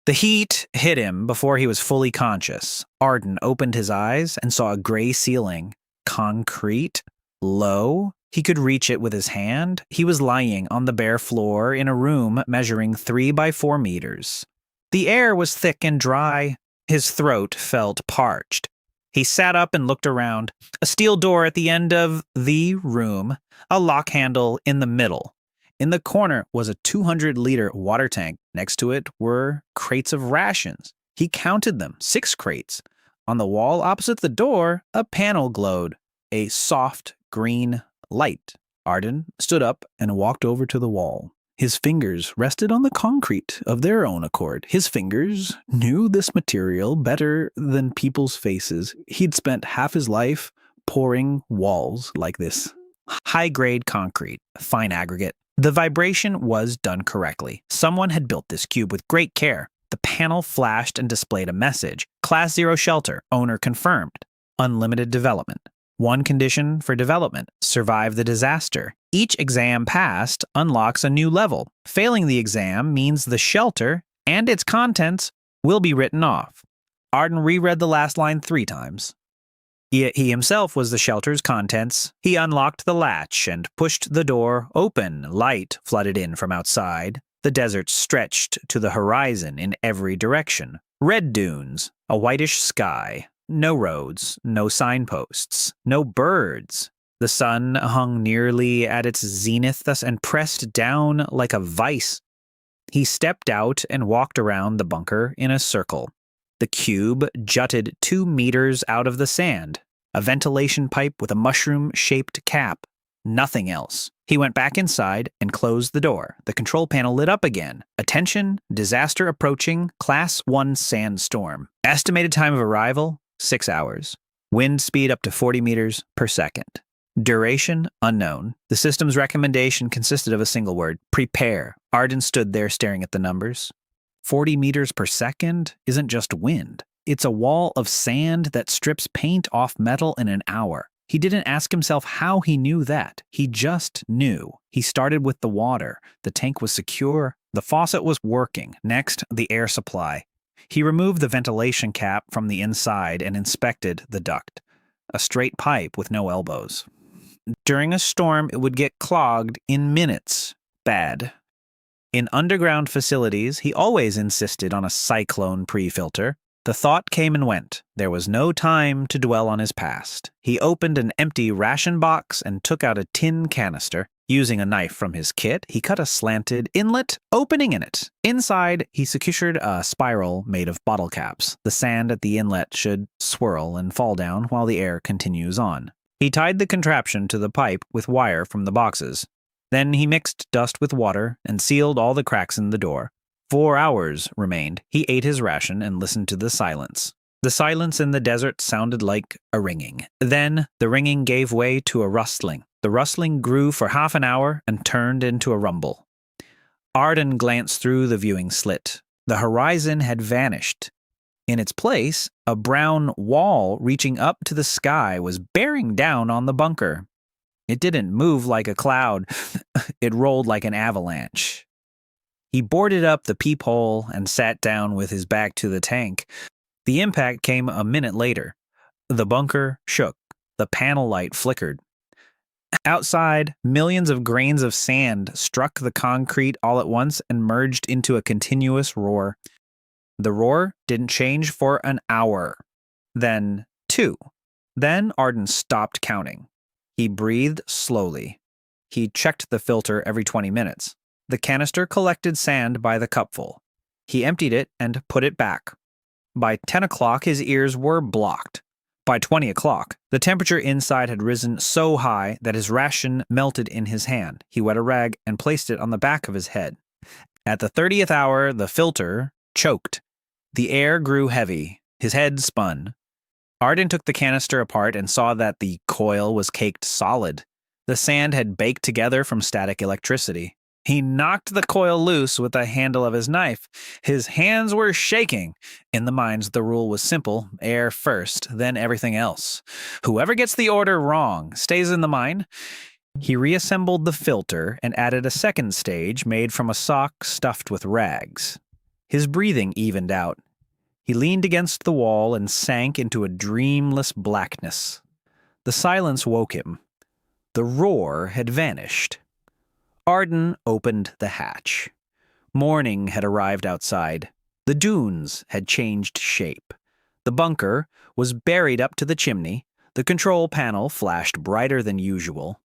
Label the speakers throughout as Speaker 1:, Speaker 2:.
Speaker 1: The heat hit him before he was fully conscious. Arden opened his eyes and saw a gray ceiling. Concrete? Low? He could reach it with his hand. He was lying on the bare floor in a room measuring 3 by 4 meters. The air was thick and dry. His throat felt parched. He sat up and looked around. A steel door at the end of the room, a lock handle in the middle. In the corner was a 200-liter water tank. Next to it were crates of rations. He counted them, 6 crates. On the wall opposite the door, a panel glowed, a soft green light. Arden stood up and walked over to the wall. His fingers rested on the concrete of their own accord. His fingers knew this material better than people's faces. He'd spent half his life pouring walls like this. High-grade concrete, fine aggregate. The vibration was done correctly. Someone had built this cube with great care. The panel flashed and displayed a message. Class 0 shelter, owner confirmed. Unlimited development. One condition for development, survive the disaster. Each exam passed unlocks a new level. Failing the exam means the shelter and its contents will be written off. Arden reread the last line 3 times. He himself was the shelter's contents. He unlocked the latch and pushed the door open. Light flooded in from outside. The desert stretched to the horizon in every direction. Red dunes, a whitish sky. No roads, no signposts, no birds. The sun hung nearly at its zenith thus and pressed down like a vice. He stepped out and walked around the bunker in a circle. The cube jutted 2 meters out of the sand, a ventilation pipe with a mushroom-shaped cap. Nothing else. He went back inside and closed the door. The control panel lit up again. Attention, disaster approaching, Class 1 sandstorm. Estimated time of arrival, 6 hours. Wind speed up to 40 meters per second. Duration, unknown. The system's recommendation consisted of a single word, prepare. Arden stood there staring at the numbers. 40 meters per second isn't just wind. It's a wall of sand that strips paint off metal in an hour. He didn't ask himself how he knew that. He just knew. He started with the water. The tank was secure. The faucet was working. Next, the air supply. He removed the ventilation cap from the inside and inspected the duct. A straight pipe with no elbows. During a storm, it would get clogged in minutes. Bad. In underground facilities, he always insisted on a cyclone pre-filter. The thought came and went. There was no time to dwell on his past. He opened an empty ration box and took out a tin canister. Using a knife from his kit, he cut a slanted inlet, opening in it. Inside, he secured a spiral made of bottle caps. The sand at the inlet should swirl and fall down while the air continues on. He tied the contraption to the pipe with wire from the boxes. Then he mixed dust with water and sealed all the cracks in the door. 4 hours remained. He ate his ration and listened to the silence. The silence in the desert sounded like a ringing. Then the ringing gave way to a rustling. The rustling grew for half an hour and turned into a rumble. Arden glanced through the viewing slit. The horizon had vanished. In its place, a brown wall reaching up to the sky was bearing down on the bunker. It didn't move like a cloud. It rolled like an avalanche. He boarded up the peephole and sat down with his back to the tank. The impact came a minute later. The bunker shook. The panel light flickered. Outside, millions of grains of sand struck the concrete all at once and merged into a continuous roar. The roar didn't change for an hour. Then 2. Then Arden stopped counting. He breathed slowly. He checked the filter every 20 minutes. The canister collected sand by the cupful. He emptied it and put it back. By 10 o'clock, his ears were blocked. By 20 o'clock, the temperature inside had risen so high that his ration melted in his hand. He wet a rag and placed it on the back of his head. At the 30th hour, the filter choked. The air grew heavy. His head spun. Arden took the canister apart and saw that the coil was caked solid. The sand had baked together from static electricity. He knocked the coil loose with the handle of his knife. His hands were shaking. In the mines, the rule was simple: air first, then everything else. Whoever gets the order wrong stays in the mine. He reassembled the filter and added a second stage made from a sock stuffed with rags. His breathing evened out. He leaned against the wall and sank into a dreamless blackness. The silence woke him. The roar had vanished. Arden opened the hatch. Morning had arrived outside. The dunes had changed shape. The bunker was buried up to the chimney. The control panel flashed brighter than usual.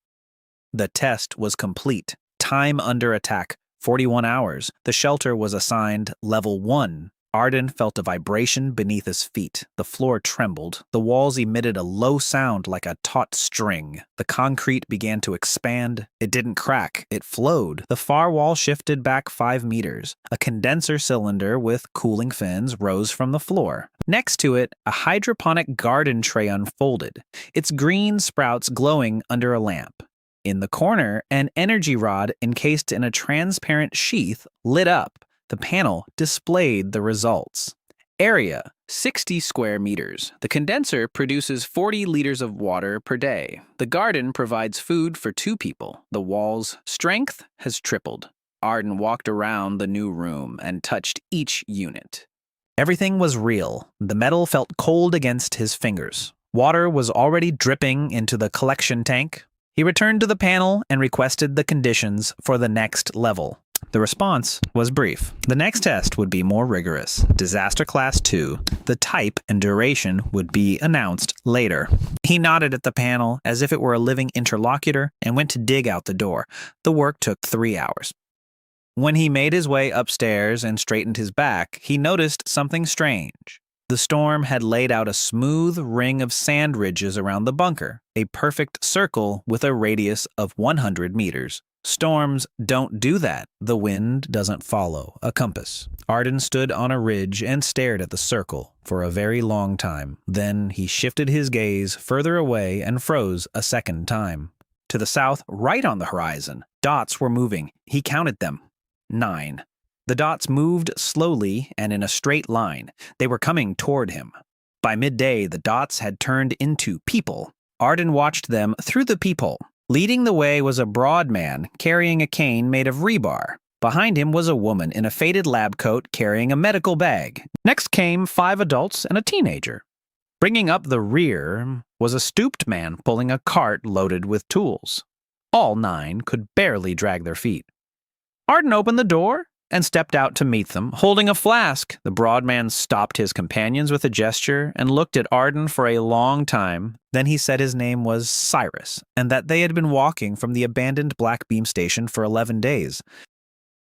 Speaker 1: The test was complete. Time under attack, 41 hours. The shelter was assigned Level 1. Arden felt a vibration beneath his feet. The floor trembled. The walls emitted a low sound like a taut string. The concrete began to expand. It didn't crack. It flowed. The far wall shifted back 5 meters. A condenser cylinder with cooling fins rose from the floor. Next to it, a hydroponic garden tray unfolded, its green sprouts glowing under a lamp. In the corner, an energy rod encased in a transparent sheath lit up. The panel displayed the results. Area, 60 square meters. The condenser produces 40 liters of water per day. The garden provides food for 2 people. The wall's strength has tripled. Arden walked around the new room and touched each unit. Everything was real. The metal felt cold against his fingers. Water was already dripping into the collection tank. He returned to the panel and requested the conditions for the next level. The response was brief. The next test would be more rigorous. Disaster Class 2. The type and duration would be announced later. He nodded at the panel as if it were a living interlocutor and went to dig out the door. The work took 3 hours. When he made his way upstairs and straightened his back, he noticed something strange. The storm had laid out a smooth ring of sand ridges around the bunker, a perfect circle with a radius of 100 meters. Storms don't do that. The wind doesn't follow a compass. Arden stood on a ridge and stared at the circle for a very long time. Then he shifted his gaze further away and froze a second time. To the south, right on the horizon, dots were moving. He counted them. 9. The dots moved slowly and in a straight line. They were coming toward him. By midday, the dots had turned into people. Arden watched them through the peephole. Leading the way was a broad man carrying a cane made of rebar. Behind him was a woman in a faded lab coat carrying a medical bag. Next came 5 adults and a teenager. Bringing up the rear was a stooped man pulling a cart loaded with tools. All 9 could barely drag their feet. Arden opened the door and stepped out to meet them, holding a flask. The broad man stopped his companions with a gesture and looked at Arden for a long time. Then he said his name was Cyrus, and that they had been walking from the abandoned Black Beam station for 11 days.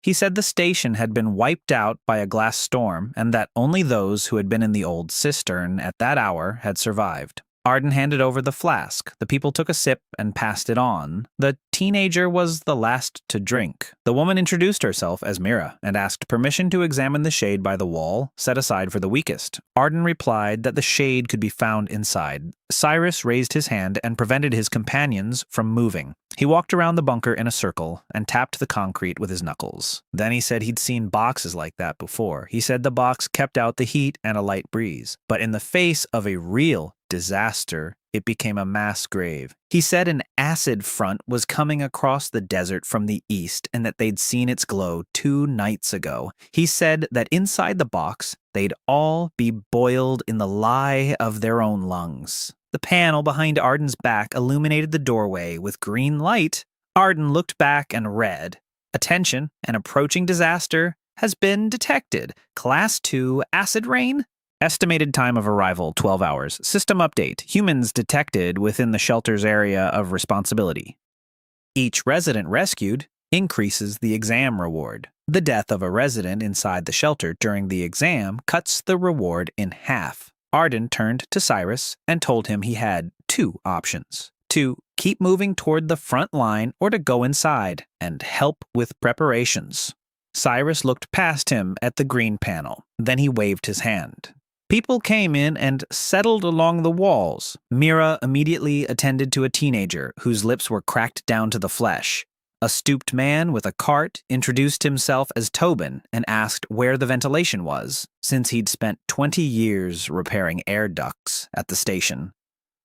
Speaker 1: He said the station had been wiped out by a glass storm, and that only those who had been in the old cistern at that hour had survived. Arden handed over the flask. The people took a sip and passed it on. The teenager was the last to drink. The woman introduced herself as Mira and asked permission to examine the shade by the wall, set aside for the weakest. Arden replied that the shade could be found inside. Cyrus raised his hand and prevented his companions from moving. He walked around the bunker in a circle and tapped the concrete with his knuckles. Then he said he'd seen boxes like that before. He said the box kept out the heat and a light breeze. But in the face of a real disaster, it became a mass grave. He said an acid front was coming across the desert from the east and that they'd seen its glow 2 nights ago. He said that inside the box, they'd all be boiled in the lye of their own lungs. The panel behind Arden's back illuminated the doorway with green light. Arden looked back and read, "Attention, an approaching disaster has been detected. Class 2 acid rain. Estimated time of arrival, 12 hours. System update. Humans detected within the shelter's area of responsibility. Each resident rescued increases the exam reward. The death of a resident inside the shelter during the exam cuts the reward in half." Arden turned to Cyrus and told him he had 2 options. To keep moving toward the front line or to go inside and help with preparations. Cyrus looked past him at the green panel. Then he waved his hand. People came in and settled along the walls. Mira immediately attended to a teenager whose lips were cracked down to the flesh. A stooped man with a cart introduced himself as Tobin and asked where the ventilation was, since he'd spent 20 years repairing air ducts at the station.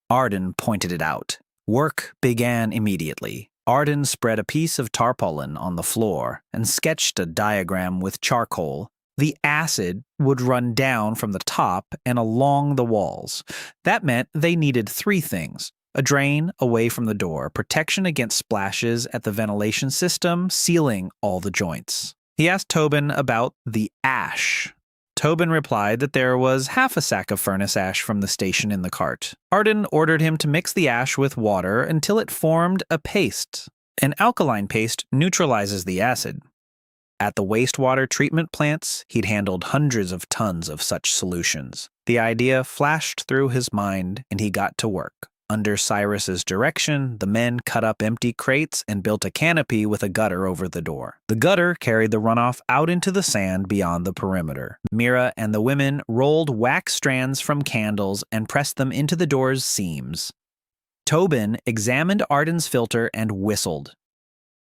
Speaker 1: Arden pointed it out. Work began immediately. Arden spread a piece of tarpaulin on the floor and sketched a diagram with charcoal. the acid would run down from the top and along the walls. That meant they needed 3 things: a drain away from the door, protection against splashes at the ventilation system, sealing all the joints. He asked Tobin about the ash. Tobin replied that there was half a sack of furnace ash from the station in the cart. Arden ordered him to mix the ash with water until it formed a paste. An alkaline paste neutralizes the acid. At the wastewater treatment plants, he'd handled hundreds of tons of such solutions. The idea flashed through his mind, and he got to work. Under Cyrus's direction, the men cut up empty crates and built a canopy with a gutter over the door. The gutter carried the runoff out into the sand beyond the perimeter. Mira and the women rolled wax strands from candles and pressed them into the door's seams. Tobin examined Arden's filter and whistled.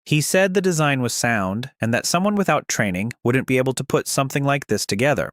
Speaker 1: He said the design was sound and that someone without training wouldn't be able to put something like this together.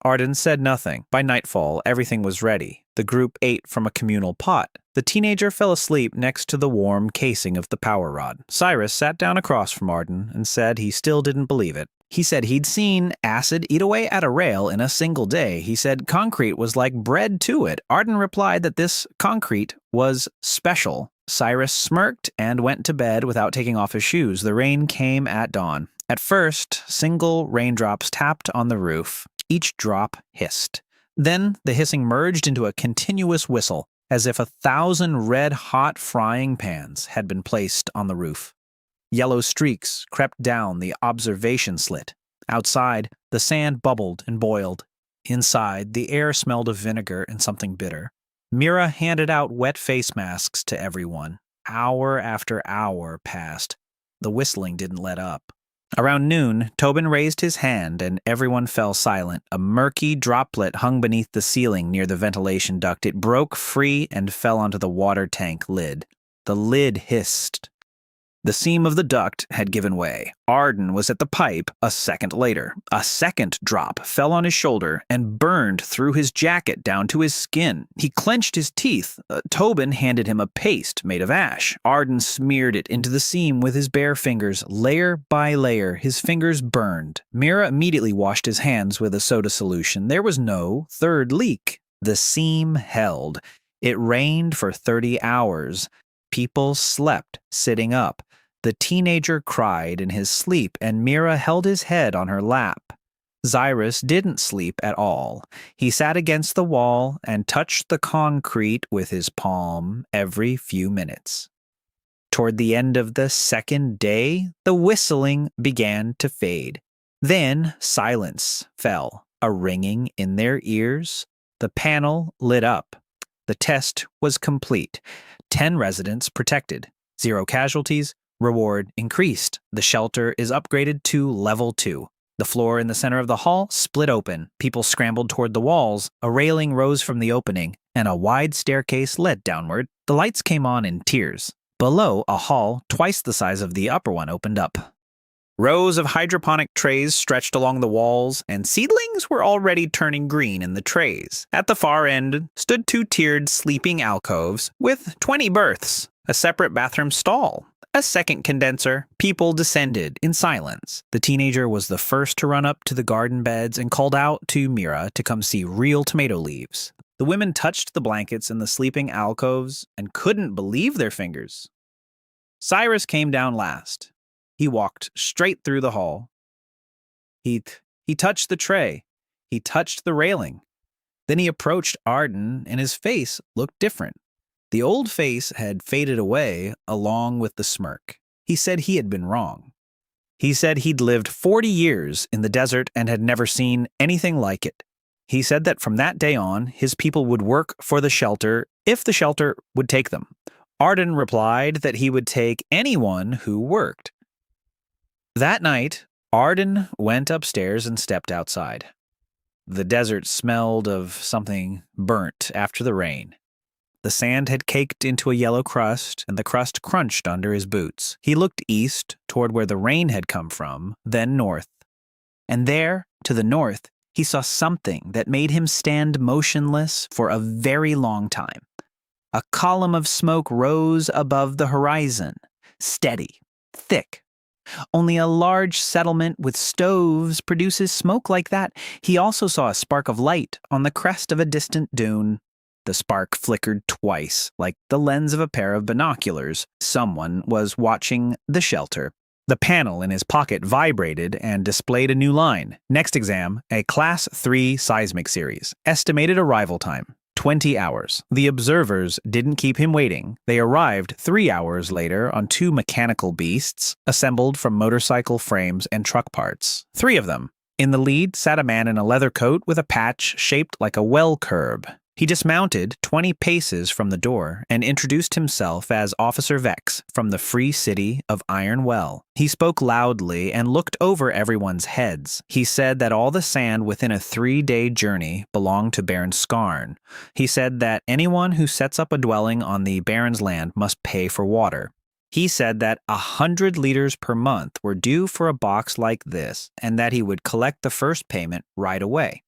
Speaker 1: Arden said nothing. By nightfall, everything was ready. The group ate from a communal pot. The teenager fell asleep next to the warm casing of the power rod. Cyrus sat down across from Arden and said he still didn't believe it. He said he'd seen acid eat away at a rail in a single day. He said concrete was like bread to it. Arden replied that this concrete was special. Cyrus smirked and went to bed without taking off his shoes. The rain came at dawn. At first, single raindrops tapped on the roof. Each drop hissed. Then the hissing merged into a continuous whistle, as if 1,000 red-hot frying pans had been placed on the roof. Yellow streaks crept down the observation slit. Outside, the sand bubbled and boiled. Inside, the air smelled of vinegar and something bitter. Mira handed out wet face masks to everyone. Hour after hour passed. The whistling didn't let up. Around noon, Tobin raised his hand and everyone fell silent. A murky droplet hung beneath the ceiling near the ventilation duct. It broke free and fell onto the water tank lid. The lid hissed. The seam of the duct had given way. Arden was at the pipe a second later. A second drop fell on his shoulder and burned through his jacket down to his skin. He clenched his teeth. Tobin handed him a paste made of ash. Arden smeared it into the seam with his bare fingers. Layer by layer, his fingers burned. Mira immediately washed his hands with a soda solution. There was no third leak. The seam held. It rained for 30 hours. People slept sitting up. The teenager cried in his sleep, and Mira held his head on her lap. Cyrus didn't sleep at all. He sat against the wall and touched the concrete with his palm every few minutes. Toward the end of the second day, the whistling began to fade. Then silence fell, a ringing in their ears. The panel lit up. The test was complete. 10 residents protected. 0 casualties. Reward increased. The shelter is upgraded to level 2. The floor in the center of the hall split open. People scrambled toward the walls. A railing rose from the opening, and a wide staircase led downward. The lights came on in tiers. Below, a hall twice the size of the upper one opened up. Rows of hydroponic trays stretched along the walls, and seedlings were already turning green in the trays. At the far end stood 2-tiered sleeping alcoves with 20 berths, a separate bathroom stall, a second condenser. People descended in silence. The teenager was the first to run up to the garden beds and called out to Mira to come see real tomato leaves. The women touched the blankets in the sleeping alcoves and couldn't believe their fingers. Cyrus came down last. He walked straight through the hall. He touched the tray. He touched the railing. Then he approached Arden, and his face looked different. The old face had faded away along with the smirk. He said he had been wrong. He said he'd lived 40 years in the desert and had never seen anything like it. He said that from that day on, his people would work for the shelter if the shelter would take them. Arden replied that he would take anyone who worked. That night, Arden went upstairs and stepped outside. The desert smelled of something burnt after the rain. The sand had caked into a yellow crust, and the crust crunched under his boots. He looked east, toward where the rain had come from, then north. And there, to the north, he saw something that made him stand motionless for a very long time. A column of smoke rose above the horizon, steady, thick, Only a large settlement with stoves produces smoke like that. He also saw a spark of light on the crest of a distant dune. The spark flickered twice, like the lens of a pair of binoculars. Someone was watching the shelter. The panel in his pocket vibrated and displayed a new line. Next exam, a Class 3 seismic series. Estimated arrival time, 20 hours. The observers didn't keep him waiting. They arrived 3 hours later on 2 mechanical beasts assembled from motorcycle frames and truck parts. 3 of them. In the lead sat a man in a leather coat with a patch shaped like a well curb. He dismounted 20 paces from the door and introduced himself as Officer Vex from the free city of Iron Well. He spoke loudly and looked over everyone's heads. He said that all the sand within a 3-day journey belonged to Baron Skarn. He said that anyone who sets up a dwelling on the Baron's land must pay for water. He said that 100 liters per month were due for a box like this and that he would collect the first payment right away.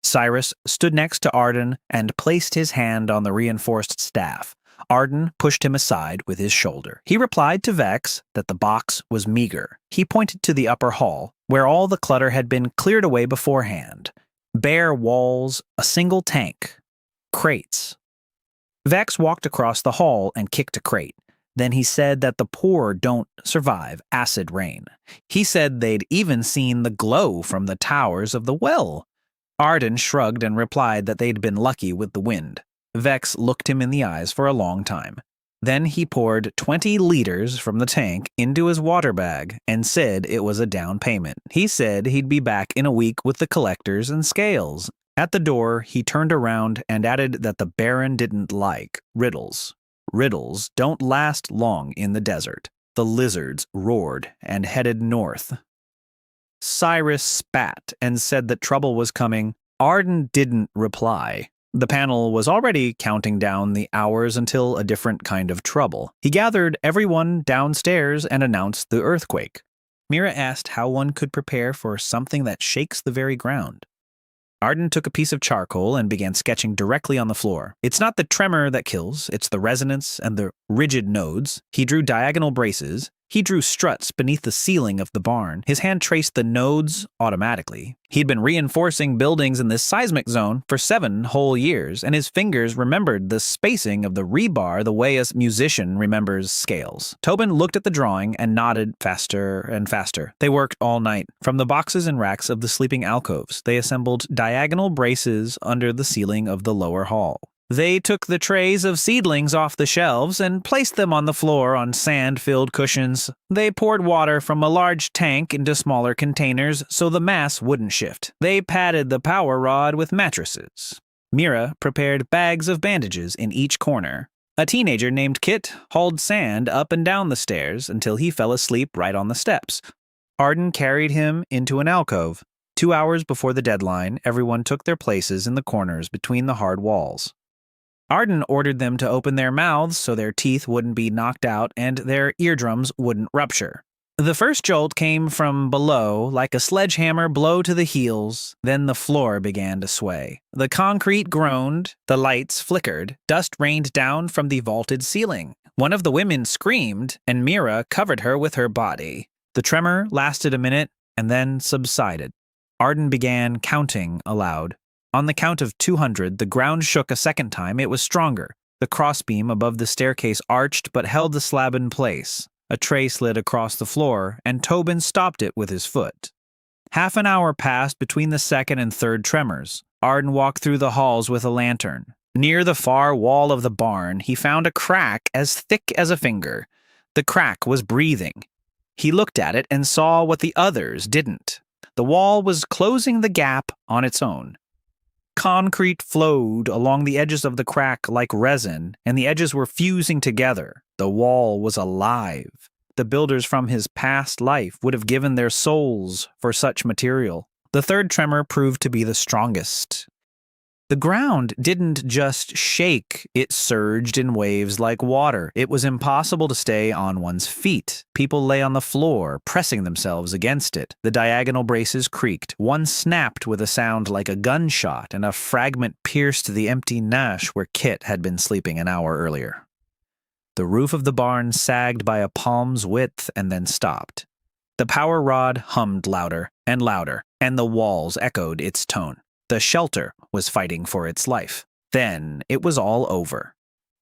Speaker 1: Cyrus stood next to Arden and placed his hand on the reinforced staff. Arden pushed him aside with his shoulder. He replied to Vex that the box was meager. He pointed to the upper hall, where all the clutter had been cleared away beforehand. Bare walls, a single tank. Crates. Vex walked across the hall and kicked a crate. Then he said that the poor don't survive acid rain. He said they'd even seen the glow from the towers of the well. Arden shrugged and replied that they'd been lucky with the wind. Vex looked him in the eyes for a long time. Then he poured 20 liters from the tank into his water bag and said it was a down payment. He said he'd be back in a week with the collectors and scales. At the door, he turned around and added that the Baron didn't like riddles. Riddles don't last long in the desert. The lizards roared and headed north. Cyrus spat and said that trouble was coming. Arden didn't reply. The panel was already counting down the hours until a different kind of trouble. He gathered everyone downstairs and announced the earthquake. Mira asked how one could prepare for something that shakes the very ground. Arden took a piece of charcoal and began sketching directly on the floor. It's not the tremor that kills, it's the resonance and the rigid nodes. He drew diagonal braces. He drew struts beneath the ceiling of the barn. His hand traced the nodes automatically. He'd been reinforcing buildings in this seismic zone for 7 whole years, and his fingers remembered the spacing of the rebar the way a musician remembers scales. Tobin looked at the drawing and nodded faster and faster. They worked all night. From the boxes and racks of the sleeping alcoves, they assembled diagonal braces under the ceiling of the lower hall. They took the trays of seedlings off the shelves and placed them on the floor on sand-filled cushions. They poured water from a large tank into smaller containers so the mass wouldn't shift. They padded the power rod with mattresses. Mira prepared bags of bandages in each corner. A teenager named Kit hauled sand up and down the stairs until he fell asleep right on the steps. Arden carried him into an alcove. 2 hours before the deadline, everyone took their places in the corners between the hard walls. Arden ordered them to open their mouths so their teeth wouldn't be knocked out and their eardrums wouldn't rupture. The first jolt came from below, like a sledgehammer blow to the heels. Then the floor began to sway. The concrete groaned, the lights flickered, dust rained down from the vaulted ceiling. One of the women screamed, and Mira covered her with her body. The tremor lasted a minute and then subsided. Arden began counting aloud. On the count of 200, the ground shook a second time. It was stronger. The crossbeam above the staircase arched but held the slab in place. A tray slid across the floor, and Tobin stopped it with his foot. Half an hour passed between the second and third tremors. Arden walked through the halls with a lantern. Near the far wall of the barn, he found a crack as thick as a finger. The crack was breathing. He looked at it and saw what the others didn't. The wall was closing the gap on its own. Concrete flowed along the edges of the crack like resin, and the edges were fusing together. The wall was alive. The builders from his past life would have given their souls for such material. The third tremor proved to be the strongest. The ground didn't just shake, it surged in waves like water. It was impossible to stay on one's feet. People lay on the floor, pressing themselves against it. The diagonal braces creaked. One snapped with a sound like a gunshot, and a fragment pierced the empty niche where Kit had been sleeping an hour earlier. The roof of the barn sagged by a palm's width and then stopped. The power rod hummed louder and louder, and the walls echoed its tone. The shelter was fighting for its life. Then it was all over.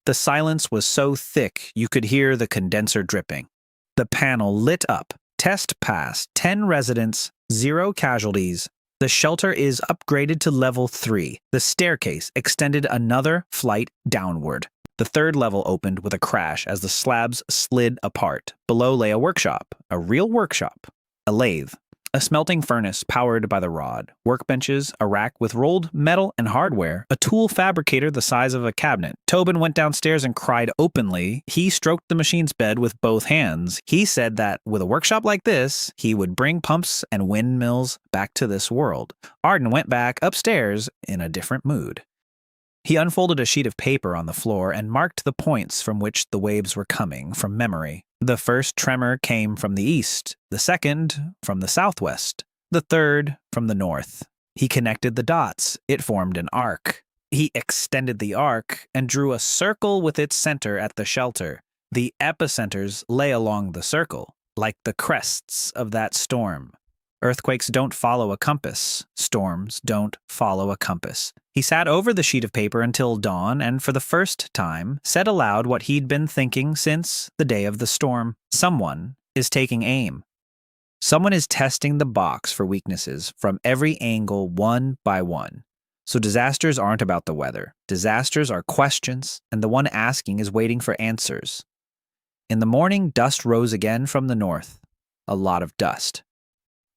Speaker 1: The silence was so thick you could hear the condenser dripping. The panel lit up. Test pass, 10 residents, 0 casualties. The shelter is upgraded to level 3. The staircase extended another flight downward. The third level opened with a crash as the slabs slid apart. Below lay a workshop, a real workshop, a lathe, a smelting furnace powered by the rod, workbenches, a rack with rolled metal and hardware, a tool fabricator the size of a cabinet. Tobin went downstairs and cried openly. He stroked the machine's bed with both hands. He said that with a workshop like this, he would bring pumps and windmills back to this world. Arden went back upstairs in a different mood. He unfolded a sheet of paper on the floor and marked the points from which the waves were coming from memory. The first tremor came from the east, the second from the southwest, the third from the north. He connected the dots. It formed an arc. He extended the arc and drew a circle with its center at the shelter. The epicenters lay along the circle, like the crests of that storm. Earthquakes don't follow a compass. Storms don't follow a compass. He sat over the sheet of paper until dawn and for the first time said aloud what he'd been thinking since the day of the storm. Someone is taking aim. Someone is testing the box for weaknesses from every angle one by one. So disasters aren't about the weather. Disasters are questions, and the one asking is waiting for answers. In the morning, dust rose again from the north. A lot of dust.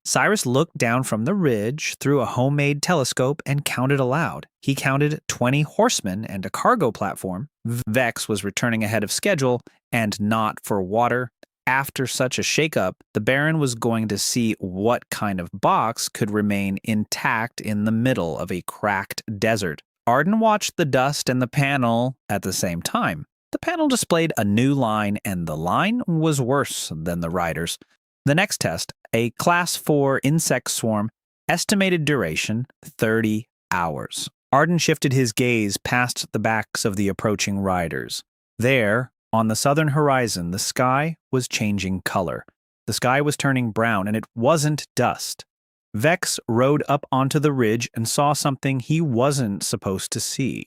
Speaker 1: Cyrus looked down from the ridge through a homemade telescope and counted aloud. He counted 20 horsemen and a cargo platform. Vex was returning ahead of schedule and not for water. After such a shakeup, the Baron was going to see what kind of box could remain intact in the middle of a cracked desert. Arden watched the dust and the panel at the same time. The panel displayed a new line, and the line was worse than the riders. The next test, a Class 4 insect swarm, estimated duration 30 hours. Arden shifted his gaze past the backs of the approaching riders. There, on the southern horizon, the sky was changing color. The sky was turning brown, and it wasn't dust. Vex rode up onto the ridge and saw something he wasn't supposed to see.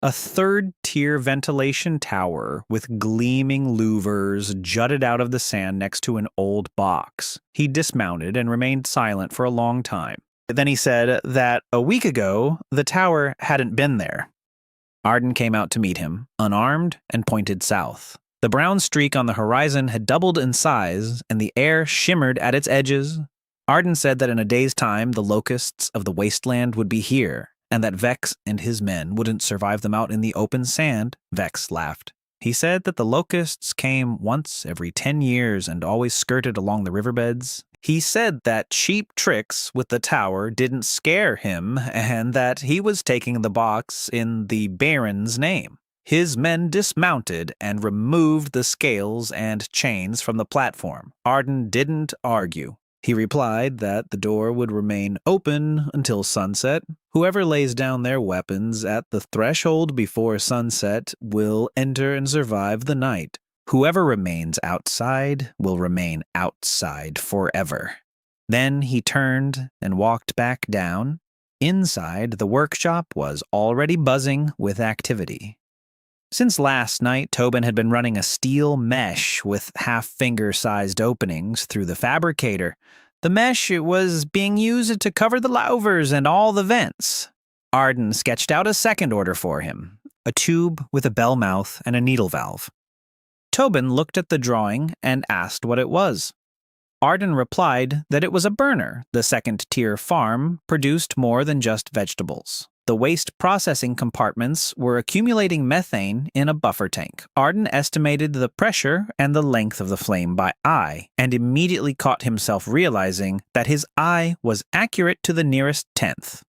Speaker 1: A third-tier ventilation tower with gleaming louvers jutted out of the sand next to an old box. He dismounted and remained silent for a long time. Then he said that a week ago, the tower hadn't been there. Arden came out to meet him, unarmed, and pointed south. The brown streak on the horizon had doubled in size, and the air shimmered at its edges. Arden said that in a day's time, the locusts of the wasteland would be here, and that Vex and his men wouldn't survive them out in the open sand. Vex laughed. He said that the locusts came once every 10 years and always skirted along the riverbeds. He said that cheap tricks with the tower didn't scare him and that he was taking the box in the Baron's name. His men dismounted and removed the scales and chains from the platform. Arden didn't argue. He replied that the door would remain open until sunset. Whoever lays down their weapons at the threshold before sunset will enter and survive the night. Whoever remains outside will remain outside forever. Then he turned and walked back down. Inside, the workshop was already buzzing with activity. Since last night, Tobin had been running a steel mesh with half-finger-sized openings through the fabricator. The mesh was being used to cover the louvers and all the vents. Arden sketched out a second order for him, a tube with a bell mouth and a needle valve. Tobin looked at the drawing and asked what it was. Arden replied that it was a burner. The second-tier farm produced more than just vegetables. The waste processing compartments were accumulating methane in a buffer tank. Arden estimated the pressure and the length of the flame by eye, and immediately caught himself realizing that his eye was accurate to the nearest tenth.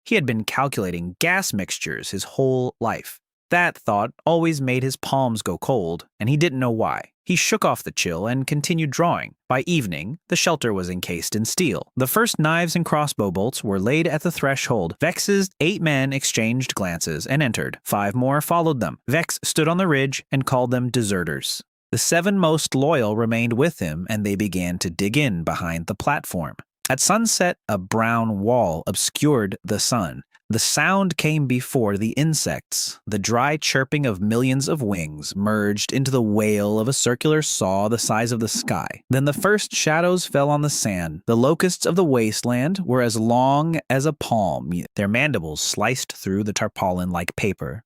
Speaker 1: He had been calculating gas mixtures his whole life. That thought always made his palms go cold, and he didn't know why. He shook off the chill and continued drawing. By evening, the shelter was encased in steel. The first knives and crossbow bolts were laid at the threshold. Vex's 8 men exchanged glances and entered. 5 more followed them. Vex stood on the ridge and called them deserters. The 7 most loyal remained with him, and they began to dig in behind the platform. At sunset, a brown wall obscured the sun. The sound came before the insects. The dry chirping of millions of wings merged into the wail of a circular saw the size of the sky. Then the first shadows fell on the sand. The locusts of the wasteland were as long as a palm, their mandibles sliced through the tarpaulin like paper.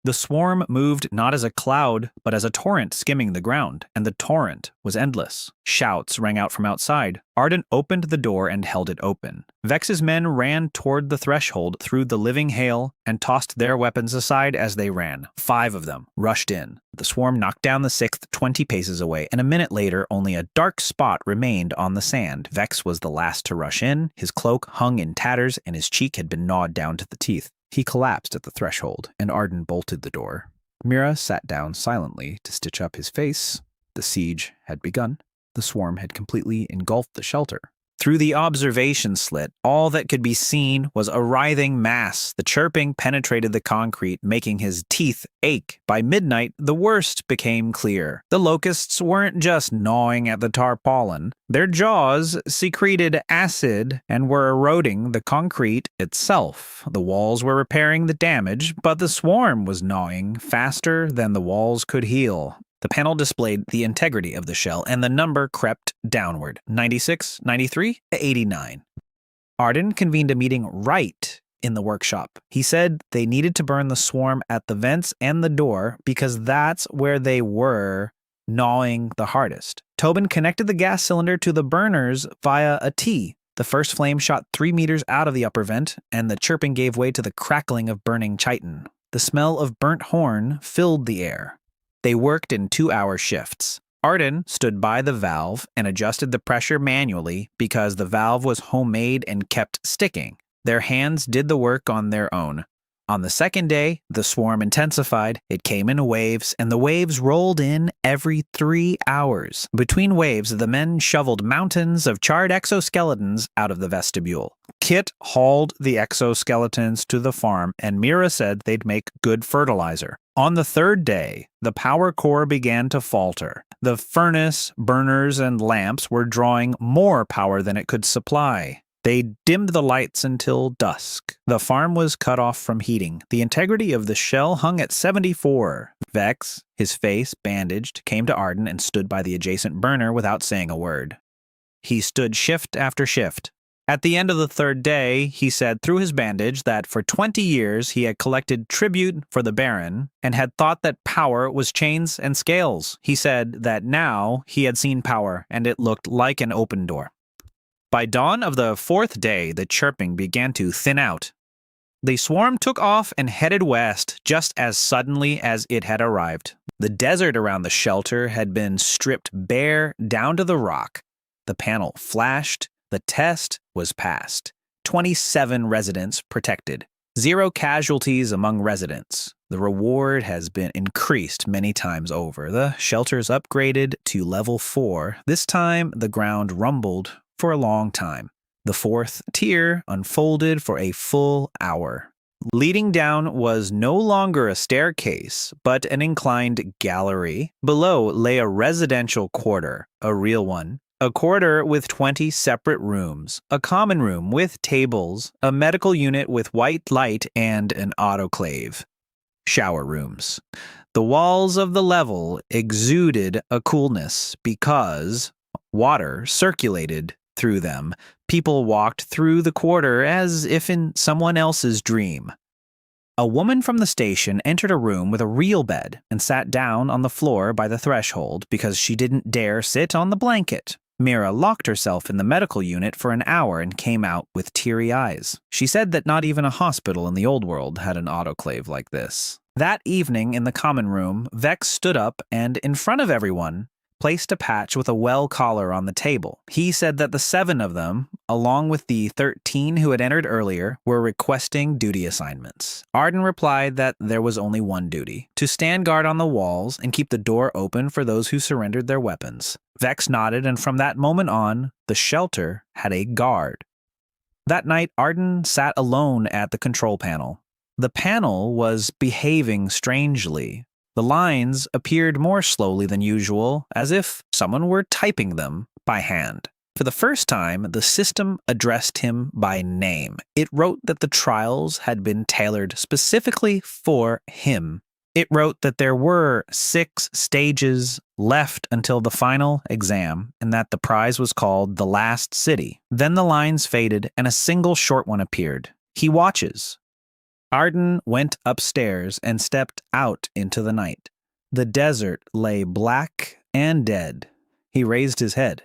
Speaker 1: The swarm moved not as a cloud, but as a torrent skimming the ground, and the torrent was endless. Shouts rang out from outside. Arden opened the door and held it open. Vex's men ran toward the threshold through the living hail and tossed their weapons aside as they ran. 5 of them rushed in. The swarm knocked down the 6th 20 paces away, and a minute later only a dark spot remained on the sand. Vex was the last to rush in. His cloak hung in tatters, and his cheek had been gnawed down to the teeth. He collapsed at the threshold, and Arden bolted the door. Mira sat down silently to stitch up his face. The siege had begun. The swarm had completely engulfed the shelter. Through the observation slit, all that could be seen was a writhing mass. The chirping penetrated the concrete, making his teeth ache. By midnight, the worst became clear. The locusts weren't just gnawing at the tarpaulin. Their jaws secreted acid and were eroding the concrete itself. The walls were repairing the damage, but the swarm was gnawing faster than the walls could heal. The panel displayed the integrity of the shell, and the number crept downward, 96, 93, 89. Arden convened a meeting right in the workshop. He said they needed to burn the swarm at the vents and the door because that's where they were gnawing the hardest. Tobin connected the gas cylinder to the burners via a T. The first flame shot 3 meters out of the upper vent, and the chirping gave way to the crackling of burning chitin. The smell of burnt horn filled the air. They worked in 2-hour shifts. Arden stood by the valve and adjusted the pressure manually because the valve was homemade and kept sticking. Their hands did the work on their own. On the second day, the swarm intensified. It came in waves, and the waves rolled in every 3 hours. Between waves, the men shoveled mountains of charred exoskeletons out of the vestibule. Kit hauled the exoskeletons to the farm, and Mira said they'd make good fertilizer. On the 3rd day, the power core began to falter. The furnace, burners, and lamps were drawing more power than it could supply. They dimmed the lights until dusk. The farm was cut off from heating. The integrity of the shell hung at 74. Vex, his face bandaged, came to Arden and stood by the adjacent burner without saying a word. He stood shift after shift. At the end of the 3rd day, he said through his bandage that for 20 years he had collected tribute for the Baron and had thought that power was chains and scales. He said that now he had seen power, and it looked like an open door. By dawn of the 4th day, the chirping began to thin out. The swarm took off and headed west just as suddenly as it had arrived. The desert around the shelter had been stripped bare down to the rock. The panel flashed. The test was passed. 27 residents protected. 0 casualties among residents. The reward has been increased many times over. The shelter's upgraded to level 4. This time, the ground rumbled for a long time. The 4th tier unfolded for a full hour. Leading down was no longer a staircase, but an inclined gallery. Below lay a residential quarter, a real one. A quarter with 20 separate rooms, a common room with tables, a medical unit with white light, and an autoclave. Shower rooms. The walls of the level exuded a coolness because water circulated through them. People walked through the quarter as if in someone else's dream. A woman from the station entered a room with a real bed and sat down on the floor by the threshold because she didn't dare sit on the blanket. Mira locked herself in the medical unit for an hour and came out with teary eyes. She said that not even a hospital in the old world had an autoclave like this. That evening in the common room, Vex stood up and, in front of everyone, placed a patch with a well collar on the table. He said that the 7 of them, along with the 13 who had entered earlier, were requesting duty assignments. Arden replied that there was only one duty: to stand guard on the walls and keep the door open for those who surrendered their weapons. Vex nodded, and from that moment on, the shelter had a guard. That night, Arden sat alone at the control panel. The panel was behaving strangely. The lines appeared more slowly than usual, as if someone were typing them by hand. For the first time, the system addressed him by name. It wrote that the trials had been tailored specifically for him. It wrote that there were 6 stages left until the final exam, and that the prize was called The Last City. Then the lines faded, and a single short one appeared. He watches. Arden went upstairs and stepped out into the night. The desert lay black and dead. He raised his head.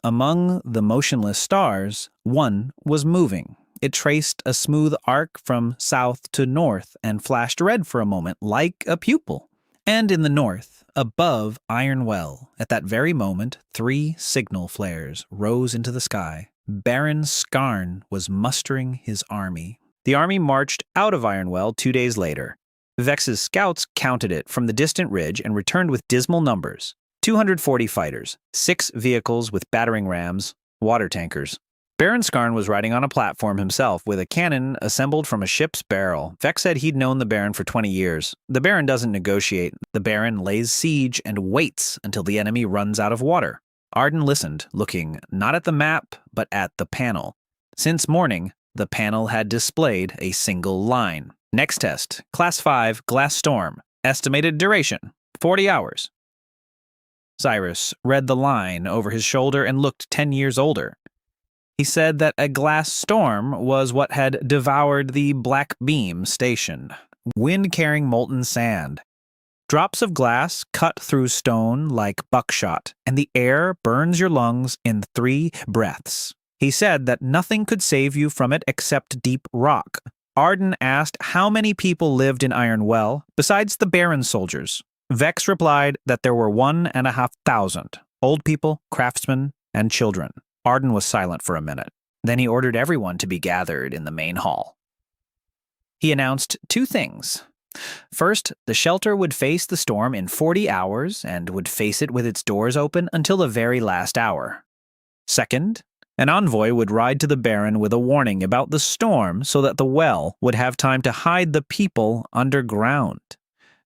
Speaker 1: Among the motionless stars, one was moving. It traced a smooth arc from south to north and flashed red for a moment like a pupil. And in the north, above Iron Well, at that very moment, 3 signal flares rose into the sky. Baron Skarn was mustering his army. The army marched out of Iron Well 2 days later. Vex's scouts counted it from the distant ridge and returned with dismal numbers. 240 fighters, 6 vehicles with battering rams, water tankers. Baron Skarn was riding on a platform himself with a cannon assembled from a ship's barrel. Vex said he'd known the Baron for 20 years. The Baron doesn't negotiate. The Baron lays siege and waits until the enemy runs out of water. Arden listened, looking not at the map, but at the panel. Since morning, the panel had displayed a single line. Next test, Class 5, Glass Storm. Estimated duration, 40 hours. Cyrus read the line over his shoulder and looked 10 years older. He said that a glass storm was what had devoured the Black Beam station, wind-carrying molten sand. Drops of glass cut through stone like buckshot, and the air burns your lungs in 3 breaths. He said that nothing could save you from it except deep rock. Arden asked how many people lived in Iron Well, besides the Baron soldiers. Vex replied that there were 1,500, old people, craftsmen, and children. Arden was silent for a minute. Then he ordered everyone to be gathered in the main hall. He announced 2 things. First, the shelter would face the storm in 40 hours and would face it with its doors open until the very last hour. Second, an envoy would ride to the Baron with a warning about the storm so that the well would have time to hide the people underground.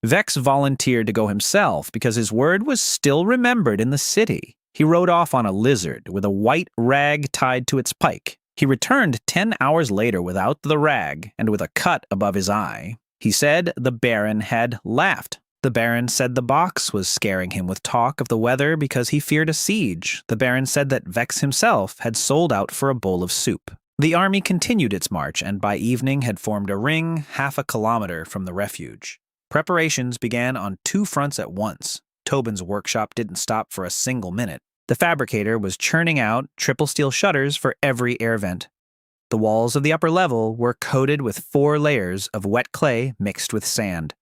Speaker 1: Vex volunteered to go himself because his word was still remembered in the city. He rode off on a lizard with a white rag tied to its pike. He returned 10 hours later without the rag and with a cut above his eye. He said the Baron had laughed. The Baron said the box was scaring him with talk of the weather because he feared a siege. The Baron said that Vex himself had sold out for a bowl of soup. The army continued its march and by evening had formed a ring half a kilometer from the refuge. Preparations began on 2 fronts at once. Tobin's workshop didn't stop for a single minute. The fabricator was churning out triple steel shutters for every air vent. The walls of the upper level were coated with 4 layers of wet clay mixed with sand.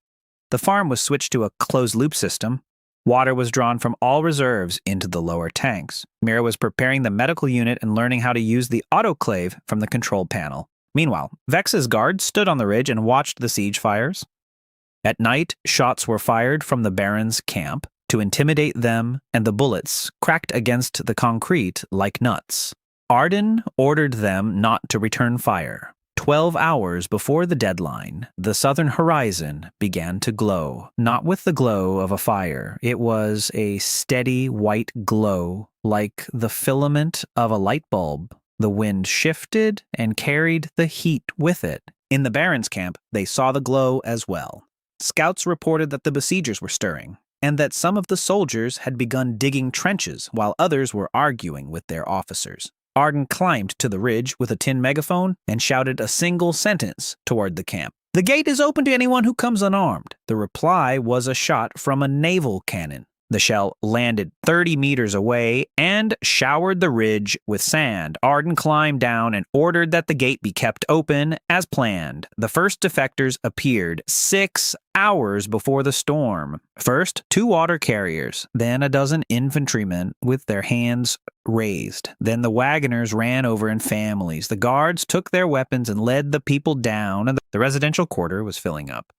Speaker 1: The farm was switched to a closed-loop system. Water was drawn from all reserves into the lower tanks. Mira was preparing the medical unit and learning how to use the autoclave from the control panel. Meanwhile, Vex's guards stood on the ridge and watched the siege fires. At night, shots were fired from the Baron's camp to intimidate them, and the bullets cracked against the concrete like nuts. Arden ordered them not to return fire. 12 hours before the deadline, the southern horizon began to glow. Not with the glow of a fire. It was a steady white glow, like the filament of a light bulb. The wind shifted and carried the heat with it. In the Baron's camp, they saw the glow as well. Scouts reported that the besiegers were stirring, and that some of the soldiers had begun digging trenches while others were arguing with their officers. Arden climbed to the ridge with a tin megaphone and shouted a single sentence toward the camp. "The gate is open to anyone who comes unarmed." The reply was a shot from a naval cannon. The shell landed 30 meters away and showered the ridge with sand. Arden climbed down and ordered that the gate be kept open as planned. The first defectors appeared 6 hours before the storm. First, 2 water carriers, then a dozen infantrymen with their hands raised. Then the wagoners ran over in families. The guards took their weapons and led the people down, and the residential quarter was filling up.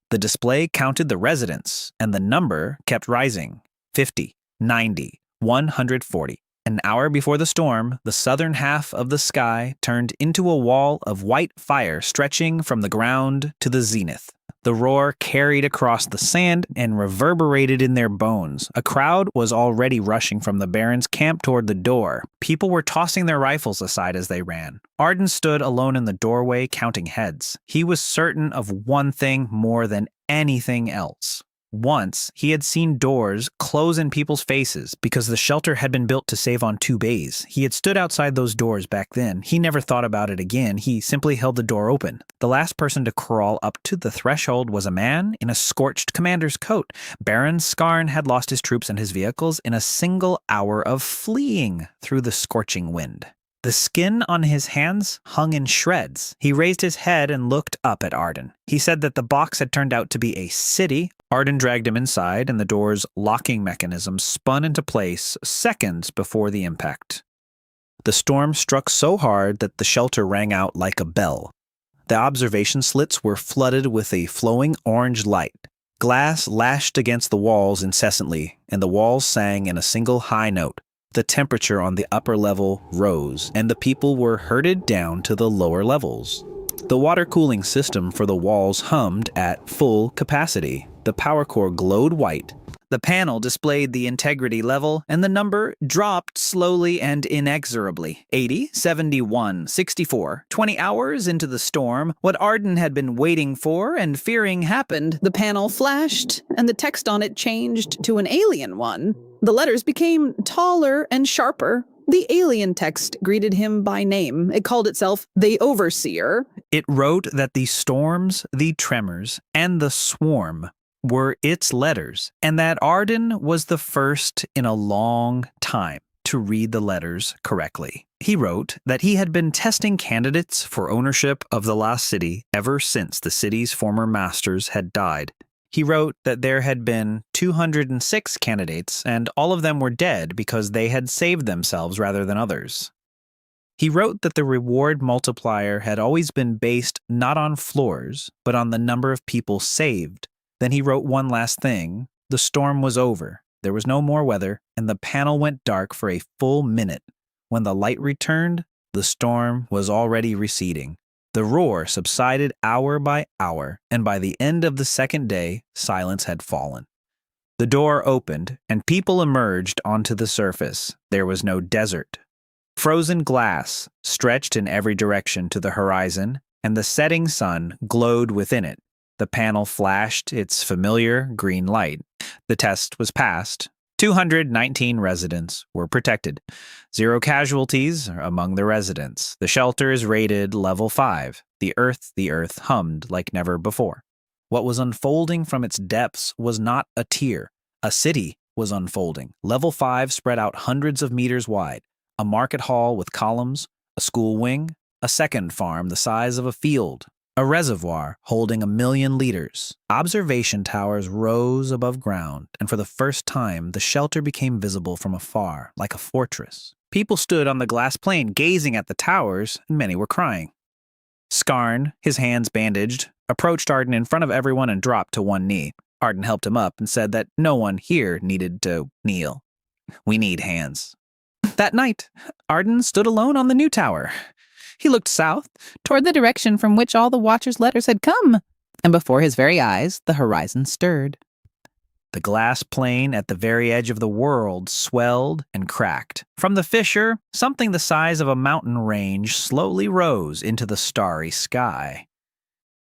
Speaker 1: The display counted the residents, and the number kept rising. 50, 90, 140. An hour before the storm, the southern half of the sky turned into a wall of white fire stretching from the ground to the zenith. The roar carried across the sand and reverberated in their bones. A crowd was already rushing from the Baron's camp toward the door. People were tossing their rifles aside as they ran. Arden stood alone in the doorway, counting heads. He was certain of one thing more than anything else. Once, he had seen doors close in people's faces because the shelter had been built to save on 2 bays. He had stood outside those doors back then. He never thought about it again. He simply held the door open. The last person to crawl up to the threshold was a man in a scorched commander's coat. Baron Skarn had lost his troops and his vehicles in a single hour of fleeing through the scorching wind. The skin on his hands hung in shreds. He raised his head and looked up at Arden. He said that the box had turned out to be a city. Arden dragged him inside, and the door's locking mechanism spun into place seconds before the impact. The storm struck so hard that the shelter rang out like a bell. The observation slits were flooded with a flowing orange light. Glass lashed against the walls incessantly, and the walls sang in a single high note. The temperature on the upper level rose, and the people were herded down to the lower levels. The water cooling system for the walls hummed at full capacity. The power core glowed white. The panel displayed the integrity level, and the number dropped slowly and inexorably. 80, 71, 64. 20 hours into the storm, what Arden had been waiting for and fearing happened.
Speaker 2: The panel flashed, and the text on it changed to an alien one. The letters became taller and sharper. The alien text greeted him by name. It called itself the Overseer.
Speaker 1: It wrote that the storms, the tremors, and the swarm were its letters, and that Arden was the first in a long time to read the letters correctly. He wrote that he had been testing candidates for ownership of the lost city ever since the city's former masters had died. He wrote that there had been 206 candidates, and all of them were dead because they had saved themselves rather than others. He wrote that the reward multiplier had always been based not on floors, but on the number of people saved. Then he wrote one last thing. The storm was over. There was no more weather, and the panel went dark for a full minute. When the light returned, the storm was already receding. The roar subsided hour by hour, and by the end of the second day, silence had fallen. The door opened, and people emerged onto the surface. There was no desert. Frozen glass stretched in every direction to the horizon, and the setting sun glowed within it. The panel flashed its familiar green light. The test was passed. 219 residents were protected. 0 casualties among the residents. The shelter is rated level 5. The earth hummed like never before. What was unfolding from its depths was not a tier. A city was unfolding. Level 5 spread out hundreds of meters wide. A market hall with columns, a school wing, a second farm the size of a field, a reservoir holding 1 million liters. Observation towers rose above ground, and for the first time, the shelter became visible from afar, like a fortress. People stood on the glass plain, gazing at the towers, and many were crying. Skarn, his hands bandaged, approached Arden in front of everyone and dropped to one knee. Arden helped him up and said that no one here needed to kneel. We need hands. That night, Arden stood alone on the new tower. He looked south, toward the direction from which all the Watcher's letters had come, and before his very eyes, the horizon stirred. The glass plain at the very edge of the world swelled and cracked. From the fissure, something the size of a mountain range slowly rose into the starry sky.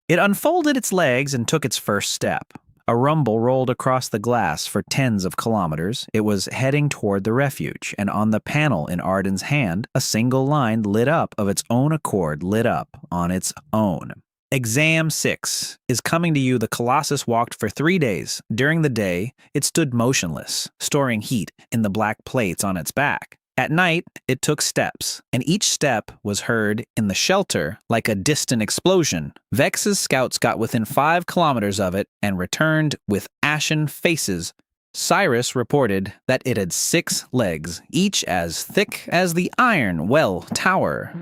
Speaker 1: It unfolded its legs and took its first step. A rumble rolled across the glass for tens of kilometers. It was heading toward the refuge, and on the panel in Arden's hand, a single line lit up of its own accord, lit up on its own. Exam 6 is coming to you. The Colossus walked for 3 days. During the day, it stood motionless, storing heat in the black plates on its back. At night, it took steps, and each step was heard in the shelter like a distant explosion. Vex's scouts got within 5 kilometers of it and returned with ashen faces. Cyrus reported that it had 6 legs, each as thick as the Iron Well Tower.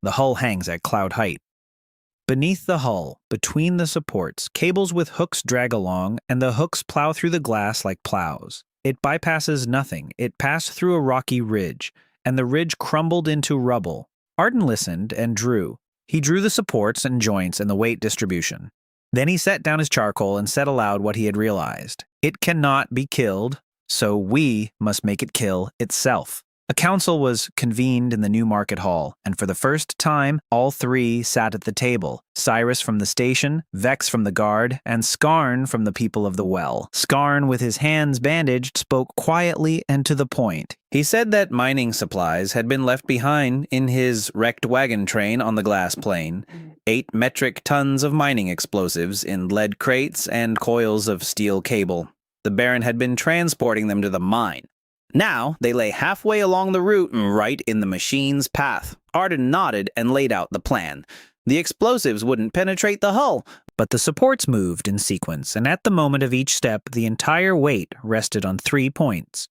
Speaker 1: The hull hangs at cloud height. Beneath the hull, between the supports, cables with hooks drag along, and the hooks plow through the glass like plows. It bypasses nothing. It passed through a rocky ridge, and the ridge crumbled into rubble. Arden listened and drew. He drew the supports and joints and the weight distribution. Then he set down his charcoal and said aloud what he had realized. It cannot be killed, so we must make it kill itself. A council was convened in the new market hall, and for the first time, all three sat at the table. Cyrus from the station, Vex from the guard, and Skarn from the people of the well. Skarn, with his hands bandaged, spoke quietly and to the point. He said that mining supplies had been left behind in his wrecked wagon train on the glass plain. 8 metric tons of mining explosives in lead crates and coils of steel cable. The Baron had been transporting them to the mine. Now, they lay halfway along the route and right in the machine's path. Arden nodded and laid out the plan. The explosives wouldn't penetrate the hull, but the supports moved in sequence, and at the moment of each step, the entire weight rested on 3 points.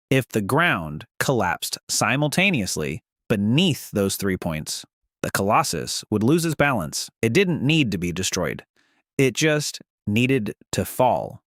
Speaker 1: If the ground collapsed simultaneously beneath those 3 points, the Colossus would lose its balance. It didn't need to be destroyed. It just needed to fall.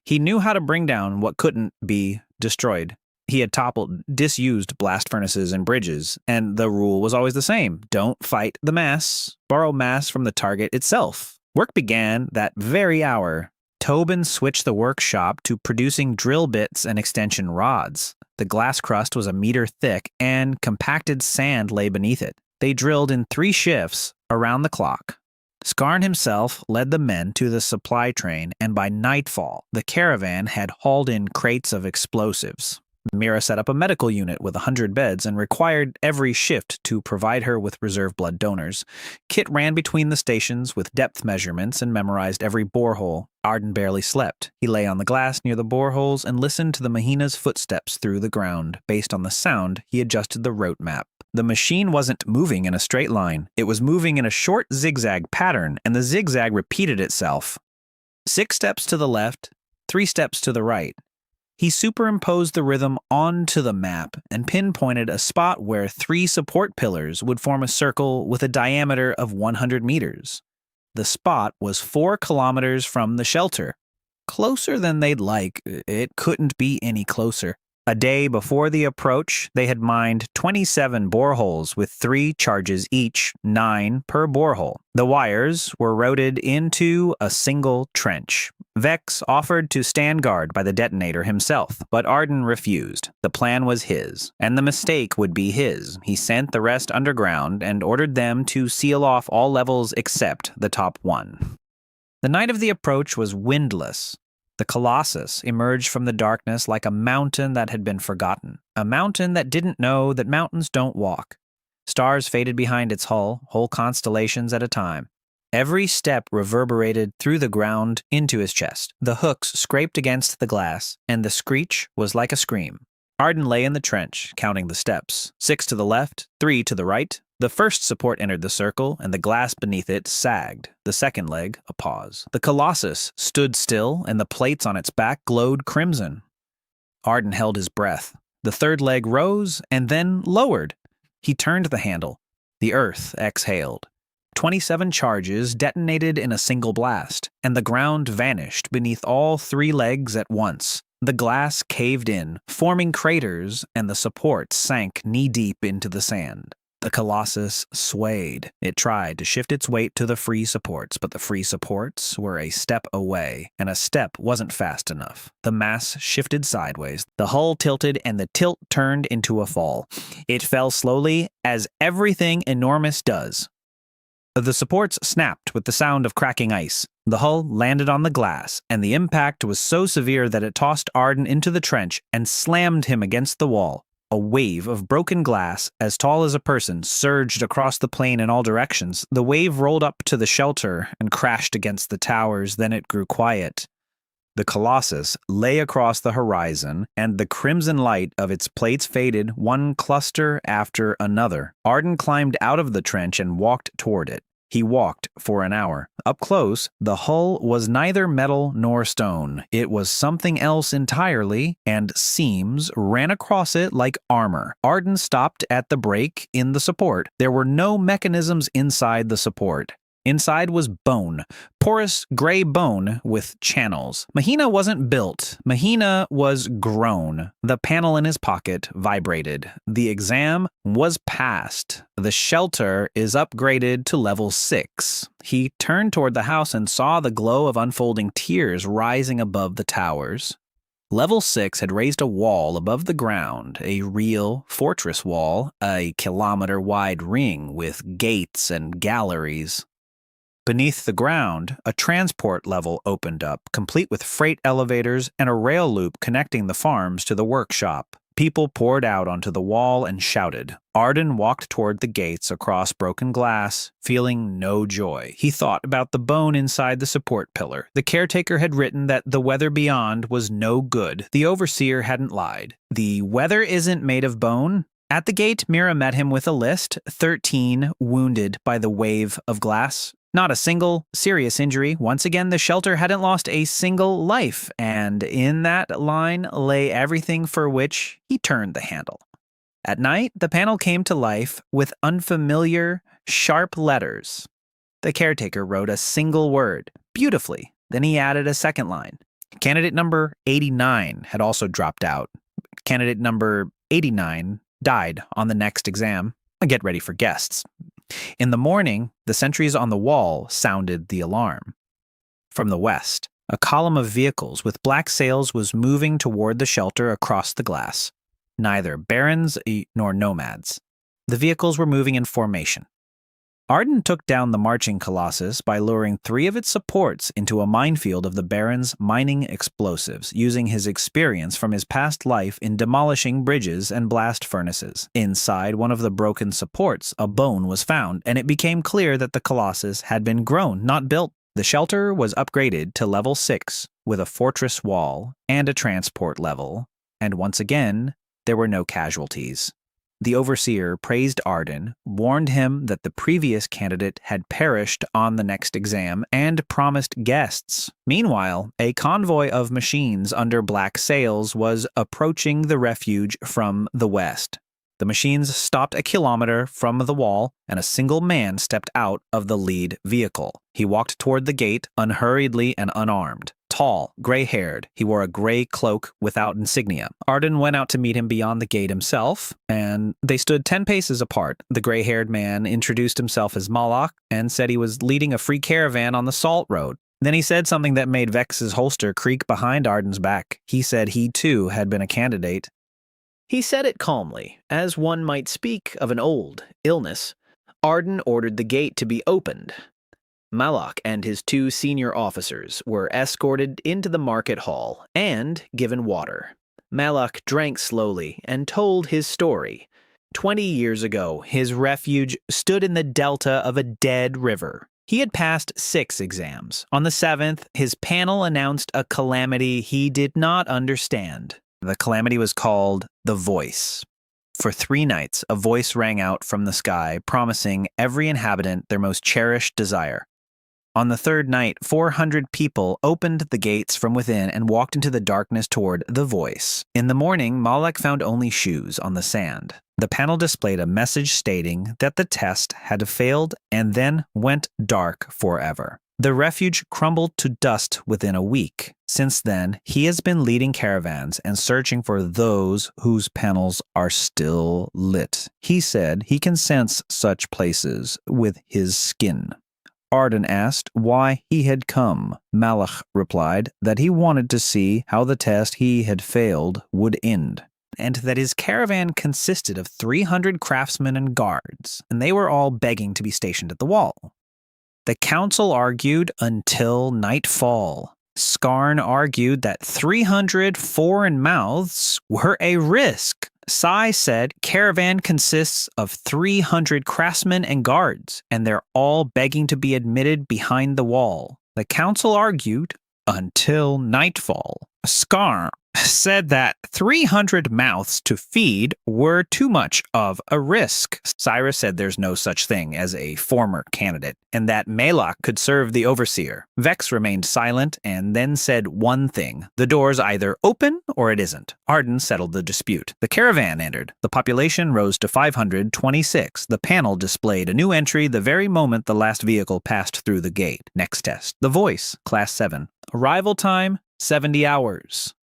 Speaker 1: He knew how to bring down what couldn't be destroyed. He had toppled disused blast furnaces and bridges, and the rule was always the same. Don't fight the mass. Borrow mass from the target itself. Work began that very hour. Tobin switched the workshop to producing drill bits and extension rods. The glass crust was a meter thick, and compacted sand lay beneath it. They drilled in 3 shifts around the clock. Skarn himself led the men to the supply train, and by nightfall, the caravan had hauled in crates of explosives. Mira set up a medical unit with 100 beds and required every shift to provide her with reserve blood donors. Kit ran between the stations with depth measurements and memorized every borehole. Arden barely slept. He lay on the glass near the boreholes and listened to the Mahina's footsteps through the ground. Based on the sound, he adjusted the route map. The machine wasn't moving in a straight line. It was moving in a short zigzag pattern, and the zigzag repeated itself. 6 steps to the left, 3 steps to the right. He superimposed the rhythm onto the map and pinpointed a spot where 3 support pillars would form a circle with a diameter of 100 meters. The spot was 4 kilometers from the shelter. Closer than they'd like. It couldn't be any closer. A day before the approach, they had mined 27 boreholes with 3 charges each, 9 per borehole. The wires were routed into a single trench. Vex offered to stand guard by the detonator himself, but Arden refused. The plan was his, and the mistake would be his. He sent the rest underground and ordered them to seal off all levels except the top 1. The night of the approach was windless. The Colossus emerged from the darkness like a mountain that had been forgotten, a mountain that didn't know that mountains don't walk. Stars faded behind its hull, whole constellations at a time. Every step reverberated through the ground into his chest. The hooks scraped against the glass, and the screech was like a scream. Arden lay in the trench, counting the steps. 6 to the left, 3 to the right. The first support entered the circle, and the glass beneath it sagged. The second leg, a pause. The Colossus stood still, and the plates on its back glowed crimson. Arden held his breath. The third leg rose, and then lowered. He turned the handle. The earth exhaled. 27 charges detonated in a single blast, and the ground vanished beneath all 3 legs at once. The glass caved in, forming craters, and the supports sank knee-deep into the sand. The Colossus swayed. It tried to shift its weight to the free supports, but the free supports were a step away, and a step wasn't fast enough. The mass shifted sideways. The hull tilted, and the tilt turned into a fall. It fell slowly, as everything enormous does. The supports snapped with the sound of cracking ice. The hull landed on the glass, and the impact was so severe that it tossed Arden into the trench and slammed him against the wall. A wave of broken glass, as tall as a person, surged across the plain in all directions. The wave rolled up to the shelter and crashed against the towers, then it grew quiet. The Colossus lay across the horizon, and the crimson light of its plates faded, one cluster after another. Arden climbed out of the trench and walked toward it. He walked for an hour. Up close, the hull was neither metal nor stone. It was something else entirely, and seams ran across it like armor. Arden stopped at the break in the support. There were no mechanisms inside the support. Inside was bone, porous gray bone with channels. Mahina wasn't built. Mahina was grown. The panel in his pocket vibrated. The exam was passed. The shelter is upgraded to level 6. He turned toward the house and saw the glow of unfolding tiers rising above the towers. Level 6 had raised a wall above the ground, a real fortress wall, a kilometer-wide ring with gates and galleries. Beneath the ground, a transport level opened up, complete with freight elevators and a rail loop connecting the farms to the workshop. People poured out onto the wall and shouted. Arden walked toward the gates across broken glass, feeling no joy. He thought about the bone inside the support pillar. The caretaker had written that the weather beyond was no good. The overseer hadn't lied. The weather isn't made of bone. At the gate, Mira met him with a list, 13 wounded by the wave of glass. Not a single serious injury. Once again, the shelter hadn't lost a single life, and in that line lay everything for which he turned the handle. At night, the panel came to life with unfamiliar, sharp letters. The caretaker wrote a single word, beautifully. Then he added a second line. Candidate number 89 had also dropped out. Candidate number 89 died on the next exam. Get ready for guests. In the morning, the sentries on the wall sounded the alarm. From the west, a column of vehicles with black sails was moving toward the shelter across the glass. Neither barons nor nomads. The vehicles were moving in formation. Arden took down the marching colossus by luring 3 of its supports into a minefield of the Baron's mining explosives, using his experience from his past life in demolishing bridges and blast furnaces. Inside one of the broken supports, a bone was found, and it became clear that the colossus had been grown, not built. The shelter was upgraded to level 6, with a fortress wall and a transport level, and once again, there were no casualties. The overseer praised Arden, warned him that the previous candidate had perished on the next exam, and promised guests. Meanwhile, a convoy of machines under black sails was approaching the refuge from the west. The machines stopped a kilometer from the wall, and a single man stepped out of the lead vehicle. He walked toward the gate, unhurriedly and unarmed. Tall, gray-haired, he wore a gray cloak without insignia. Arden went out to meet him beyond the gate himself, and they stood 10 paces apart. The gray-haired man introduced himself as Malak and said he was leading a free caravan on the Salt Road. Then he said something that made Vex's holster creak behind Arden's back. He said he, too, had been a candidate. He said it calmly, as one might speak of an old illness. Arden ordered the gate to be opened. Malak and his 2 senior officers were escorted into the market hall and given water. Malak drank slowly and told his story. 20 years ago, his refuge stood in the delta of a dead river. He had passed 6 exams. On the 7th, his panel announced a calamity he did not understand. The calamity was called the Voice. For 3 nights, a voice rang out from the sky, promising every inhabitant their most cherished desire. On the 3rd night, 400 people opened the gates from within and walked into the darkness toward the voice. In the morning, Malak found only shoes on the sand. The panel displayed a message stating that the test had failed and then went dark forever. The refuge crumbled to dust within a week. Since then, he has been leading caravans and searching for those whose panels are still lit. He said he can sense such places with his skin. Arden asked why he had come. Malak replied that he wanted to see how the test he had failed would end, and that his caravan consisted of 300 craftsmen and guards, and they were all begging to be stationed at the wall. The council argued until nightfall. Skarn argued that 300 foreign mouths were a risk. Sai said caravan consists of 300 craftsmen and guards, and they're all begging to be admitted behind the wall. The council argued until nightfall. Skarn said that 300 mouths to feed were too much of a risk. Cyrus said there's no such thing as a former candidate, and that Melok could serve the overseer. Vex remained silent and then said one thing: the door's either open or it isn't. Arden settled the dispute. The caravan entered. The population rose to 526. The panel displayed a new entry the very moment the last vehicle passed through the gate. Next test. The voice, Class 7. Arrival time, 70 hours.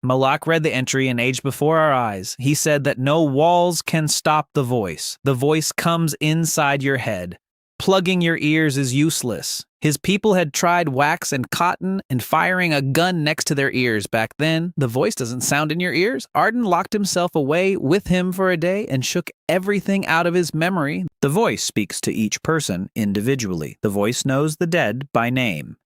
Speaker 1: Malak read the entry and aged before our eyes. He said that no walls can stop the voice. The voice comes inside your head. Plugging your ears is useless. His people had tried wax and cotton and firing a gun next to their ears back then. The voice doesn't sound in your ears. Arden locked himself away with him for a day and shook everything out of his memory. The voice speaks to each person individually. The voice knows the dead by name.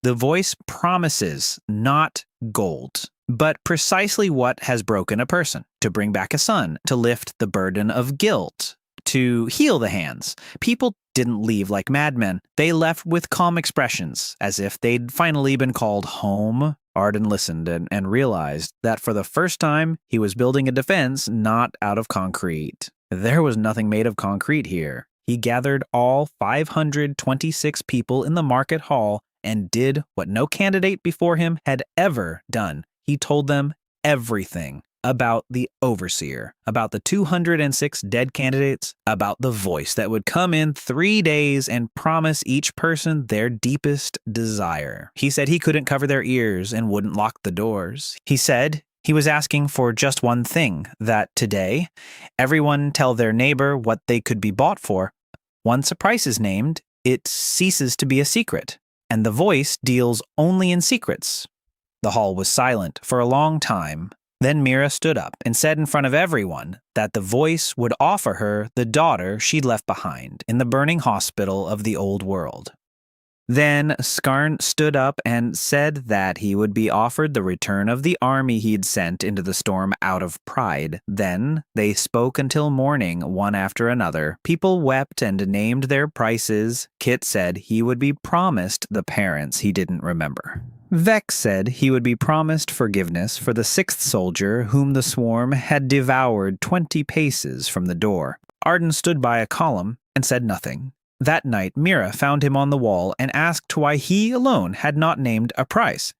Speaker 1: The voice promises not gold, but precisely what has broken a person: to bring back a son, to lift the burden of guilt, to heal the hands. People didn't leave like madmen. They left with calm expressions, as if they'd finally been called home. Arden listened and realized that for the first time, he was building a defense not out of concrete. There was nothing made of concrete here. He gathered all 526 people in the market hall and did what no candidate before him had ever done. He told them everything about the overseer, about the 206 dead candidates, about the voice that would come in 3 days and promise each person their deepest desire. He said he couldn't cover their ears and wouldn't lock the doors. He said he was asking for just one thing: that today, everyone tell their neighbor what they could be bought for. Once a price is named, it ceases to be a secret. And the voice deals only in secrets. The hall was silent for a long time. Then Mira stood up and said in front of everyone that the voice would offer her the daughter she'd left behind in the burning hospital of the old world. Then Skarn stood up and said that he would be offered the return of the army he'd sent into the storm out of pride. Then they spoke until morning, one after another. People wept and named their prices. Kit said he would be promised the parents he didn't remember. Vex said he would be promised forgiveness for the 6th soldier whom the swarm had devoured 20 paces from the door. Arden stood by a column and said nothing. That night, Mira found him on the wall and asked why he alone had not named a price.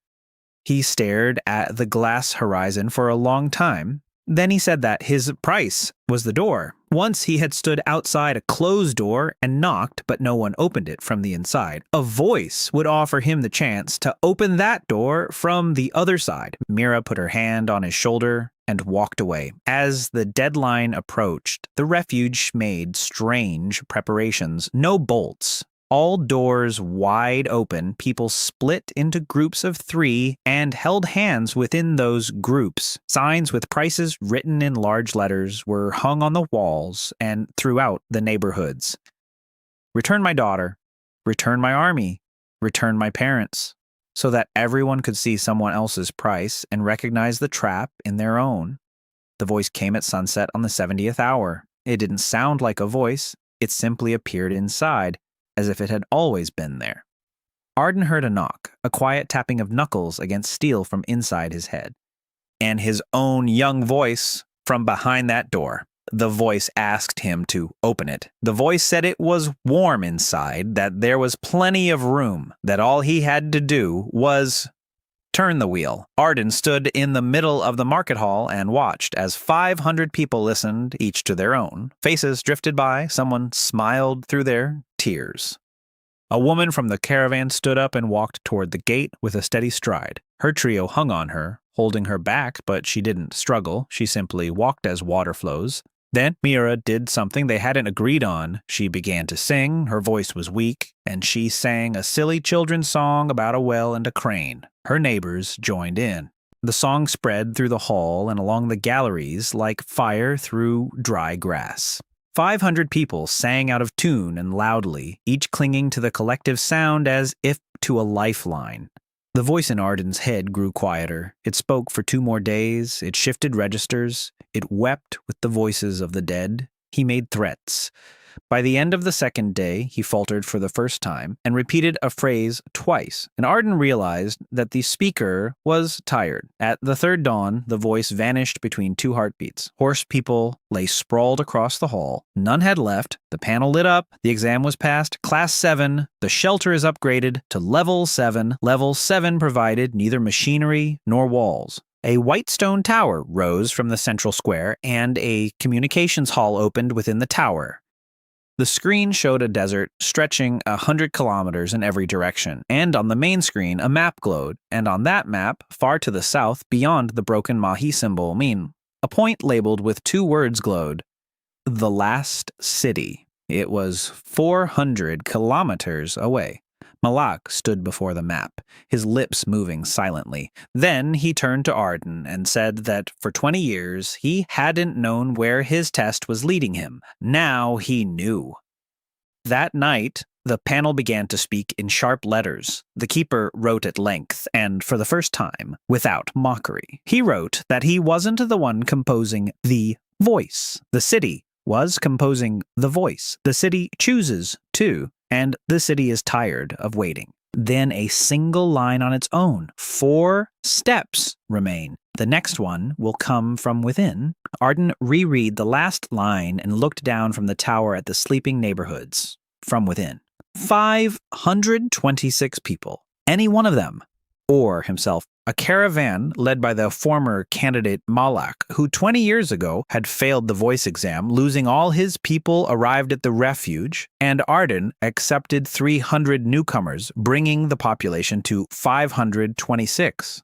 Speaker 1: He stared at the glass horizon for a long time. Then he said that his price was the door. Once he had stood outside a closed door and knocked, but no one opened it from the inside. A voice would offer him the chance to open that door from the other side. Mira put her hand on his shoulder and walked away. As the deadline approached, the refuge made strange preparations. No bolts. All doors wide open, people split into groups of 3 and held hands within those groups. Signs with prices written in large letters were hung on the walls and throughout the neighborhoods. Return my daughter, return my army, return my parents, so that everyone could see someone else's price and recognize the trap in their own. The voice came at sunset on the 70th hour. It didn't sound like a voice, it simply appeared inside, as if it had always been there. Arden heard a knock, a quiet tapping of knuckles against steel from inside his head, and his own young voice from behind that door. The voice asked him to open it. The voice said it was warm inside, that there was plenty of room, that all he had to do was turn the wheel. Arden stood in the middle of the market hall and watched as 500 people listened, each to their own. Faces drifted by, someone smiled through their tears. A woman from the caravan stood up and walked toward the gate with a steady stride. Her trio hung on her, holding her back, but she didn't struggle. She simply walked as water flows. Then Mira did something they hadn't agreed on. She began to sing. Her voice was weak, and she sang a silly children's song about a well and a crane. Her neighbors joined in. The song spread through the hall and along the galleries like fire through dry grass. 500 people sang out of tune and loudly, each clinging to the collective sound as if to a lifeline. The voice in Arden's head grew quieter. It spoke for 2 more days. It shifted registers. It wept with the voices of the dead. He made threats. By the end of the second day, he faltered for the first time and repeated a phrase twice, and Arden realized that the speaker was tired. At the third dawn, the voice vanished between two heartbeats. Horse people lay sprawled across the hall. None had left. The panel lit up. The exam was passed. Class 7. The shelter is upgraded to Level 7. Level 7 provided neither machinery nor walls. A white stone tower rose from the central square, and a communications hall opened within the tower. The screen showed a desert stretching 100 kilometers in every direction, and on the main screen a map glowed, and on that map, far to the south, beyond the broken Mahi symbol Min, a point labeled with 2 words glowed: The Last City. It was 400 kilometers away. Malak stood before the map, his lips moving silently. Then he turned to Arden and said that for 20 years he hadn't known where his test was leading him. Now he knew. That night, the panel began to speak in sharp letters. The keeper wrote at length, and for the first time, without mockery. He wrote that he wasn't the one composing the voice. The city was composing the voice. The city chooses to. And the city is tired of waiting. Then a single line on its own. 4 steps remain. The next one will come from within. Arden reread the last line and looked down from the tower at the sleeping neighborhoods. From within. 526 people. Any one of them. Or himself. A caravan led by the former candidate Malak, who 20 years ago had failed the voice exam, losing all his people, arrived at the refuge, and Arden accepted 300 newcomers, bringing the population to 526.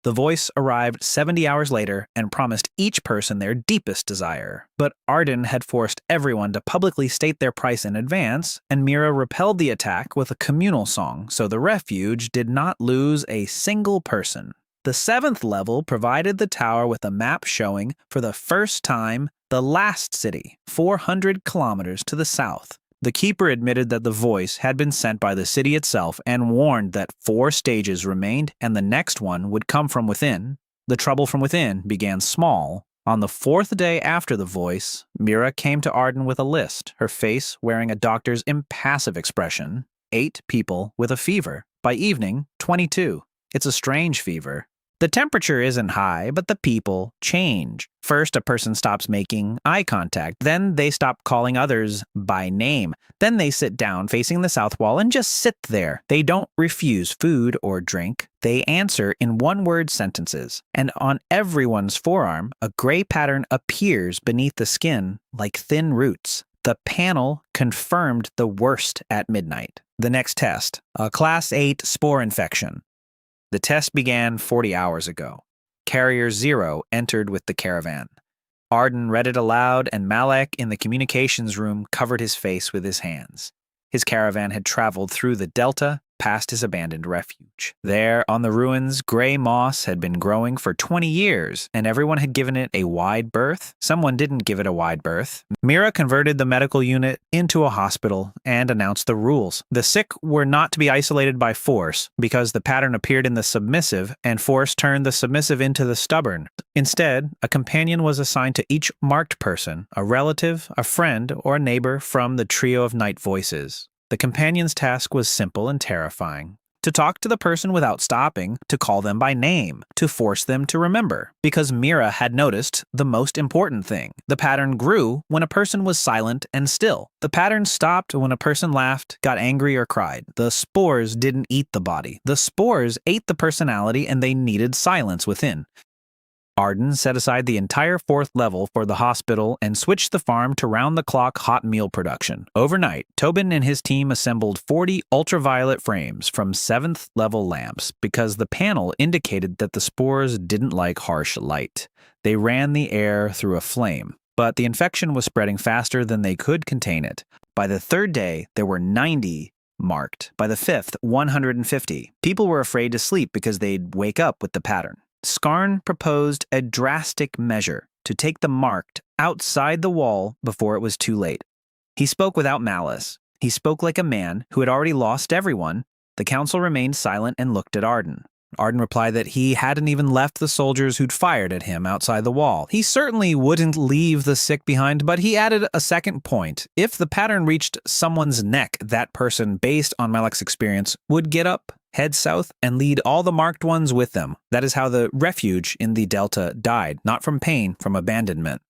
Speaker 1: The voice arrived 70 hours later and promised each person their deepest desire. But Arden had forced everyone to publicly state their price in advance, and Mira repelled the attack with a communal song, so the refuge did not lose a single person. The 7th level provided the tower with a map showing, for the first time, the last city, 400 kilometers to the south. The keeper admitted that the voice had been sent by the city itself and warned that 4 stages remained and the next one would come from within. The trouble from within began small. On the 4th day after the voice, Mira came to Arden with a list, her face wearing a doctor's impassive expression. 8 people with a fever. By evening, 22. It's a strange fever. The temperature isn't high, but the people change. First, a person stops making eye contact. Then they stop calling others by name. Then they sit down facing the south wall and just sit there. They don't refuse food or drink. They answer in one-word sentences. And on everyone's forearm, a gray pattern appears beneath the skin like thin roots. The panel confirmed the worst at midnight. The next test, a Class 8 spore infection. The test began 40 hours ago. Carrier 0 entered with the caravan. Arden read it aloud, and Malek in the communications room covered his face with his hands. His caravan had traveled through the delta, past his abandoned refuge. There, on the ruins, gray moss had been growing for 20 years, and everyone had given it a wide berth. Someone didn't give it a wide berth. Mira converted the medical unit into a hospital and announced the rules. The sick were not to be isolated by force, because the pattern appeared in the submissive, and force turned the submissive into the stubborn. Instead, a companion was assigned to each marked person, a relative, a friend, or a neighbor from the trio of night voices. The companion's task was simple and terrifying. To talk to the person without stopping, to call them by name, to force them to remember. Because Mira had noticed the most important thing. The pattern grew when a person was silent and still. The pattern stopped when a person laughed, got angry, or cried. The spores didn't eat the body. The spores ate the personality, and they needed silence within. Arden set aside the entire 4th level for the hospital and switched the farm to round-the-clock hot meal production. Overnight, Tobin and his team assembled 40 ultraviolet frames from 7th level lamps because the panel indicated that the spores didn't like harsh light. They ran the air through a flame, but the infection was spreading faster than they could contain it. By the 3rd day, there were 90 marked. By the 5th, 150. People were afraid to sleep because they'd wake up with the pattern. Skarn proposed a drastic measure to take the marked outside the wall before it was too late. He spoke without malice. He spoke like a man who had already lost everyone. The council remained silent and looked at Arden. Arden replied that he hadn't even left the soldiers who'd fired at him outside the wall. He certainly wouldn't leave the sick behind, but he added a second point. If the pattern reached someone's neck, that person, based on Malek's experience, would get up, head south, and lead all the marked ones with them. That is how the refuge in the Delta died, not from pain, from abandonment.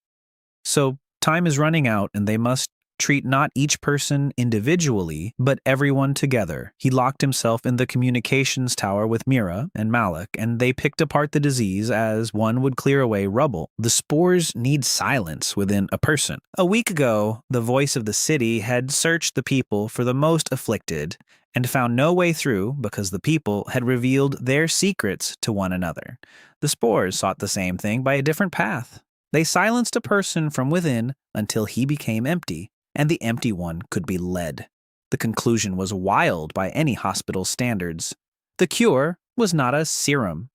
Speaker 1: So time is running out, and they must treat not each person individually, but everyone together. He locked himself in the communications tower with Mira and Malek, and they picked apart the disease as one would clear away rubble. The spores need silence within a person. A week ago, the voice of the city had searched the people for the most afflicted and found no way through because the people had revealed their secrets to one another. The spores sought the same thing by a different path. They silenced a person from within until he became empty, and the empty one could be led. The conclusion was wild by any hospital standards. The cure was not a serum.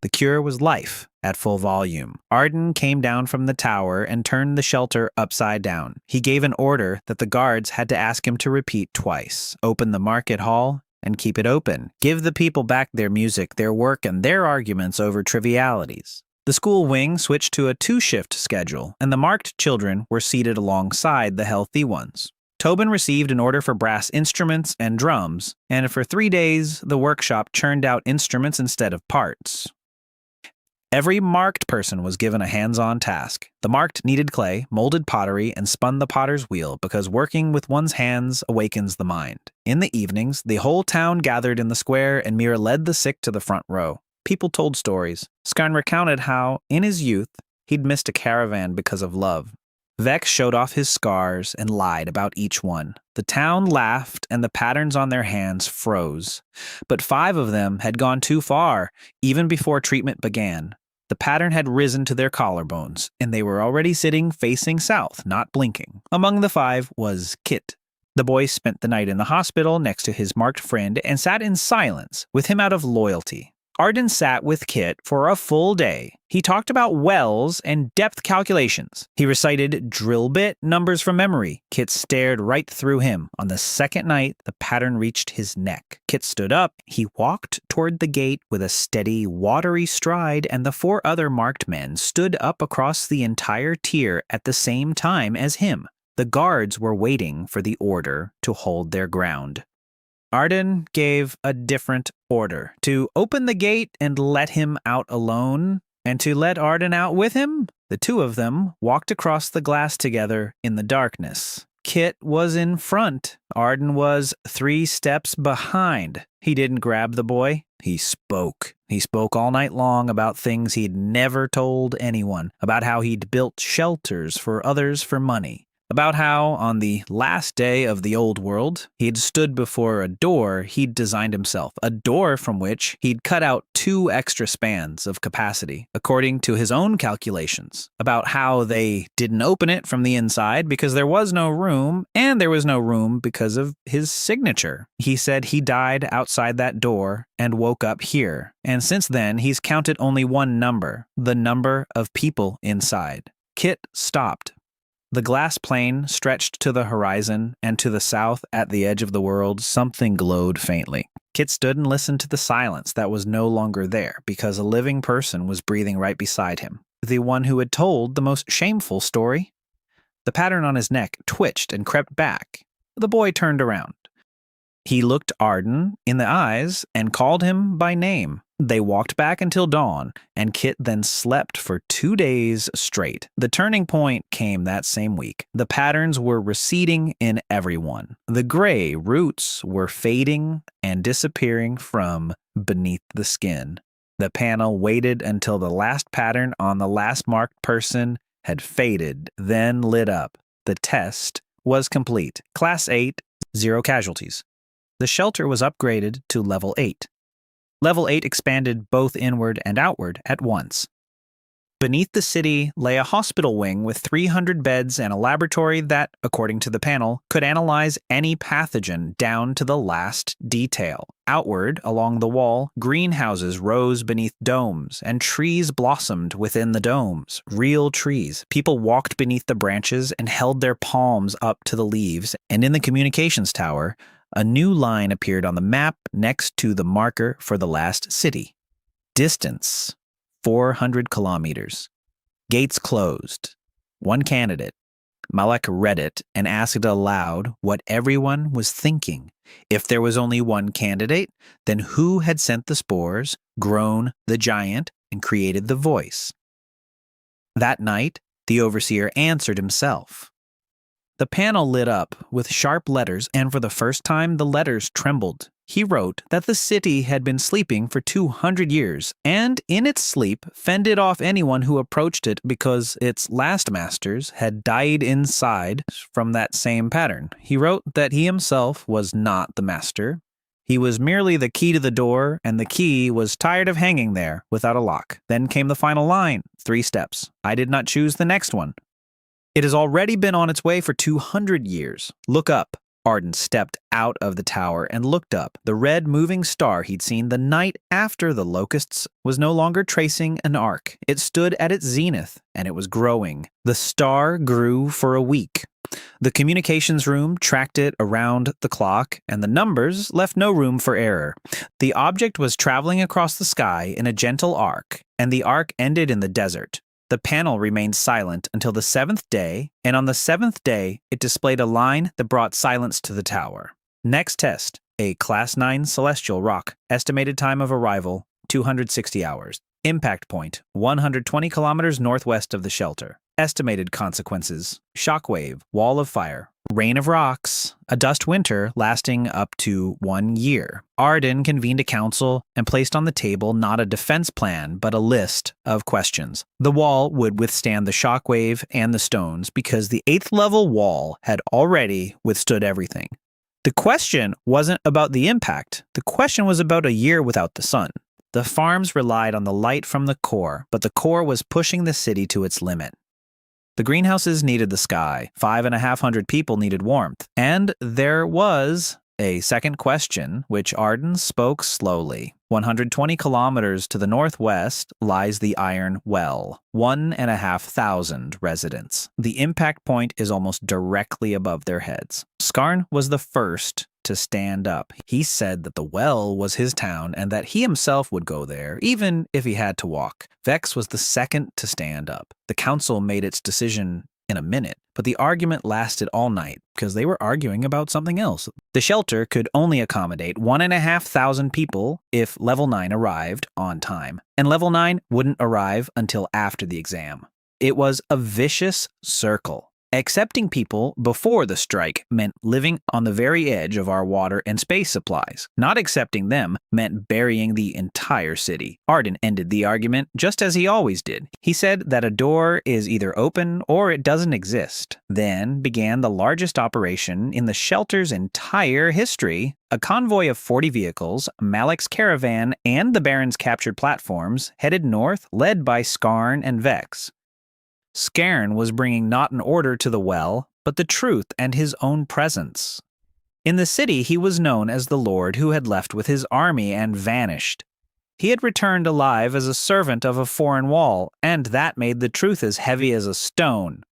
Speaker 1: The cure was life at full volume. Arden came down from the tower and turned the shelter upside down. He gave an order that the guards had to ask him to repeat twice. Open the market hall and keep it open. Give the people back their music, their work, and their arguments over trivialities. The school wing switched to a 2-shift schedule, and the marked children were seated alongside the healthy ones. Tobin received an order for brass instruments and drums, and for 3 days, the workshop churned out instruments instead of parts. Every marked person was given a hands-on task. The marked kneaded clay, molded pottery, and spun the potter's wheel because working with one's hands awakens the mind. In the evenings, the whole town gathered in the square, and Mira led the sick to the front row. People told stories. Skarn recounted how, in his youth, he'd missed a caravan because of love. Vex showed off his scars and lied about each one. The town laughed, and the patterns on their hands froze. But 5 of them had gone too far, even before treatment began. The pattern had risen to their collarbones, and they were already sitting facing south, not blinking. Among the 5 was Kit. The boy spent the night in the hospital next to his marked friend and sat in silence, with him out of loyalty. Arden sat with Kit for a full day. He talked about wells and depth calculations. He recited drill bit numbers from memory. Kit stared right through him. On the second night, the pattern reached his neck. Kit stood up. He walked toward the gate with a steady, watery stride, and the 4 other marked men stood up across the entire tier at the same time as him. The guards were waiting for the order to hold their ground. Arden gave a different order: to open the gate and let him out alone, and to let Arden out with him. The 2 of them walked across the glass together in the darkness. Kit was in front. Arden was 3 steps behind. He didn't grab the boy. He spoke. He spoke all night long about things he'd never told anyone, about how he'd built shelters for others for money. About how, on the last day of the old world, he'd stood before a door he'd designed himself, a door from which he'd cut out 2 extra spans of capacity, according to his own calculations. About how they didn't open it from the inside because there was no room, and there was no room because of his signature. He said he died outside that door and woke up here, and since then he's counted only one number, the number of people inside. Kit stopped. The glass plane stretched to the horizon, and to the south, at the edge of the world, something glowed faintly. Kit stood and listened to the silence that was no longer there, because a living person was breathing right beside him. The one who had told the most shameful story. The pattern on his neck twitched and crept back. The boy turned around. He looked Arden in the eyes and called him by name. They walked back until dawn, and Kit then slept for 2 days straight. The turning point came that same week. The patterns were receding in everyone. The gray roots were fading and disappearing from beneath the skin. The panel waited until the last pattern on the last marked person had faded, then lit up. The test was complete. Class 8, 0 casualties. The shelter was upgraded to level 8. Level 8 expanded both inward and outward at once. Beneath the city lay a hospital wing with 300 beds and a laboratory that, according to the panel, could analyze any pathogen down to the last detail. Outward, along the wall, greenhouses rose beneath domes, and trees blossomed within the domes. Real trees. People walked beneath the branches and held their palms up to the leaves, and in the communications tower, a new line appeared on the map next to the marker for the last city. Distance, 400 kilometers. Gates closed. One candidate. Malek read it and asked aloud what everyone was thinking. If there was only one candidate, then who had sent the spores, grown the giant, and created the voice? That night, the overseer answered himself. The panel lit up with sharp letters, and for the first time the letters trembled. He wrote that the city had been sleeping for 200 years, and in its sleep fended off anyone who approached it because its last masters had died inside from that same pattern. He wrote that he himself was not the master. He was merely the key to the door, and the key was tired of hanging there without a lock. Then came the final line, 3 steps. I did not choose the next one. It has already been on its way for 200 years. Look up. Arden stepped out of the tower and looked up. The red moving star he'd seen the night after the locusts was no longer tracing an arc. It stood at its zenith, and it was growing. The star grew for a week. The communications room tracked it around the clock, and the numbers left no room for error. The object was traveling across the sky in a gentle arc, and the arc ended in the desert. The panel remained silent until the 7th day, and on the 7th day, it displayed a line that brought silence to the tower. Next test, a Class 9 celestial rock. Estimated time of arrival, 260 hours. Impact point, 120 kilometers northwest of the shelter. Estimated consequences, shockwave, wall of fire, rain of rocks, a dust winter lasting up to 1 year. Arden convened a council and placed on the table not a defense plan, but a list of questions. The wall would withstand the shockwave and the stones because the 8th level wall had already withstood everything. The question wasn't about the impact. The question was about a year without the sun. The farms relied on the light from the core, but the core was pushing the city to its limit. The greenhouses needed the sky, 5,500 people needed warmth, and there was a second question, which Arden spoke slowly. 120 kilometers to the northwest lies the Iron Well, 1,500 residents. The impact point is almost directly above their heads. Skarn was the first to stand up. He said that the well was his town and that he himself would go there, even if he had to walk. Vex was the second to stand up. The council made its decision in a minute, but the argument lasted all night because they were arguing about something else. The shelter could only accommodate 1,500 people if level 9 arrived on time, and level 9 wouldn't arrive until after the exam. It was a vicious circle. Accepting people before the strike meant living on the very edge of our water and space supplies. Not accepting them meant burying the entire city. Arden ended the argument just as he always did. He said that a door is either open or it doesn't exist. Then began the largest operation in the shelter's entire history. A convoy of 40 vehicles, Malek's caravan, and the Baron's captured platforms headed north, led by Skarn and Vex. Skarn was bringing not an order to the well, but the truth and his own presence. In the city, he was known as the Lord who had left with his army and vanished. He had returned alive as a servant of a foreign wall, and that made the truth as heavy as a stone.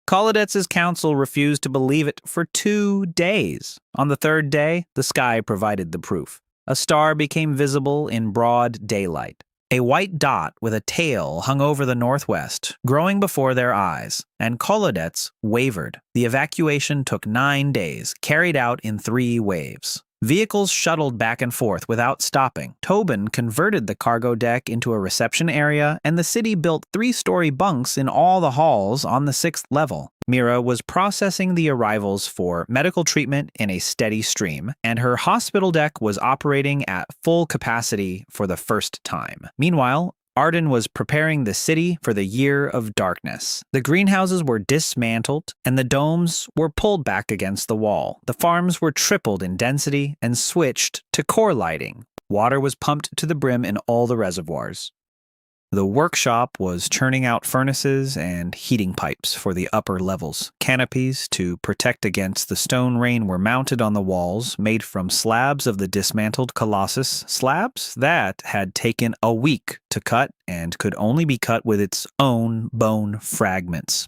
Speaker 1: Kolodets's council refused to believe it for 2 days. On the 3rd day, the sky provided the proof. A star became visible in broad daylight. A white dot with a tail hung over the northwest, growing before their eyes, and Kolodets wavered. The evacuation took 9 days, carried out in 3 waves. Vehicles shuttled back and forth without stopping. Tobin converted the cargo deck into a reception area, and the city built 3-story bunks in all the halls on the 6th level. Mira was processing the arrivals for medical treatment in a steady stream, and her hospital deck was operating at full capacity for the first time. Meanwhile, Arden was preparing the city for the Year of Darkness. The greenhouses were dismantled, and the domes were pulled back against the wall. The farms were tripled in density and switched to core lighting. Water was pumped to the brim in all the reservoirs. The workshop was churning out furnaces and heating pipes for the upper levels. Canopies to protect against the stone rain were mounted on the walls, made from slabs of the dismantled Colossus, slabs that had taken a week to cut and could only be cut with its own bone fragments.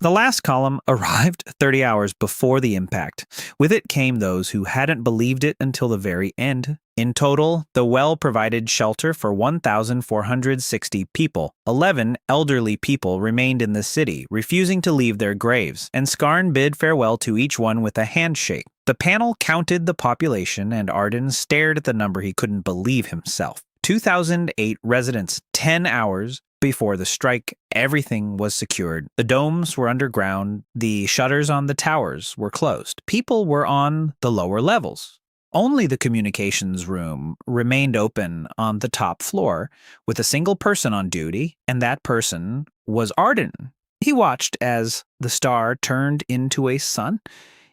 Speaker 1: The last column arrived 30 hours before the impact. With it came those who hadn't believed it until the very end. In total, the well provided shelter for 1,460 people. 11 elderly people remained in the city, refusing to leave their graves, and Skarn bid farewell to each one with a handshake. The panel counted the population, and Arden stared at the number he couldn't believe himself. 2,008 residents, 10 hours before the strike. Everything was secured. The domes were underground. The shutters on the towers were closed. People were on the lower levels. Only the communications room remained open on the top floor, with a single person on duty, and that person was Arden. He watched as the star turned into a sun.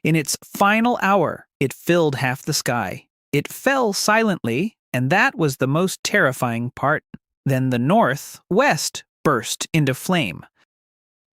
Speaker 1: In its final hour, it filled half the sky. It fell silently, and that was the most terrifying part. Then the northwest burst into flame.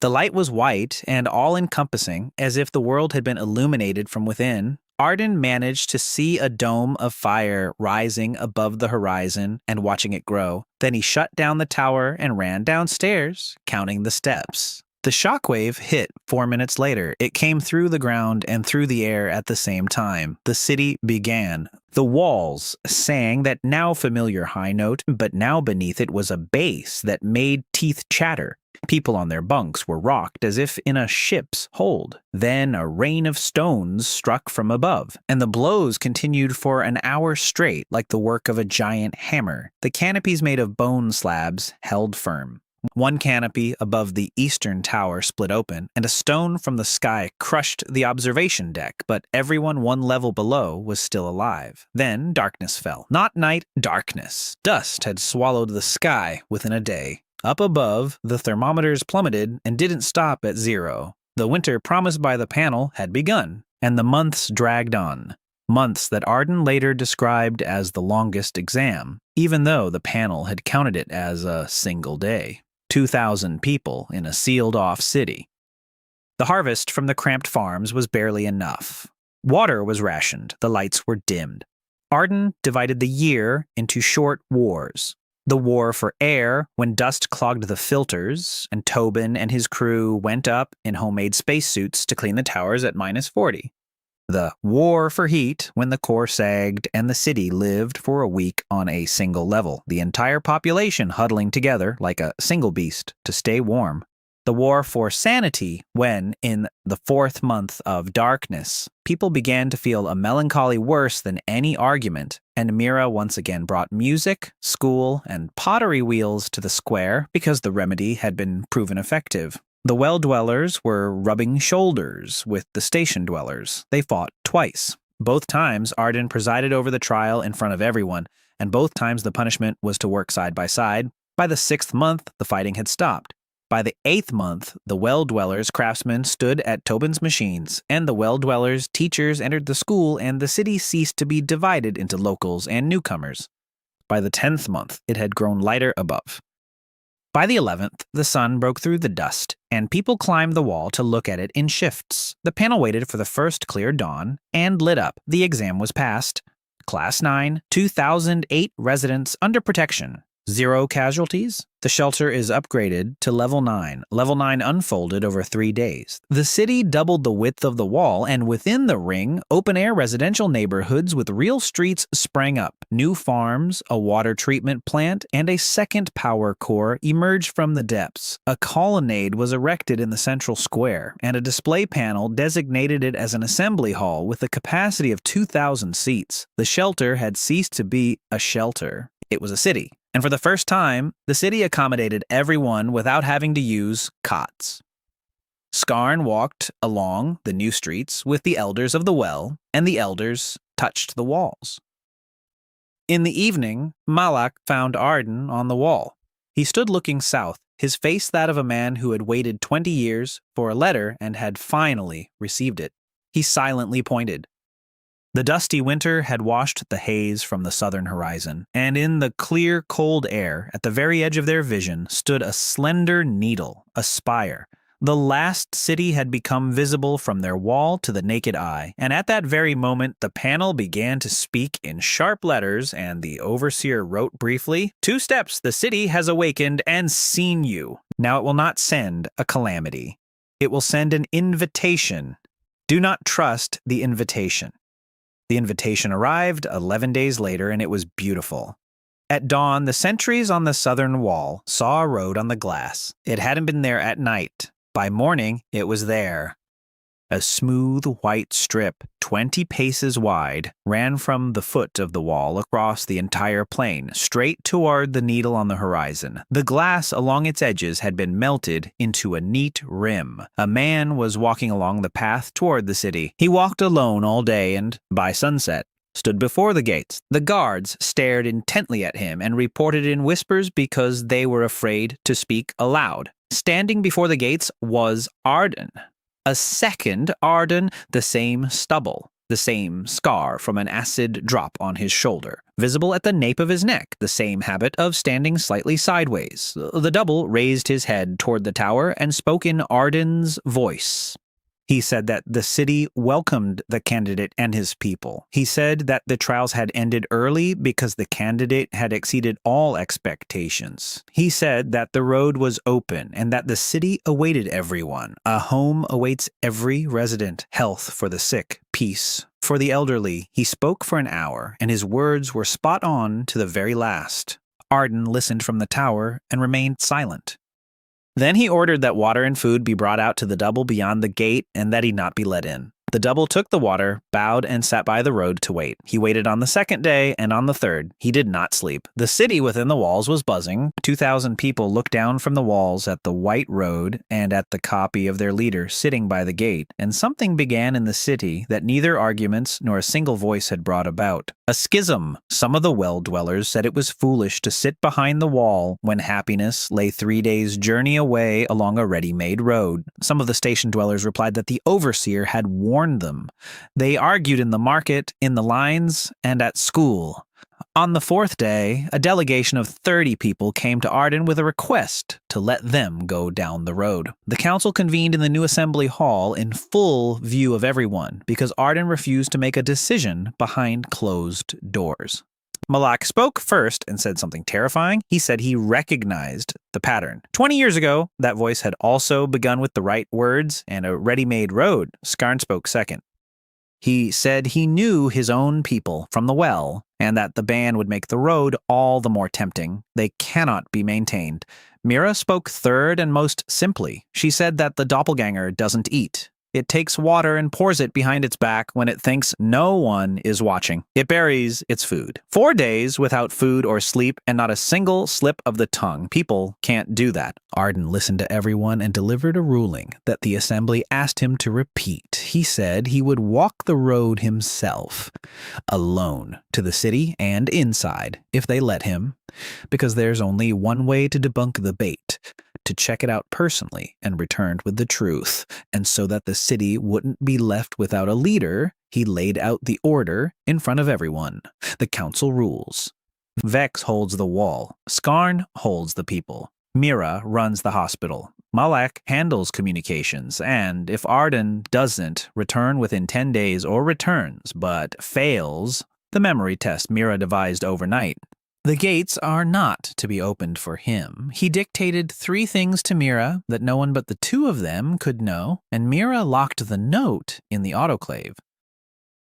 Speaker 1: The light was white and all-encompassing, as if the world had been illuminated from within. Arden managed to see a dome of fire rising above the horizon and watching it grow. Then he shut down the tower and ran downstairs, counting the steps. The shockwave hit 4 minutes later. It came through the ground and through the air at the same time. The city began. The walls sang that now familiar high note, but now beneath it was a bass that made teeth chatter. People on their bunks were rocked as if in a ship's hold. Then a rain of stones struck from above, and the blows continued for an hour straight like the work of a giant hammer. The canopies made of bone slabs held firm. One canopy above the eastern tower split open, and a stone from the sky crushed the observation deck, but everyone one level below was still alive. Then darkness fell. Not night, darkness. Dust had swallowed the sky within a day. Up above, the thermometers plummeted and didn't stop at 0. The winter promised by the panel had begun, and the months dragged on. Months that Arden later described as the longest exam, even though the panel had counted it as a single day. 2,000 people in a sealed-off city. The harvest from the cramped farms was barely enough. Water was rationed, the lights were dimmed. Arden divided the year into short wars. The war for air, when dust clogged the filters, and Tobin and his crew went up in homemade spacesuits to clean the towers at -40. The war for heat, when the core sagged and the city lived for a week on a single level, the entire population huddling together like a single beast to stay warm. The war for sanity, when, in the 4th month of darkness, people began to feel a melancholy worse than any argument, and Mira once again brought music, school, and pottery wheels to the square because the remedy had been proven effective. The well-dwellers were rubbing shoulders with the station-dwellers. They fought twice. Both times, Arden presided over the trial in front of everyone, and both times the punishment was to work side by side. By the 6th month, the fighting had stopped. By the 8th month, the well-dwellers' craftsmen stood at Tobin's machines, and the well-dwellers' teachers entered the school, and the city ceased to be divided into locals and newcomers. By the 10th month, it had grown lighter above. By the 11th, the sun broke through the dust, and people climbed the wall to look at it in shifts. The panel waited for the first clear dawn and lit up. The exam was passed. Class 9, 2,008 residents under protection. 0 casualties. The shelter is upgraded to level 9. Level 9 unfolded over 3 days. The city doubled the width of the wall, and within the ring, open-air residential neighborhoods with real streets sprang up. New farms, a water treatment plant, and a second power core emerged from the depths. A colonnade was erected in the central square, and a display panel designated it as an assembly hall with a capacity of 2,000 seats. The shelter had ceased to be a shelter. It was a city. And for the first time, the city accommodated everyone without having to use cots. Skarn walked along the new streets with the elders of the well, and the elders touched the walls. In the evening, Malak found Arden on the wall. He stood looking south, his face that of a man who had waited 20 years for a letter and had finally received it. He silently pointed. The dusty winter had washed the haze from the southern horizon, and in the clear, cold air, at the very edge of their vision, stood a slender needle, a spire. The last city had become visible from their wall to the naked eye, and at that very moment the panel began to speak in sharp letters, and the overseer wrote briefly, 2 steps, the city has awakened and seen you. Now it will not send a calamity. It will send an invitation. Do not trust the invitation. The invitation arrived 11 days later, and it was beautiful. At dawn, the sentries on the southern wall saw a road on the glass. It hadn't been there at night. By morning, it was there. A smooth white strip, 20 paces wide, ran from the foot of the wall across the entire plain, straight toward the needle on the horizon. The glass along its edges had been melted into a neat rim. A man was walking along the path toward the city. He walked alone all day and, by sunset, stood before the gates. The guards stared intently at him and reported in whispers because they were afraid to speak aloud. Standing before the gates was Arden. A second Arden, the same stubble, the same scar from an acid drop on his shoulder, visible at the nape of his neck, the same habit of standing slightly sideways. The double raised his head toward the tower and spoke in Arden's voice. He said that the city welcomed the candidate and his people. He said that the trials had ended early because the candidate had exceeded all expectations. He said that the road was open and that the city awaited everyone. A home awaits every resident. Health for the sick, peace for the elderly. He spoke for an hour, and his words were spot on to the very last. Arden listened from the tower and remained silent. Then he ordered that water and food be brought out to the double beyond the gate and that he not be let in. The double took the water, bowed, and sat by the road to wait. He waited on the second day, and on the third, he did not sleep. The city within the walls was buzzing. 2,000 people looked down from the walls at the white road and at the copy of their leader sitting by the gate, and something began in the city that neither arguments nor a single voice had brought about. A schism. Some of the well-dwellers said it was foolish to sit behind the wall when happiness lay 3 days' journey away along a ready-made road. Some of the station dwellers replied that the overseer had warned them. They argued in the market, in the lines, and at school. On the fourth day, a delegation of 30 people came to Arden with a request to let them go down the road. The council convened in the new assembly hall in full view of everyone because Arden refused to make a decision behind closed doors. Malak spoke first and said something terrifying. He said he recognized the pattern. 20 years ago, that voice had also begun with the right words and a ready-made road. Skarn spoke second. He said he knew his own people from the well, and that the ban would make the road all the more tempting. They cannot be maintained. Mira spoke third and most simply. She said that the doppelganger doesn't eat. It takes water and pours it behind its back when it thinks no one is watching. It buries its food. 4 days without food or sleep and not a single slip of the tongue. People can't do that. Arden listened to everyone and delivered a ruling that the assembly asked him to repeat. He said he would walk the road himself, alone, to the city and inside, if they let him, because there's only one way to debunk the bait. To check it out personally and returned with the truth. And so that the city wouldn't be left without a leader, he laid out the order in front of everyone. The council rules. Vex holds the wall. Skarn holds the people. Mira runs the hospital. Malak handles communications, and if Arden doesn't return within 10 days or returns but fails the memory test Mira devised overnight, the gates are not to be opened for him. He dictated 3 things to Mira that no one but the 2 of them could know, and Mira locked the note in the autoclave.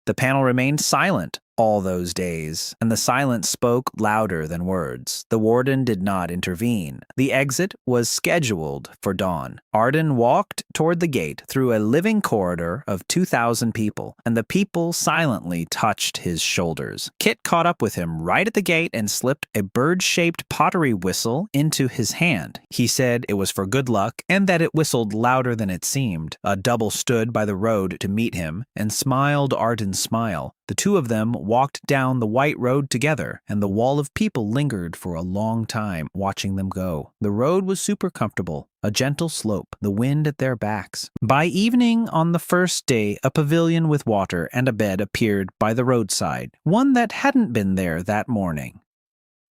Speaker 1: The panel remained silent all those days, and the silence spoke louder than words. The warden did not intervene. The exit was scheduled for dawn. Arden walked toward the gate through a living corridor of 2,000 people, and the people silently touched his shoulders. Kit caught up with him right at the gate and slipped a bird-shaped pottery whistle into his hand. He said it was for good luck and that it whistled louder than it seemed. A double stood by the road to meet him and smiled Arden's smile. The 2 of them walked down the white road together, and the wall of people lingered for a long time, watching them go. The road was super comfortable, a gentle slope, the wind at their backs. By evening on the first day, a pavilion with water and a bed appeared by the roadside, one that hadn't been there that morning.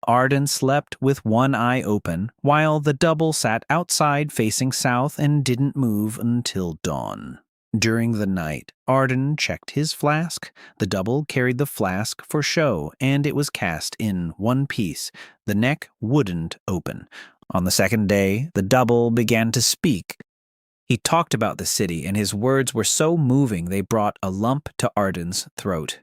Speaker 1: Arden slept with one eye open, while the double sat outside facing south and didn't move until dawn. During the night, Arden checked his flask. The double carried the flask for show, and it was cast in one piece. The neck wouldn't open. On the second day, the double began to speak. He talked about the city, and his words were so moving they brought a lump to Arden's throat.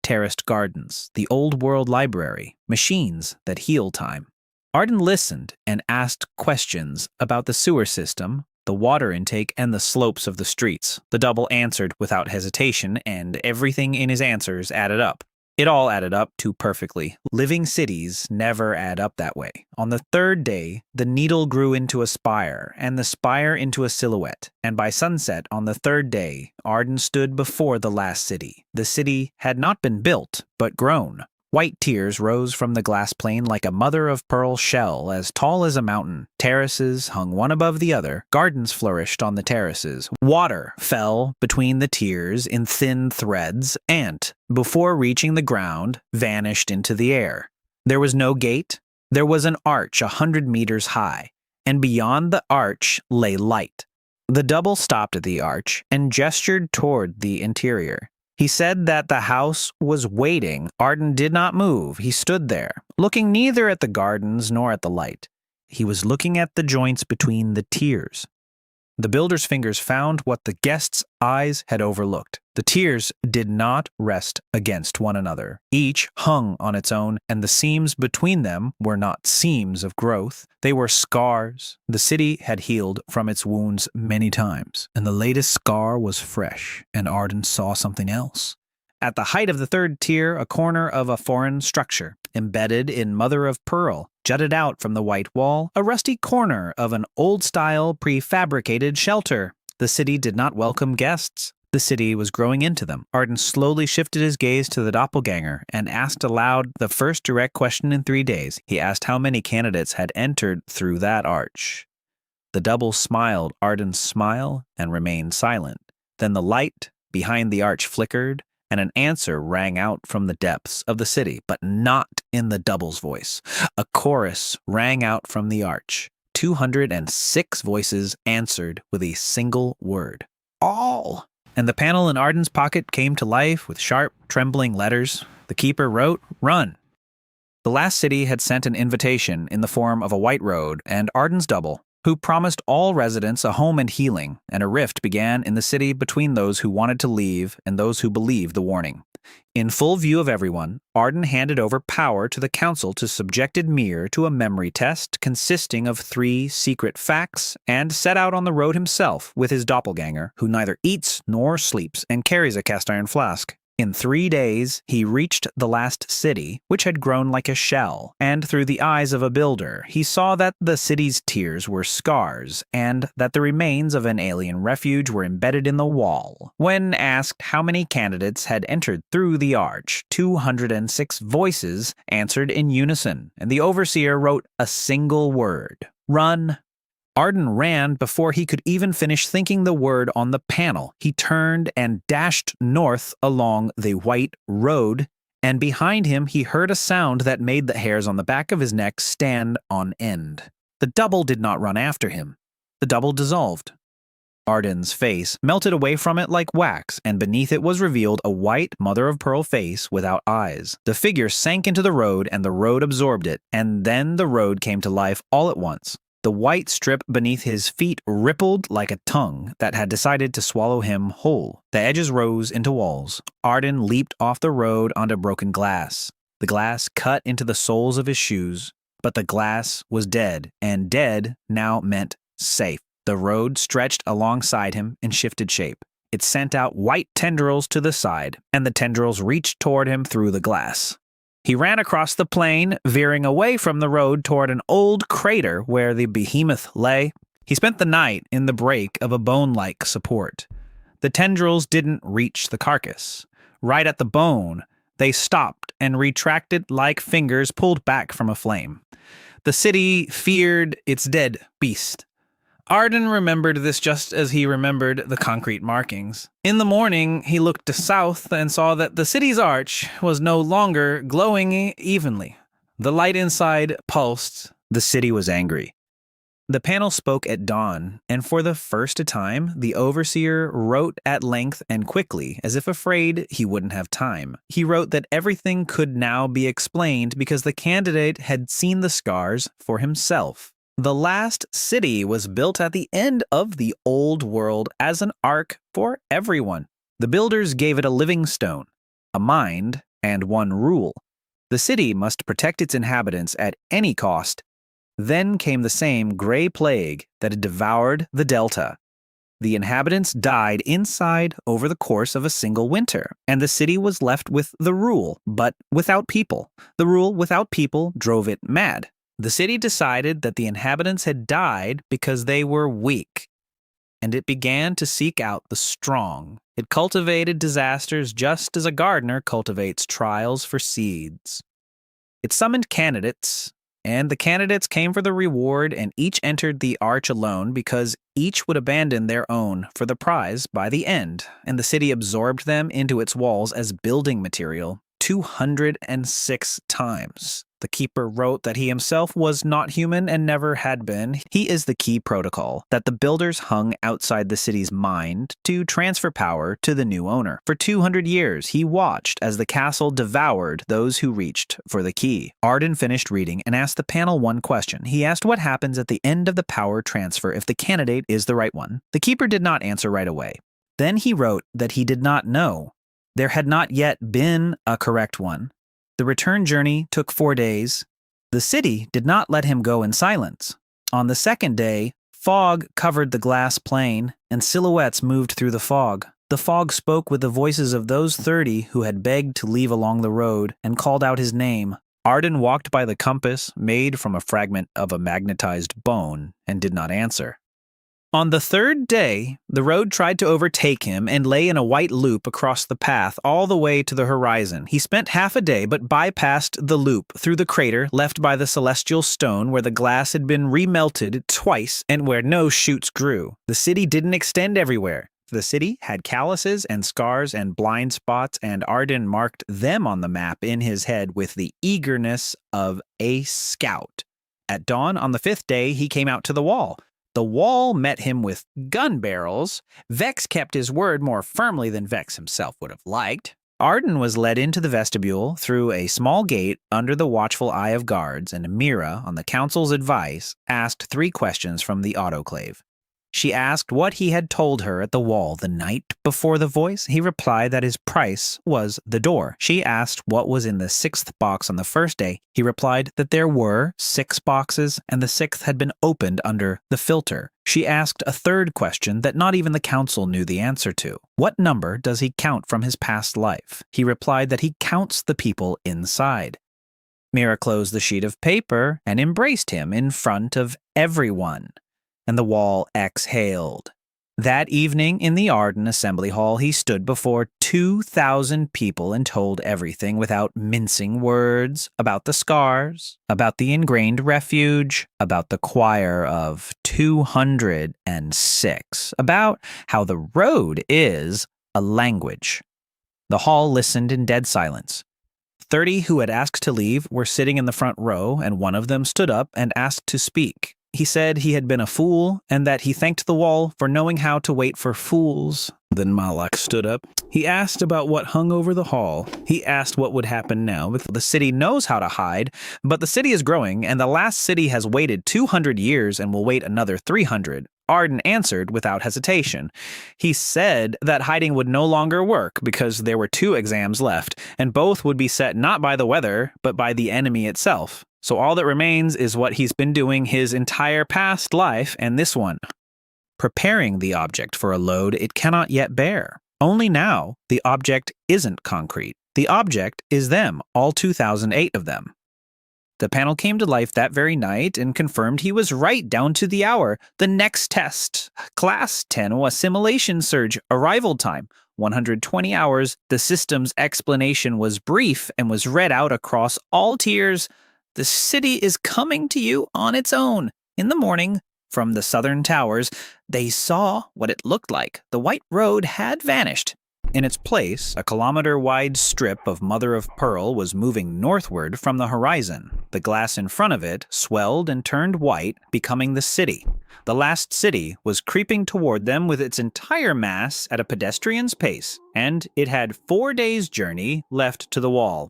Speaker 1: terraced gardens, the old world library, machines that heal time. Arden listened and asked questions about the sewer system, the water intake, and the slopes of the streets. The double answered without hesitation, and everything in his answers added up. It all added up too perfectly. Living cities never add up that way. On the third day, the needle grew into a spire, and the spire into a silhouette. And by sunset on the third day, Arden stood before the last city. The city had not been built, but grown. White tears rose from the glass plane like a mother-of-pearl shell as tall as a mountain. Terraces hung one above the other. Gardens flourished on the terraces. Water fell between the tiers in thin threads and, before reaching the ground, vanished into the air. There was no gate. There was an arch 100 meters high, and beyond the arch lay light. The double stopped at the arch and gestured toward the interior. He said that the house was waiting. Arden did not move. He stood there, looking neither at the gardens nor at the light. He was looking at the joints between the tiers. The builder's fingers found what the guest's eyes had overlooked. The tiers did not rest against one another. Each hung on its own, and the seams between them were not seams of growth. They were scars. The city had healed from its wounds many times, and the latest scar was fresh, and Arden saw something else. At the height of the third tier, a corner of a foreign structure, embedded in mother of pearl, jutted out from the white wall, a rusty corner of an old-style prefabricated shelter. The city did not welcome guests. The city was growing into them. Arden slowly shifted his gaze to the doppelganger and asked aloud the first direct question in 3 days. He asked how many candidates had entered through that arch. The double smiled Arden's smile and remained silent. Then the light behind the arch flickered, and an answer rang out from the depths of the city, but not in the double's voice. A chorus rang out from the arch. 206 voices answered with a single word. All! And the panel in Arden's pocket came to life with sharp, trembling letters. The keeper wrote, "Run." The last city had sent an invitation in the form of a white road, and Arden's double, who promised all residents a home and healing, and a rift began in the city between those who wanted to leave and those who believed the warning. In full view of everyone, Arden handed over power to the council to subjected Mir to a memory test consisting of 3 secret facts and set out on the road himself with his doppelganger, who neither eats nor sleeps and carries a cast-iron flask. In 3 days, he reached the last city, which had grown like a shell, and through the eyes of a builder, he saw that the city's tiers were scars, and that the remains of an alien refuge were embedded in the wall. When asked how many candidates had entered through the arch, 206 voices answered in unison, and the overseer wrote a single word: "Run." Arden ran before he could even finish thinking the word on the panel. He turned and dashed north along the white road, and behind him he heard a sound that made the hairs on the back of his neck stand on end. The double did not run after him. The double dissolved. Arden's face melted away from it like wax, and beneath it was revealed a white mother-of-pearl face without eyes. The figure sank into the road, and the road absorbed it, and then the road came to life all at once. The white strip beneath his feet rippled like a tongue that had decided to swallow him whole. The edges rose into walls. Arden leaped off the road onto broken glass. The glass cut into the soles of his shoes, but the glass was dead, and dead now meant safe. The road stretched alongside him and shifted shape. It sent out white tendrils to the side, and the tendrils reached toward him through the glass. He ran across the plain, veering away from the road toward an old crater where the behemoth lay. He spent the night in the break of a bone-like support. The tendrils didn't reach the carcass. Right at the bone, they stopped and retracted like fingers pulled back from a flame. The city feared its dead beast. Arden remembered this just as he remembered the concrete markings. In the morning, he looked south and saw that the city's arch was no longer glowing evenly. The light inside pulsed. The city was angry. The panel spoke at dawn, and for the first time, the overseer wrote at length and quickly, as if afraid he wouldn't have time. He wrote that everything could now be explained because the candidate had seen the scars for himself. The last city was built at the end of the old world as an ark for everyone. The builders gave it a living stone, a mind, and one rule. The city must protect its inhabitants at any cost. Then came the same gray plague that had devoured the delta. The inhabitants died inside over the course of a single winter, and the city was left with the rule, but without people. The rule without people drove it mad. The city decided that the inhabitants had died because they were weak, and it began to seek out the strong. It cultivated disasters just as a gardener cultivates trials for seeds. It summoned candidates, and the candidates came for the reward, and each entered the arch alone because each would abandon their own for the prize by the end, and the city absorbed them into its walls as building material 206 times. The keeper wrote that he himself was not human and never had been. He is the key protocol that the builders hung outside the city's mind to transfer power to the new owner. For 200 years, he watched as the castle devoured those who reached for the key. Arden finished reading and asked the panel one question. He asked what happens at the end of the power transfer if the candidate is the right one. The keeper did not answer right away. Then he wrote that he did not know. There had not yet been a correct one. The return journey took 4 days. The city did not let him go in silence. On the second day, fog covered the glass plain, and silhouettes moved through the fog. The fog spoke with the voices of those 30 who had begged to leave along the road and called out his name. Arden walked by the compass made from a fragment of a magnetized bone and did not answer. On the third day, the road tried to overtake him and lay in a white loop across the path all the way to the horizon. He spent half a day but bypassed the loop through the crater left by the celestial stone where the glass had been remelted twice and where no shoots grew. The city didn't extend everywhere. The city had calluses and scars and blind spots, and Arden marked them on the map in his head with the eagerness of a scout. At dawn on the 5th day, he came out to the wall. The wall met him with gun barrels. Vex kept his word more firmly than Vex himself would have liked. Arden was led into the vestibule through a small gate under the watchful eye of guards, and Mira, on the council's advice, asked 3 questions from the autoclave. She asked what he had told her at the wall the night before the voice. He replied that his price was the door. She asked what was in the 6th box on the first day. He replied that there were 6 boxes and the 6th had been opened under the filter. She asked a 3rd question that not even the council knew the answer to. What number does he count from his past life? He replied that he counts the people inside. Mira closed the sheet of paper and embraced him in front of everyone. And the wall exhaled. That evening in the Arden Assembly Hall, he stood before 2,000 people and told everything without mincing words about the scars, about the ingrained refuge, about the choir of 206, about how the road is a language. The hall listened in dead silence. 30 who had asked to leave were sitting in the front row, and one of them stood up and asked to speak. He said he had been a fool and that he thanked the wall for knowing how to wait for fools. Then Malak stood up. He asked about what hung over the hall. He asked what would happen now. The city knows how to hide, but the city is growing, and the last city has waited 200 years and will wait another 300. Arden answered without hesitation. He said that hiding would no longer work because there were 2 exams left, and both would be set not by the weather, but by the enemy itself. So all that remains is what he's been doing his entire past life and this one. Preparing the object for a load it cannot yet bear. Only now, the object isn't concrete. The object is them, all 2008 of them. The panel came to life that very night and confirmed he was right down to the hour. The next test, Class 10 assimilation surge, arrival time, 120 hours. The system's explanation was brief and was read out across all tiers. The city is coming to you on its own. In the morning, from the southern towers, they saw what it looked like. The white road had vanished. In its place, a kilometer-wide strip of mother-of-pearl was moving northward from the horizon. The glass in front of it swelled and turned white, becoming the city. The last city was creeping toward them with its entire mass at a pedestrian's pace, and it had 4 days' journey left to the wall.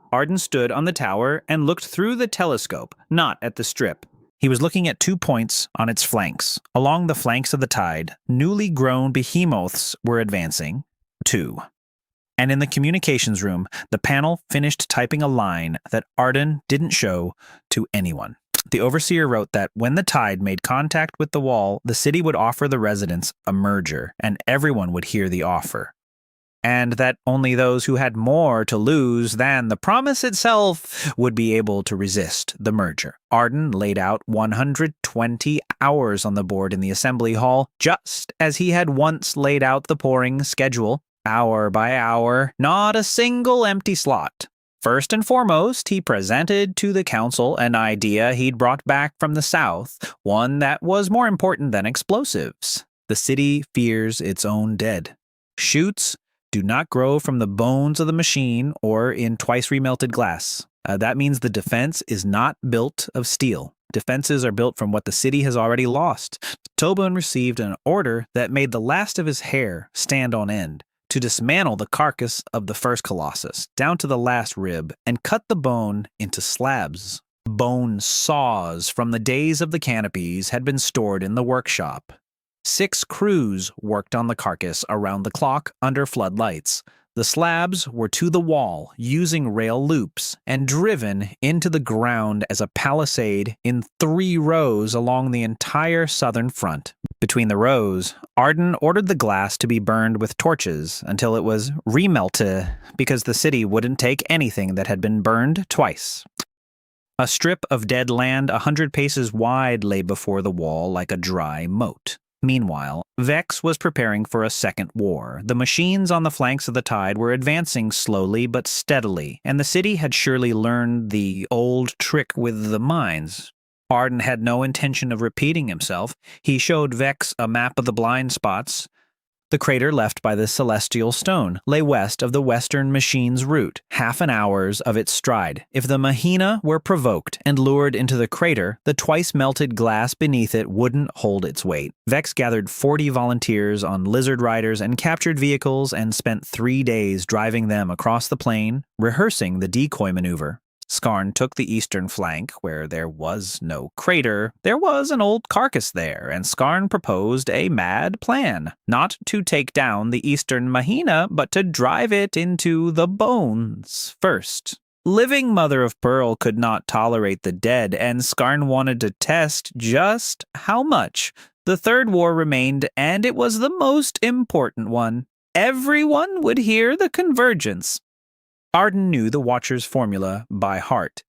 Speaker 1: Arden stood on the tower and looked through the telescope, not at the strip. He was looking at 2 points on its flanks. Along the flanks of the tide, newly grown behemoths were advancing. 2. And in the communications room, the panel finished typing a line that Arden didn't show to anyone. The overseer wrote that when the tide made contact with the wall, the city would offer the residents a merger, and everyone would hear the offer. And that only those who had more to lose than the promise itself would be able to resist the merger. Arden laid out 120 hours on the board in the assembly hall, just as he had once laid out the pouring schedule, hour by hour, not a single empty slot. First and foremost, he presented to the council an idea he'd brought back from the south, one that was more important than explosives. The city fears its own dead. Shoots do not grow from the bones of the machine or in twice remelted glass. That means the defense is not built of steel. Defenses are built from what the city has already lost. Tobin received an order that made the last of his hair stand on end, to dismantle the carcass of the first colossus, down to the last rib, and cut the bone into slabs. Bone saws from the days of the canopies had been stored in the workshop. 6 crews worked on the carcass around the clock under floodlights. The slabs were to the wall using rail loops and driven into the ground as a palisade in 3 rows along the entire southern front. Between the rows, Arden ordered the glass to be burned with torches until it was remelted because the city wouldn't take anything that had been burned twice. A strip of dead land 100 paces wide lay before the wall like a dry moat. Meanwhile, Vex was preparing for a second war. The machines on the flanks of the tide were advancing slowly but steadily, and the city had surely learned the old trick with the mines. Arden had no intention of repeating himself. He showed Vex a map of the blind spots. The crater left by the celestial stone lay west of the western machine's route, half an hour's of its stride. If the Mahina were provoked and lured into the crater, the twice-melted glass beneath it wouldn't hold its weight. Vex gathered 40 volunteers on lizard riders and captured vehicles and spent 3 days driving them across the plain, rehearsing the decoy maneuver. Skarn took the eastern flank, where there was no crater. There was an old carcass there, and Skarn proposed a mad plan. Not to take down the eastern Mahina, but to drive it into the bones first. Living Mother of Pearl could not tolerate the dead, and Skarn wanted to test just how much. The third war remained, and it was the most important one. Everyone would hear the convergence. Arden knew the Watcher's formula by heart.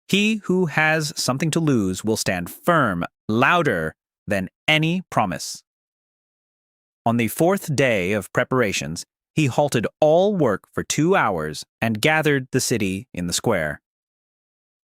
Speaker 1: He who has something to lose will stand firm, louder than any promise. On the 4th day of preparations, he halted all work for 2 hours and gathered the city in the square.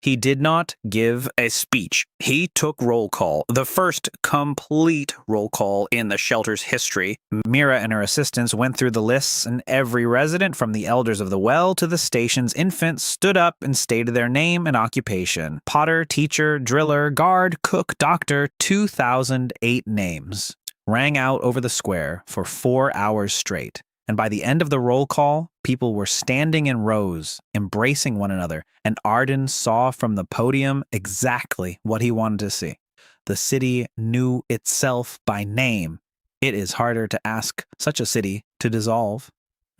Speaker 1: He did not give a speech. He took roll call, the first complete roll call in the shelter's history. Mira and her assistants went through the lists, and every resident, from the elders of the well to the station's infants, stood up and stated their name and occupation. Potter, teacher, driller, guard, cook, doctor, 2,008 names rang out over the square for 4 hours straight. And by the end of the roll call, people were standing in rows, embracing one another, and Arden saw from the podium exactly what he wanted to see. The city knew itself by name. It is harder to ask such a city to dissolve.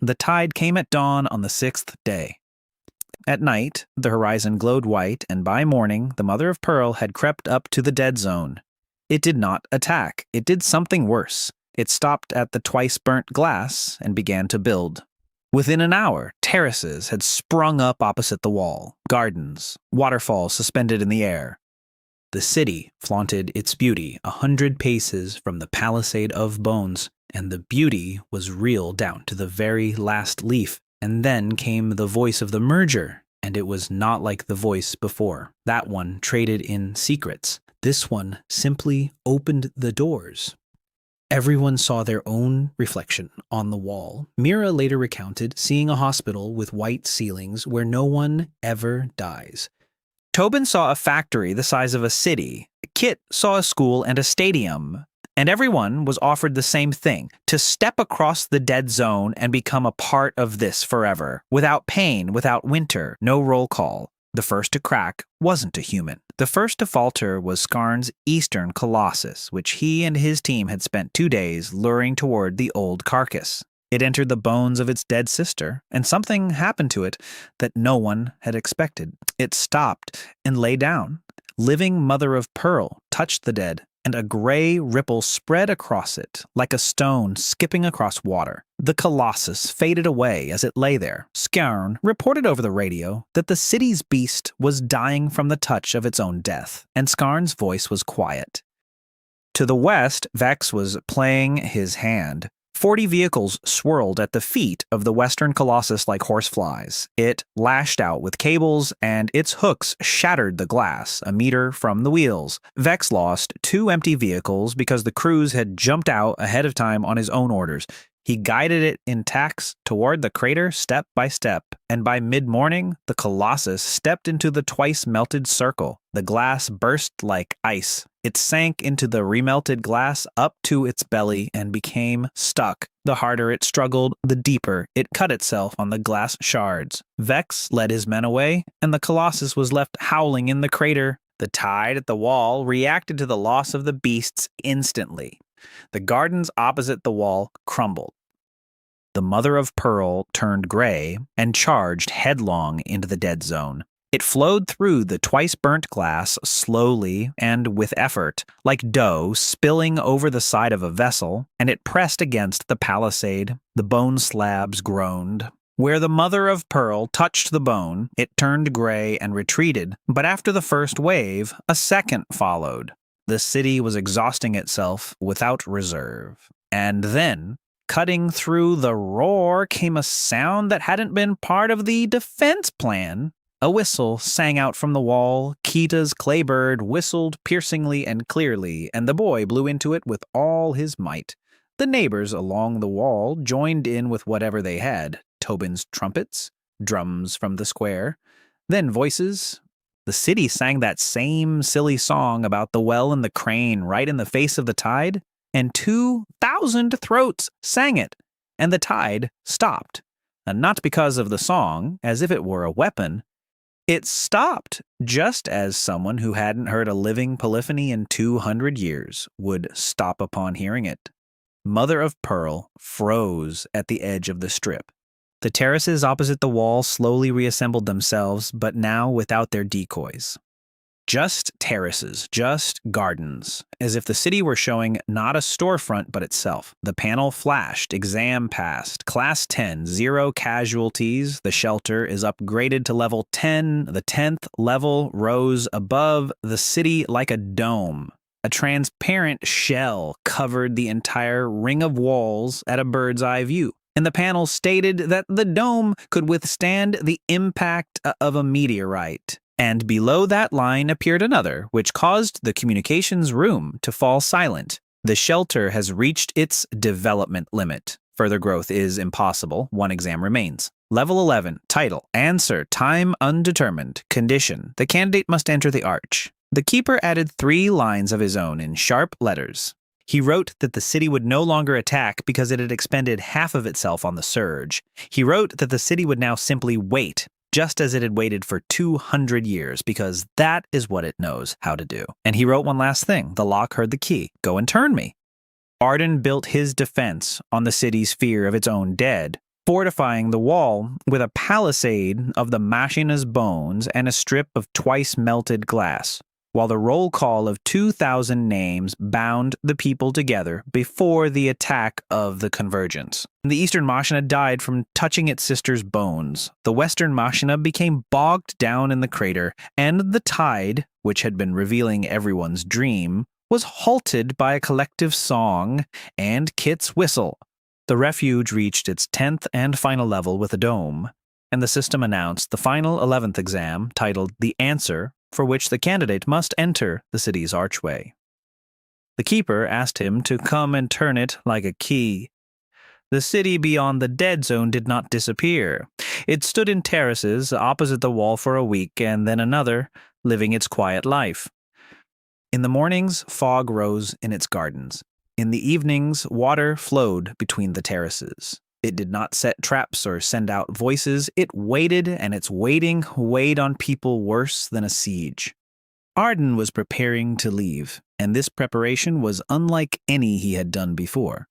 Speaker 1: The tide came at dawn on the 6th day. At night, the horizon glowed white, and by morning, the Mother of Pearl had crept up to the dead zone. It did not attack. It did something worse. It stopped at the twice-burnt glass and began to build. Within an hour, terraces had sprung up opposite the wall, gardens, waterfalls suspended in the air. The city flaunted its beauty 100 paces from the palisade of bones, and the beauty was real down to the very last leaf. And then came the voice of the merger, and it was not like the voice before. That one traded in secrets. This one simply opened the doors. Everyone saw their own reflection on the wall. Mira later recounted seeing a hospital with white ceilings where no one ever dies. Tobin saw a factory the size of a city. Kit saw a school and a stadium. And everyone was offered the same thing, to step across the dead zone and become a part of this forever. Without pain, without winter, no roll call. The first to crack wasn't a human. The first to falter was Skarn's eastern colossus, which he and his team had spent 2 days luring toward the old carcass. It entered the bones of its dead sister, and something happened to it that no one had expected. It stopped and lay down. Living mother of pearl touched the dead, and a gray ripple spread across it, like a stone skipping across water. The colossus faded away as it lay there. Skjarn reported over the radio that the city's beast was dying from the touch of its own death, and Skarn's voice was quiet. To the west, Vex was playing his hand. 40 vehicles swirled at the feet of the western colossus like horseflies. It lashed out with cables, and its hooks shattered the glass a meter from the wheels. Vex lost 2 empty vehicles because the crews had jumped out ahead of time on his own orders. He guided it in tacks toward the crater step by step, and by mid-morning, the colossus stepped into the twice-melted circle. The glass burst like ice. It sank into the remelted glass up to its belly and became stuck. The harder it struggled, the deeper it cut itself on the glass shards. Vex led his men away, and the colossus was left howling in the crater. The tide at the wall reacted to the loss of the beasts instantly. The gardens opposite the wall crumbled. The mother of pearl turned gray and charged headlong into the dead zone. It flowed through the twice-burnt glass slowly and with effort, like dough spilling over the side of a vessel, and it pressed against the palisade. The bone slabs groaned. Where the mother of pearl touched the bone, it turned gray and retreated, but after the first wave, a second followed. The city was exhausting itself without reserve. And then, cutting through the roar, came a sound that hadn't been part of the defense plan. A whistle sang out from the wall. Kita's claybird whistled piercingly and clearly, and the boy blew into it with all his might. The neighbors along the wall joined in with whatever they had. Tobin's trumpets, drums from the square, then voices. The city sang that same silly song about the well and the crane right in the face of the tide, and 2,000 throats sang it, and the tide stopped. And not because of the song, as if it were a weapon. It stopped just as someone who hadn't heard a living polyphony in 200 years would stop upon hearing it. Mother of Pearl froze at the edge of the strip. The terraces opposite the wall slowly reassembled themselves, but now without their decoys. Just terraces, just gardens, as if the city were showing not a storefront but itself. The panel flashed, exam passed, class 10, 0 casualties. The shelter is upgraded to level 10. The 10th level rose above the city like a dome. A transparent shell covered the entire ring of walls at a bird's eye view. And the panel stated that the dome could withstand the impact of a meteorite. And below that line appeared another, which caused the communications room to fall silent. The shelter has reached its development limit. Further growth is impossible. 1 exam remains. Level 11. Title. Answer. Time undetermined. Condition. The candidate must enter the arch. The keeper added 3 lines of his own in sharp letters. He wrote that the city would no longer attack because it had expended half of itself on the surge. He wrote that the city would now simply wait, just as it had waited for 200 years, because that is what it knows how to do. And he wrote one last thing. The lock heard the key. Go and turn me. Arden built his defense on the city's fear of its own dead, fortifying the wall with a palisade of the machina's bones and a strip of twice-melted glass, while the roll call of 2,000 names bound the people together before the attack of the convergence. The eastern machina died from touching its sister's bones. The western machina became bogged down in the crater, and the tide, which had been revealing everyone's dream, was halted by a collective song and Kit's whistle. The refuge reached its 10th and final level with a dome, and the system announced the final 11th exam, titled The Answer, for which the candidate must enter the city's archway. The keeper asked him to come and turn it like a key. The city beyond the dead zone did not disappear. It stood in terraces opposite the wall for a week and then another, living its quiet life. In the mornings, fog rose in its gardens. In the evenings, water flowed between the terraces. It did not set traps or send out voices. It waited, and its waiting weighed on people worse than a siege. Arden was preparing to leave, and this preparation was unlike any he had done before.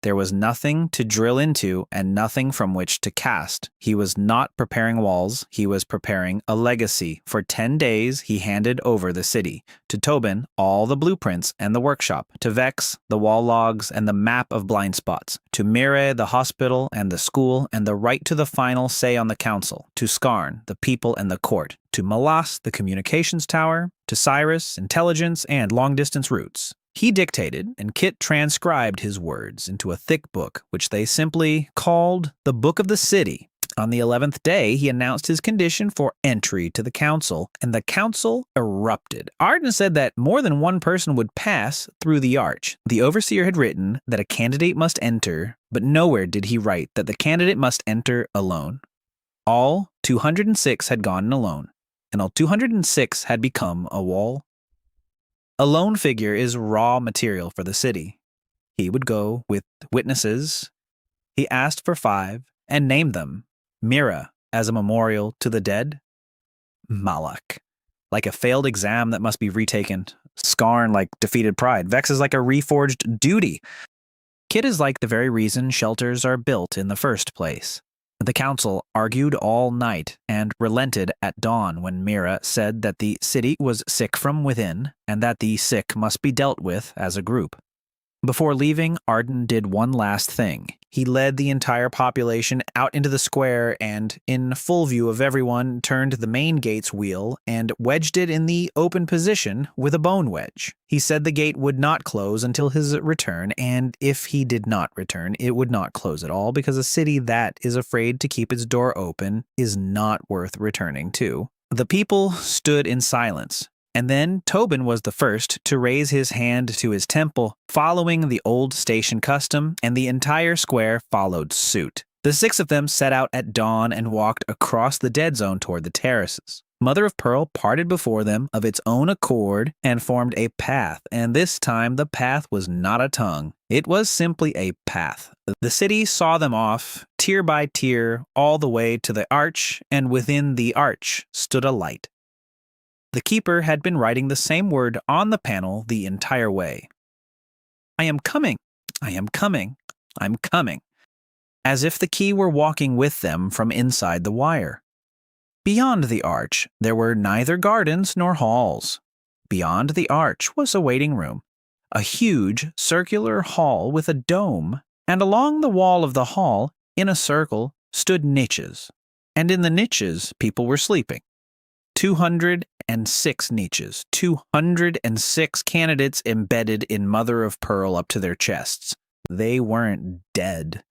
Speaker 1: There was nothing to drill into and nothing from which to cast. He was not preparing walls, he was preparing a legacy. For 10 days he handed over the city. To Tobin, all the blueprints and the workshop. To Vex, the wall logs and the map of blind spots. To Mire, the hospital and the school and the right to the final say on the council. To Skarn, the people and the court. To Malas, the communications tower. To Cyrus, intelligence and long-distance routes. He dictated, and Kit transcribed his words into a thick book, which they simply called the Book of the City. On the 11th day, he announced his condition for entry to the council, and the council erupted. Arden said that more than one person would pass through the arch. The overseer had written that a candidate must enter, but nowhere did he write that the candidate must enter alone. All 206 had gone alone, and all 206 had become a wall. A lone figure is raw material for the city. He would go with witnesses. He asked for 5 and named them. Mira as a memorial to the dead. Malak, like a failed exam that must be retaken. Skarn like defeated pride. Vex is like a reforged duty. Kit is like the very reason shelters are built in the first place. The council argued all night and relented at dawn when Mira said that the city was sick from within and that the sick must be dealt with as a group. Before leaving, Arden did one last thing. He led the entire population out into the square and, in full view of everyone, turned the main gate's wheel and wedged it in the open position with a bone wedge. He said the gate would not close until his return, and if he did not return, it would not close at all, because a city that is afraid to keep its door open is not worth returning to. The people stood in silence. And then Tobin was the first to raise his hand to his temple, following the old station custom, and the entire square followed suit. The 6 of them set out at dawn and walked across the dead zone toward the terraces. Mother of Pearl parted before them of its own accord and formed a path, and this time the path was not a tongue. It was simply a path. The city saw them off, tier by tier, all the way to the arch, and within the arch stood a light. The keeper had been writing the same word on the panel the entire way. I am coming, I am coming, I'm coming, as if the key were walking with them from inside the wire. Beyond the arch, there were neither gardens nor halls. Beyond the arch was a waiting room, a huge circular hall with a dome, and along the wall of the hall, in a circle, stood niches, and in the niches people were sleeping. 206 niches, 206 candidates embedded in Mother of Pearl up to their chests. They weren't dead.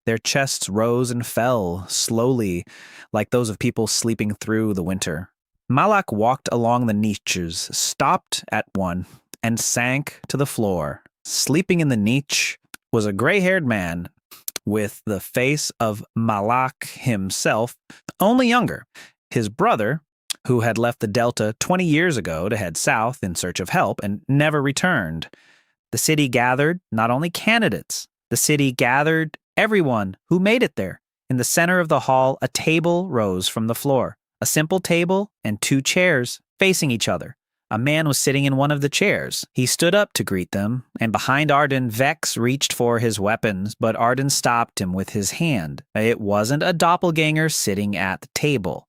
Speaker 1: Their chests rose and fell slowly, like those of people sleeping through the winter. Malak walked along the niches, stopped at one, and sank to the floor. Sleeping in the niche was a gray-haired man with the face of Malak himself, only younger. His brother, who had left the Delta 20 years ago to head south in search of help and never returned. The city gathered not only candidates, the city gathered everyone who made it there. In the center of the hall, a table rose from the floor, a simple table and 2 chairs facing each other. A man was sitting in one of the chairs. He stood up to greet them, and behind Arden, Vex reached for his weapons, but Arden stopped him with his hand. It wasn't a doppelganger sitting at the table.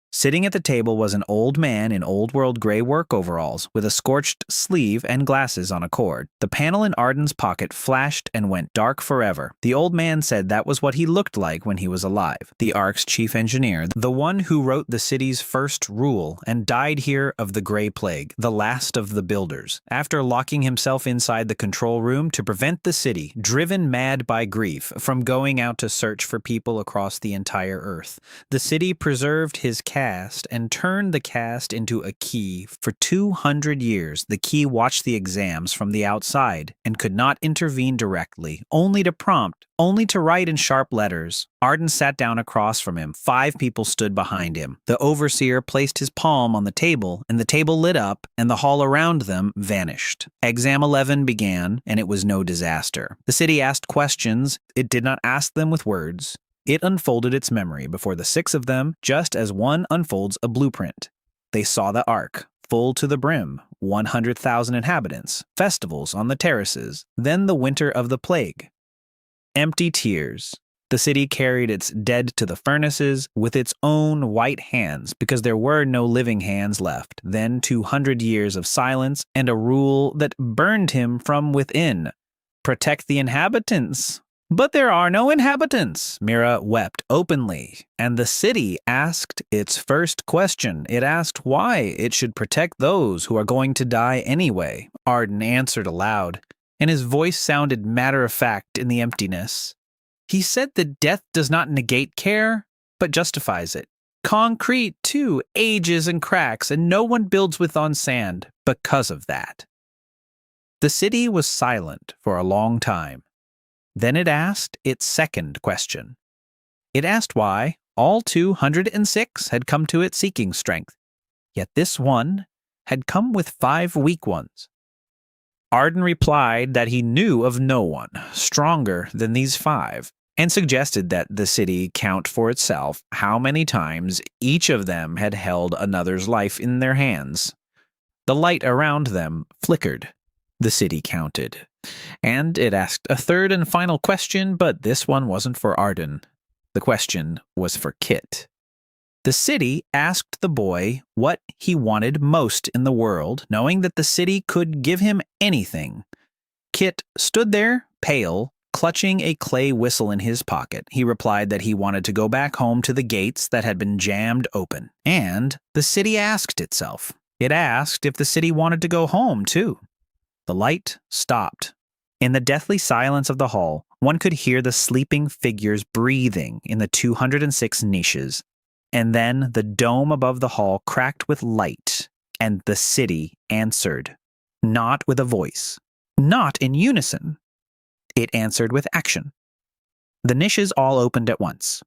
Speaker 1: Sitting at the table was an old man in old-world gray work overalls with a scorched sleeve and glasses on a cord. The panel in Arden's pocket flashed and went dark forever. The old man said that was what he looked like when he was alive. The Ark's chief engineer, the one who wrote the city's first rule and died here of the Gray Plague, the last of the builders, after locking himself inside the control room to prevent the city, driven mad by grief, from going out to search for people across the entire earth. The city preserved his cast and turned the cast into a key. For 200 years, the key watched the exams from the outside and could not intervene directly, only to prompt, only to write in sharp letters. Arden sat down across from him. 5 people stood behind him. The overseer placed his palm on the table, and the table lit up, and the hall around them vanished. Exam 11 began, and it was no disaster. The city asked questions. It did not ask them with words. It unfolded its memory before the 6 of them, just as one unfolds a blueprint. They saw the Ark, full to the brim, 100,000 inhabitants, festivals on the terraces, then the winter of the plague. Empty tears. The city carried its dead to the furnaces with its own white hands because there were no living hands left. Then 200 years of silence and a rule that burned him from within. Protect the inhabitants. But there are no inhabitants. Mira wept openly, and the city asked its first question. It asked why it should protect those who are going to die anyway. Arden answered aloud, and his voice sounded matter-of-fact in the emptiness. He said that death does not negate care, but justifies it. Concrete, too, ages and cracks, and no one builds with on sand because of that. The city was silent for a long time. Then it asked its second question. It asked why all 206 had come to it seeking strength, yet this one had come with 5 weak ones. Arden replied that he knew of no one stronger than these 5, and suggested that the city count for itself how many times each of them had held another's life in their hands. The light around them flickered. The city counted. And it asked a third and final question, but this one wasn't for Arden. The question was for Kit. The city asked the boy what he wanted most in the world, knowing that the city could give him anything. Kit stood there, pale, clutching a clay whistle in his pocket. He replied that he wanted to go back home to the gates that had been jammed open. And the city asked itself. It asked if the city wanted to go home, too. The light stopped. In the deathly silence of the hall, one could hear the sleeping figures breathing in the 206 niches. And then the dome above the hall cracked with light, and the city answered. Not with a voice. Not in unison. It answered with action. The niches all opened at once.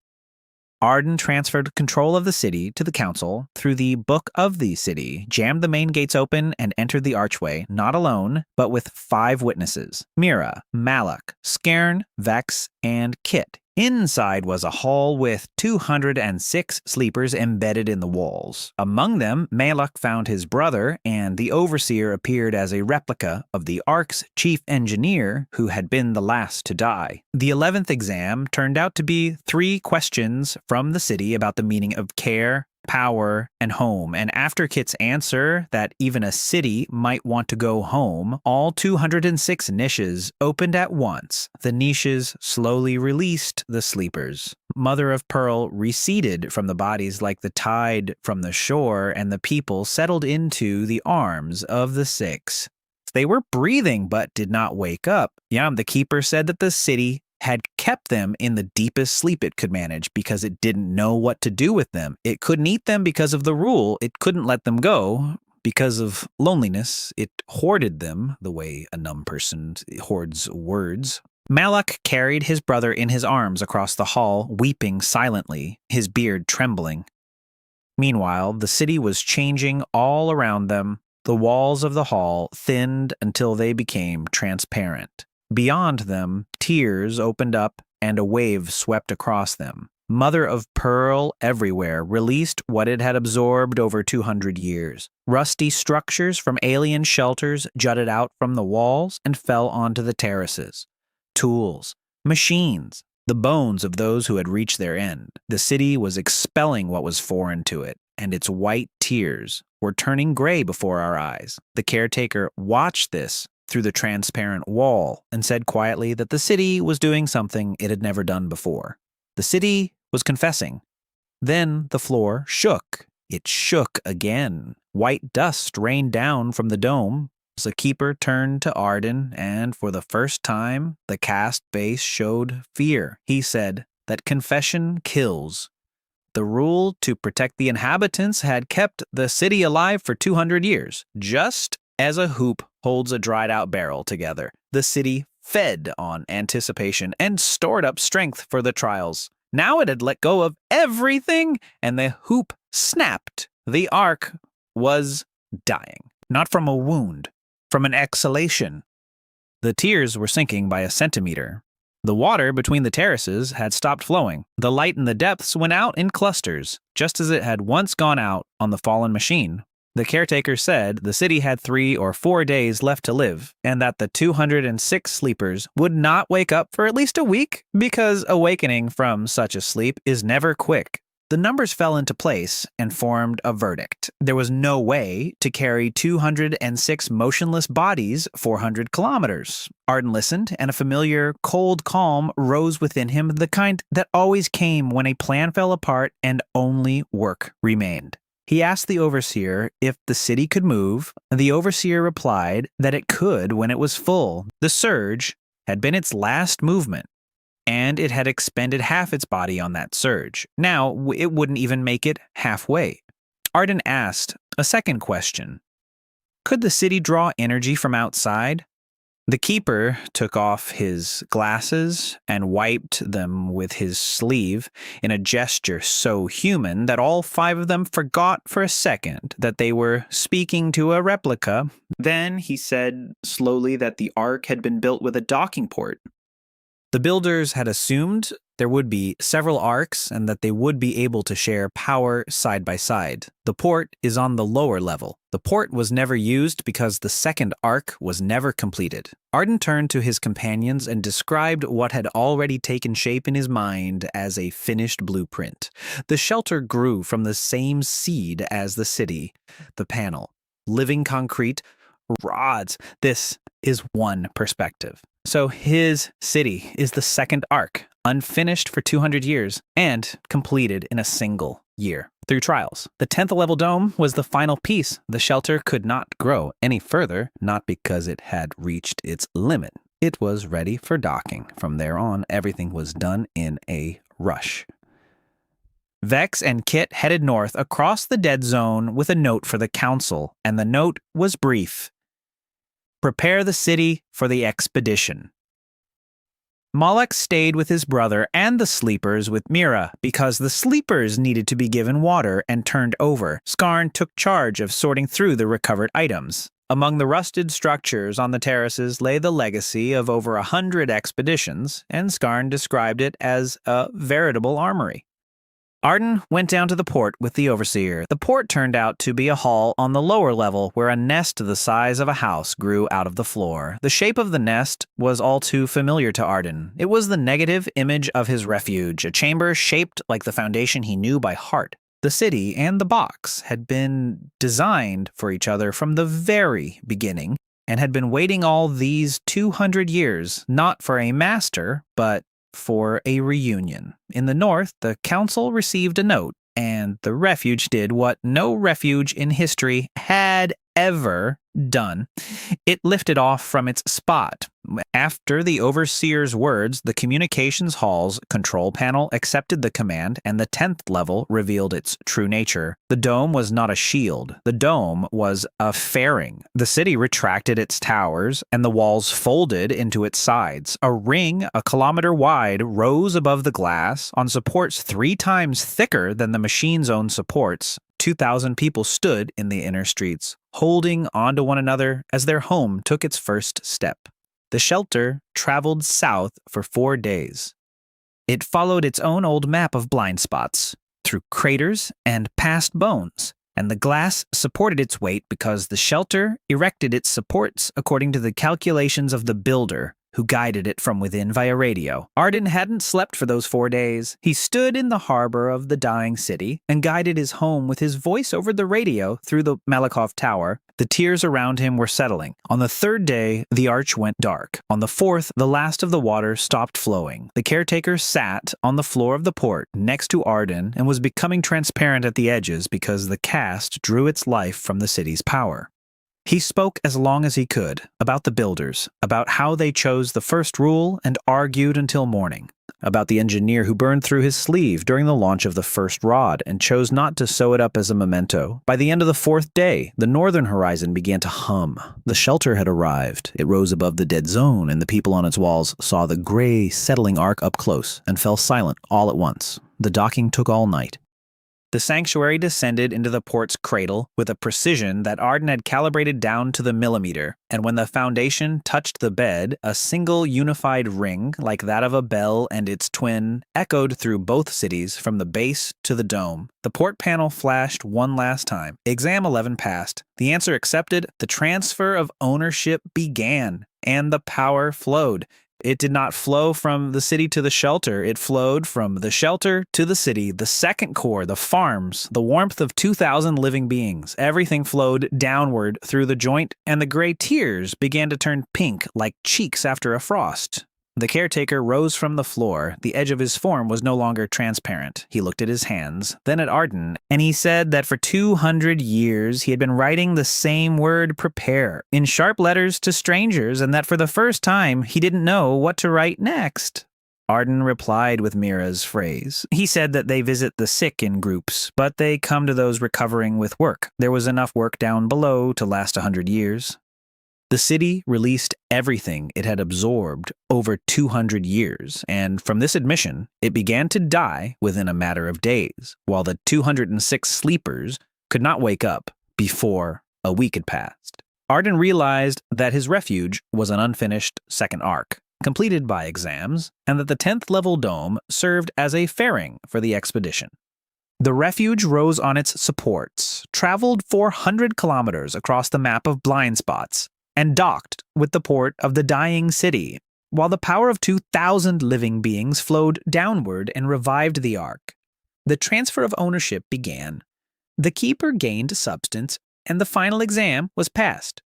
Speaker 1: Arden transferred control of the city to the council through the Book of the City, jammed the main gates open, and entered the archway, not alone, but with 5 witnesses, Mira, Malak, Skern, Vex, and Kit. Inside was a hall with 206 sleepers embedded in the walls. Among them, Malak found his brother, and the overseer appeared as a replica of the Ark's chief engineer, who had been the last to die. The 11th exam turned out to be 3 questions from the city about the meaning of care, power, and home, and after Kit's answer that even a city might want to go home, all 206 niches opened at once. The niches slowly released the sleepers. Mother of Pearl receded from the bodies like the tide from the shore, and the people settled into the arms of the 6. They were breathing but did not wake up. Yam, the keeper, said that the city had kept them in the deepest sleep it could manage because it didn't know what to do with them. It couldn't eat them because of the rule. It couldn't let them go because of loneliness. It hoarded them the way a numb person hoards words. Malak carried his brother in his arms across the hall, weeping silently, his beard trembling. Meanwhile, the city was changing all around them. The walls of the hall thinned until they became transparent. Beyond them, tears opened up and a wave swept across them. Mother of Pearl everywhere released what it had absorbed over 200 years. Rusty structures from alien shelters jutted out from the walls and fell onto the terraces. Tools, machines, the bones of those who had reached their end. The city was expelling what was foreign to it, and its white tears were turning gray before our eyes. The caretaker watched this through the transparent wall and said quietly that the city was doing something it had never done before. The city was confessing. Then the floor shook. It shook again. White dust rained down from the dome. The keeper turned to Arden, and for the first time, the cast face showed fear. He said that confession kills. The rule to protect the inhabitants had kept the city alive for 200 years, just as a hoop holds a dried-out barrel together. The city fed on anticipation and stored up strength for the trials. Now it had let go of everything, and the hoop snapped. The Ark was dying. Not from a wound, from an exhalation. The tears were sinking by a centimeter. The water between the terraces had stopped flowing. The light in the depths went out in clusters, just as it had once gone out on the fallen machine. The caretaker said the city had 3 or 4 days left to live, and that the 206 sleepers would not wake up for at least a week, because awakening from such a sleep is never quick. The numbers fell into place and formed a verdict. There was no way to carry 206 motionless bodies 400 kilometers. Arden listened, and a familiar, cold calm rose within him, the kind that always came when a plan fell apart and only work remained. He asked the overseer if the city could move. The overseer replied that it could when it was full. The surge had been its last movement, and it had expended half its body on that surge. Now, it wouldn't even make it halfway. Arden asked a second question. Could the city draw energy from outside? The keeper took off his glasses and wiped them with his sleeve in a gesture so human that all 5 of them forgot for a second that they were speaking to a replica. Then he said slowly that the Ark had been built with a docking port. The builders had assumed there would be several arcs and that they would be able to share power side by side. The port is on the lower level. The port was never used because the second arc was never completed. Arden turned to his companions and described what had already taken shape in his mind as a finished blueprint. The shelter grew from the same seed as the city. The panel, living concrete, rods. This is one perspective. So his city is the second arc, unfinished for 200 years and completed in a single year through trials. The 10th level dome was the final piece. The shelter could not grow any further, not because it had reached its limit. It was ready for docking. From there on, everything was done in a rush. Vex and Kit headed north across the dead zone with a note for the council, and the note was brief. Prepare the city for the expedition. Malek stayed with his brother and the sleepers with Mira because the sleepers needed to be given water and turned over. Skarn took charge of sorting through the recovered items. Among the rusted structures on the terraces lay the legacy of over 100 expeditions, and Skarn described it as a veritable armory. Arden went down to the port with the overseer. The port turned out to be a hall on the lower level where a nest the size of a house grew out of the floor. The shape of the nest was all too familiar to Arden. It was the negative image of his refuge, a chamber shaped like the foundation he knew by heart. The city and the box had been designed for each other from the very beginning and had been waiting all these 200 years, not for a master, but for a reunion. In the north, the council received a note, and the refuge did what no refuge in history had ever done. It lifted off from its spot. After the overseer's words, the communications hall's control panel accepted the command, and the 10th level revealed its true nature. The dome was not a shield. The dome was a fairing. The city retracted its towers, and the walls folded into its sides. A ring, a kilometer wide, rose above the glass on supports 3 times thicker than the machine's own supports. 2,000 people stood in the inner streets, holding onto one another as their home took its first step. The shelter traveled south for 4 days. It followed its own old map of blind spots, through craters and past bones, and the glass supported its weight because the shelter erected its supports according to the calculations of the builder, who guided it from within via radio. Arden hadn't slept for those 4 days. He stood in the harbor of the dying city and guided his home with his voice over the radio through the Malakoff Tower. The tears around him were settling. On the 3rd day, the arch went dark. On the 4th, the last of the water stopped flowing. The caretaker sat on the floor of the port next to Arden and was becoming transparent at the edges because the cast drew its life from the city's power. He spoke as long as he could, about the builders, about how they chose the first rule and argued until morning, about the engineer who burned through his sleeve during the launch of the first rod and chose not to sew it up as a memento. By the end of the 4th day, the northern horizon began to hum. The shelter had arrived. It rose above the dead zone, and the people on its walls saw the gray, settling arc up close and fell silent all at once. The docking took all night. The sanctuary descended into the port's cradle with a precision that Arden had calibrated down to the millimeter, and when the foundation touched the bed, a single unified ring, like that of a bell and its twin, echoed through both cities from the base to the dome. The port panel flashed one last time. Exam 11 passed. The answer accepted. The transfer of ownership began, and the power flowed. It did not flow from the city to the shelter. It flowed from the shelter to the city, the second core, the farms, the warmth of 2,000 living beings. Everything flowed downward through the joint, and the gray tears began to turn pink like cheeks after a frost. The caretaker rose from the floor. The edge of his form was no longer transparent. He looked at his hands, then at Arden, and he said that for 200 years he had been writing the same word prepare in sharp letters to strangers, and that for the first time he didn't know what to write next. Arden replied with Mira's phrase. He said that they visit the sick in groups, but they come to those recovering with work. There was enough work down below to last 100 years. The city released everything it had absorbed over 200 years, and from this admission, it began to die within a matter of days, while the 206 sleepers could not wake up before a week had passed. Arden realized that his refuge was an unfinished second arc, completed by exams, and that the 10th level dome served as a fairing for the expedition. The refuge rose on its supports, traveled 400 kilometers across the map of blind spots, and docked with the port of the dying city, while the power of 2,000 living beings flowed downward and revived the ark. The transfer of ownership began. The keeper gained substance, and the final exam was passed.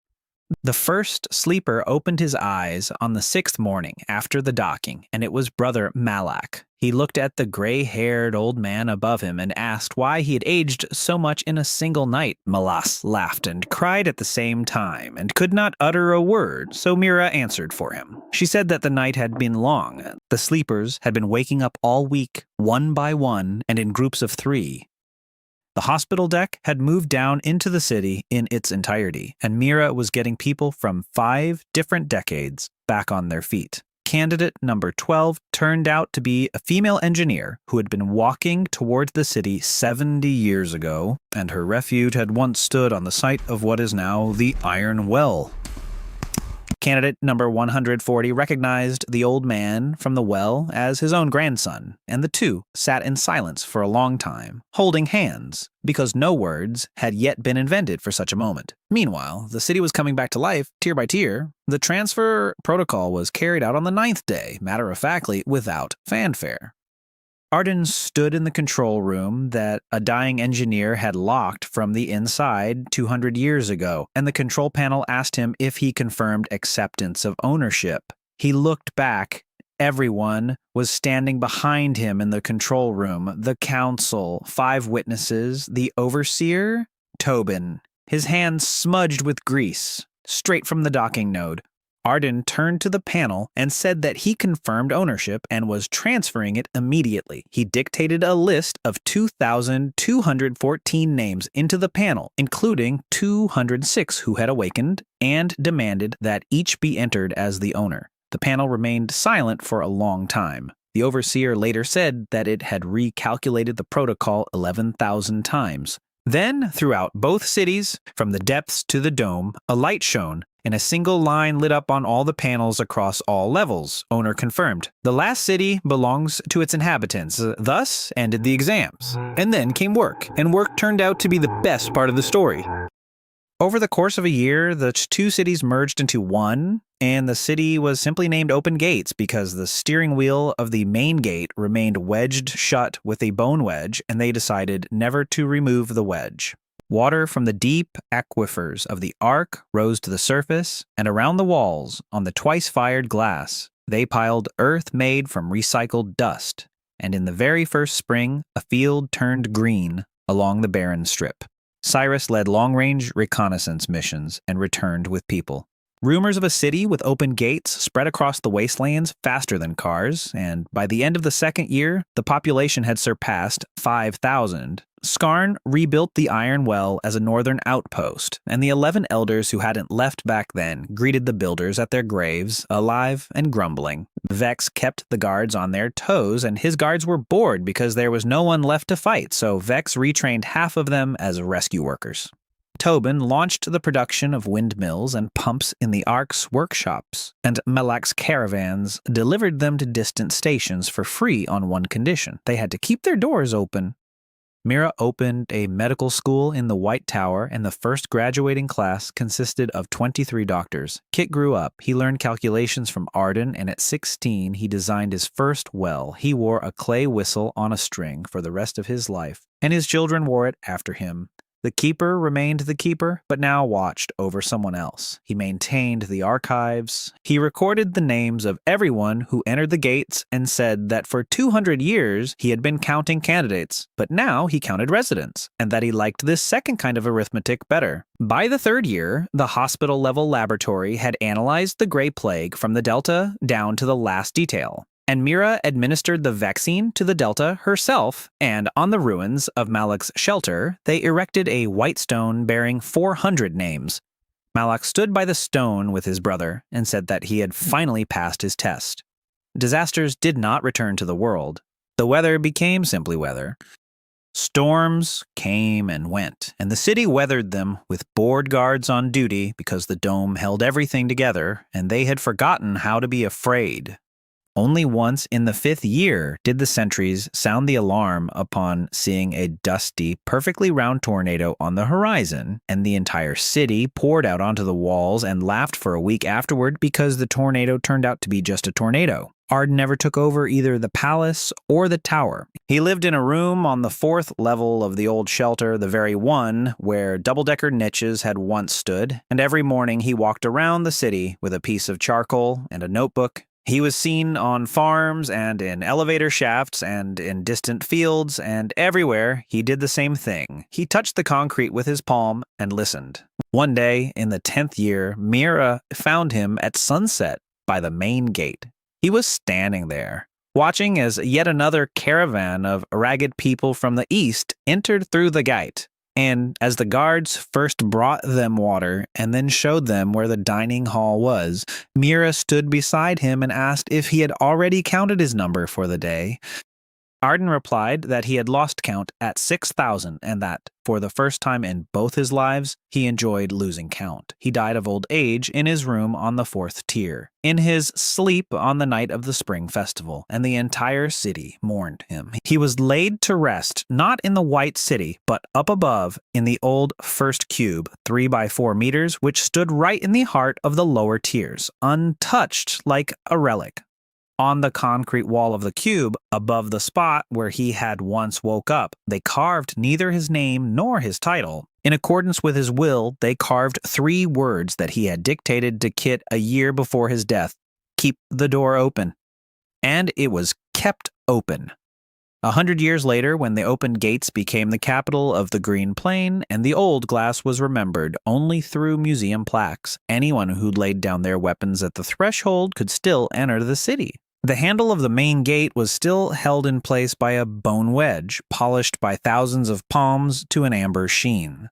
Speaker 1: The first sleeper opened his eyes on the 6th morning after the docking, and it was Brother Malak. He looked at the gray-haired old man above him and asked why he had aged so much in a single night. Malas laughed and cried at the same time, and could not utter a word, so Mira answered for him. She said that the night had been long. The sleepers had been waking up all week, one by one, and in groups of 3. The hospital deck had moved down into the city in its entirety, and Mira was getting people from 5 different decades back on their feet. Candidate number 12 turned out to be a female engineer who had been walking towards the city 70 years ago, and her refuge had once stood on the site of what is now the Iron Well. Candidate number 140 recognized the old man from the well as his own grandson, and the two sat in silence for a long time, holding hands, because no words had yet been invented for such a moment. Meanwhile, the city was coming back to life, tier by tier. The transfer protocol was carried out on the 9th day, matter-of-factly, without fanfare. Arden stood in the control room that a dying engineer had locked from the inside 200 years ago, and the control panel asked him if he confirmed acceptance of ownership. He looked back. Everyone was standing behind him in the control room. The council, 5 witnesses, the overseer, Tobin, his hands smudged with grease, straight from the docking node. Arden turned to the panel and said that he confirmed ownership and was transferring it immediately. He dictated a list of 2,214 names into the panel, including 206 who had awakened, and demanded that each be entered as the owner. The panel remained silent for a long time. The overseer later said that it had recalculated the protocol 11,000 times. Then, throughout both cities, from the depths to the dome, a light shone, and a single line lit up on all the panels across all levels. Owner confirmed. The last city belongs to its inhabitants. Thus ended the exams. And then came work, and work turned out to be the best part of the story. Over the course of a year, the 2 cities merged into one, and the city was simply named Open Gates because the steering wheel of the main gate remained wedged shut with a bone wedge, and they decided never to remove the wedge. Water from the deep aquifers of the ark rose to the surface, and around the walls, on the twice-fired glass, they piled earth made from recycled dust, and in the very first spring, a field turned green along the barren strip. Cyrus led long-range reconnaissance missions and returned with people. Rumors of a city with open gates spread across the wastelands faster than cars, and by the end of the second year, the population had surpassed 5,000. Skarn rebuilt the Iron Well as a northern outpost, and the 11 elders who hadn't left back then greeted the builders at their graves, alive and grumbling. Vex kept the guards on their toes, and his guards were bored because there was no one left to fight, so Vex retrained half of them as rescue workers. Tobin launched the production of windmills and pumps in the Ark's workshops, and Melak's caravans delivered them to distant stations for free on one condition: they had to keep their doors open. Mira opened a medical school in the White Tower, and the first graduating class consisted of 23 doctors. Kit grew up. He learned calculations from Arden, and at 16, he designed his first well. He wore a clay whistle on a string for the rest of his life, and his children wore it after him. The keeper remained the keeper, but now watched over someone else. He maintained the archives. He recorded the names of everyone who entered the gates and said that for 200 years he had been counting candidates, but now he counted residents, and that he liked this second kind of arithmetic better. By the third year, the hospital-level laboratory had analyzed the Gray Plague from the Delta down to the last detail. And Mira administered the vaccine to the Delta herself, and on the ruins of Malak's shelter, they erected a white stone bearing 400 names. Malak stood by the stone with his brother and said that he had finally passed his test. Disasters did not return to the world. The weather became simply weather. Storms came and went, and the city weathered them with bored guards on duty because the dome held everything together, and they had forgotten how to be afraid. Only once in the 5th year did the sentries sound the alarm upon seeing a dusty, perfectly round tornado on the horizon, and the entire city poured out onto the walls and laughed for a week afterward because the tornado turned out to be just a tornado. Arden never took over either the palace or the tower. He lived in a room on the 4th level of the old shelter, the very one where double-decker niches had once stood, and every morning he walked around the city with a piece of charcoal and a notebook. He was seen on farms and in elevator shafts and in distant fields, and everywhere he did the same thing. He touched the concrete with his palm and listened. One day, in the 10th year, Mira found him at sunset by the main gate. He was standing there, watching as yet another caravan of ragged people from the east entered through the gate. And as the guards first brought them water and then showed them where the dining hall was, Mira stood beside him and asked if he had already counted his number for the day. Arden replied that he had lost count at 6,000 and that, for the first time in both his lives, he enjoyed losing count. He died of old age in his room on the 4th tier, in his sleep on the night of the spring festival, and the entire city mourned him. He was laid to rest, not in the White City, but up above in the old first cube, 3 by 4 meters, which stood right in the heart of the lower tiers, untouched like a relic. On the concrete wall of the cube, above the spot where he had once woke up, they carved neither his name nor his title. In accordance with his will, they carved 3 words that he had dictated to Kit a year before his death: "Keep the door open." And it was kept open. 100 years later, when the open gates became the capital of the Green Plain, and the old glass was remembered only through museum plaques, anyone who laid down their weapons at the threshold could still enter the city. The handle of the main gate was still held in place by a bone wedge, polished by thousands of palms to an amber sheen.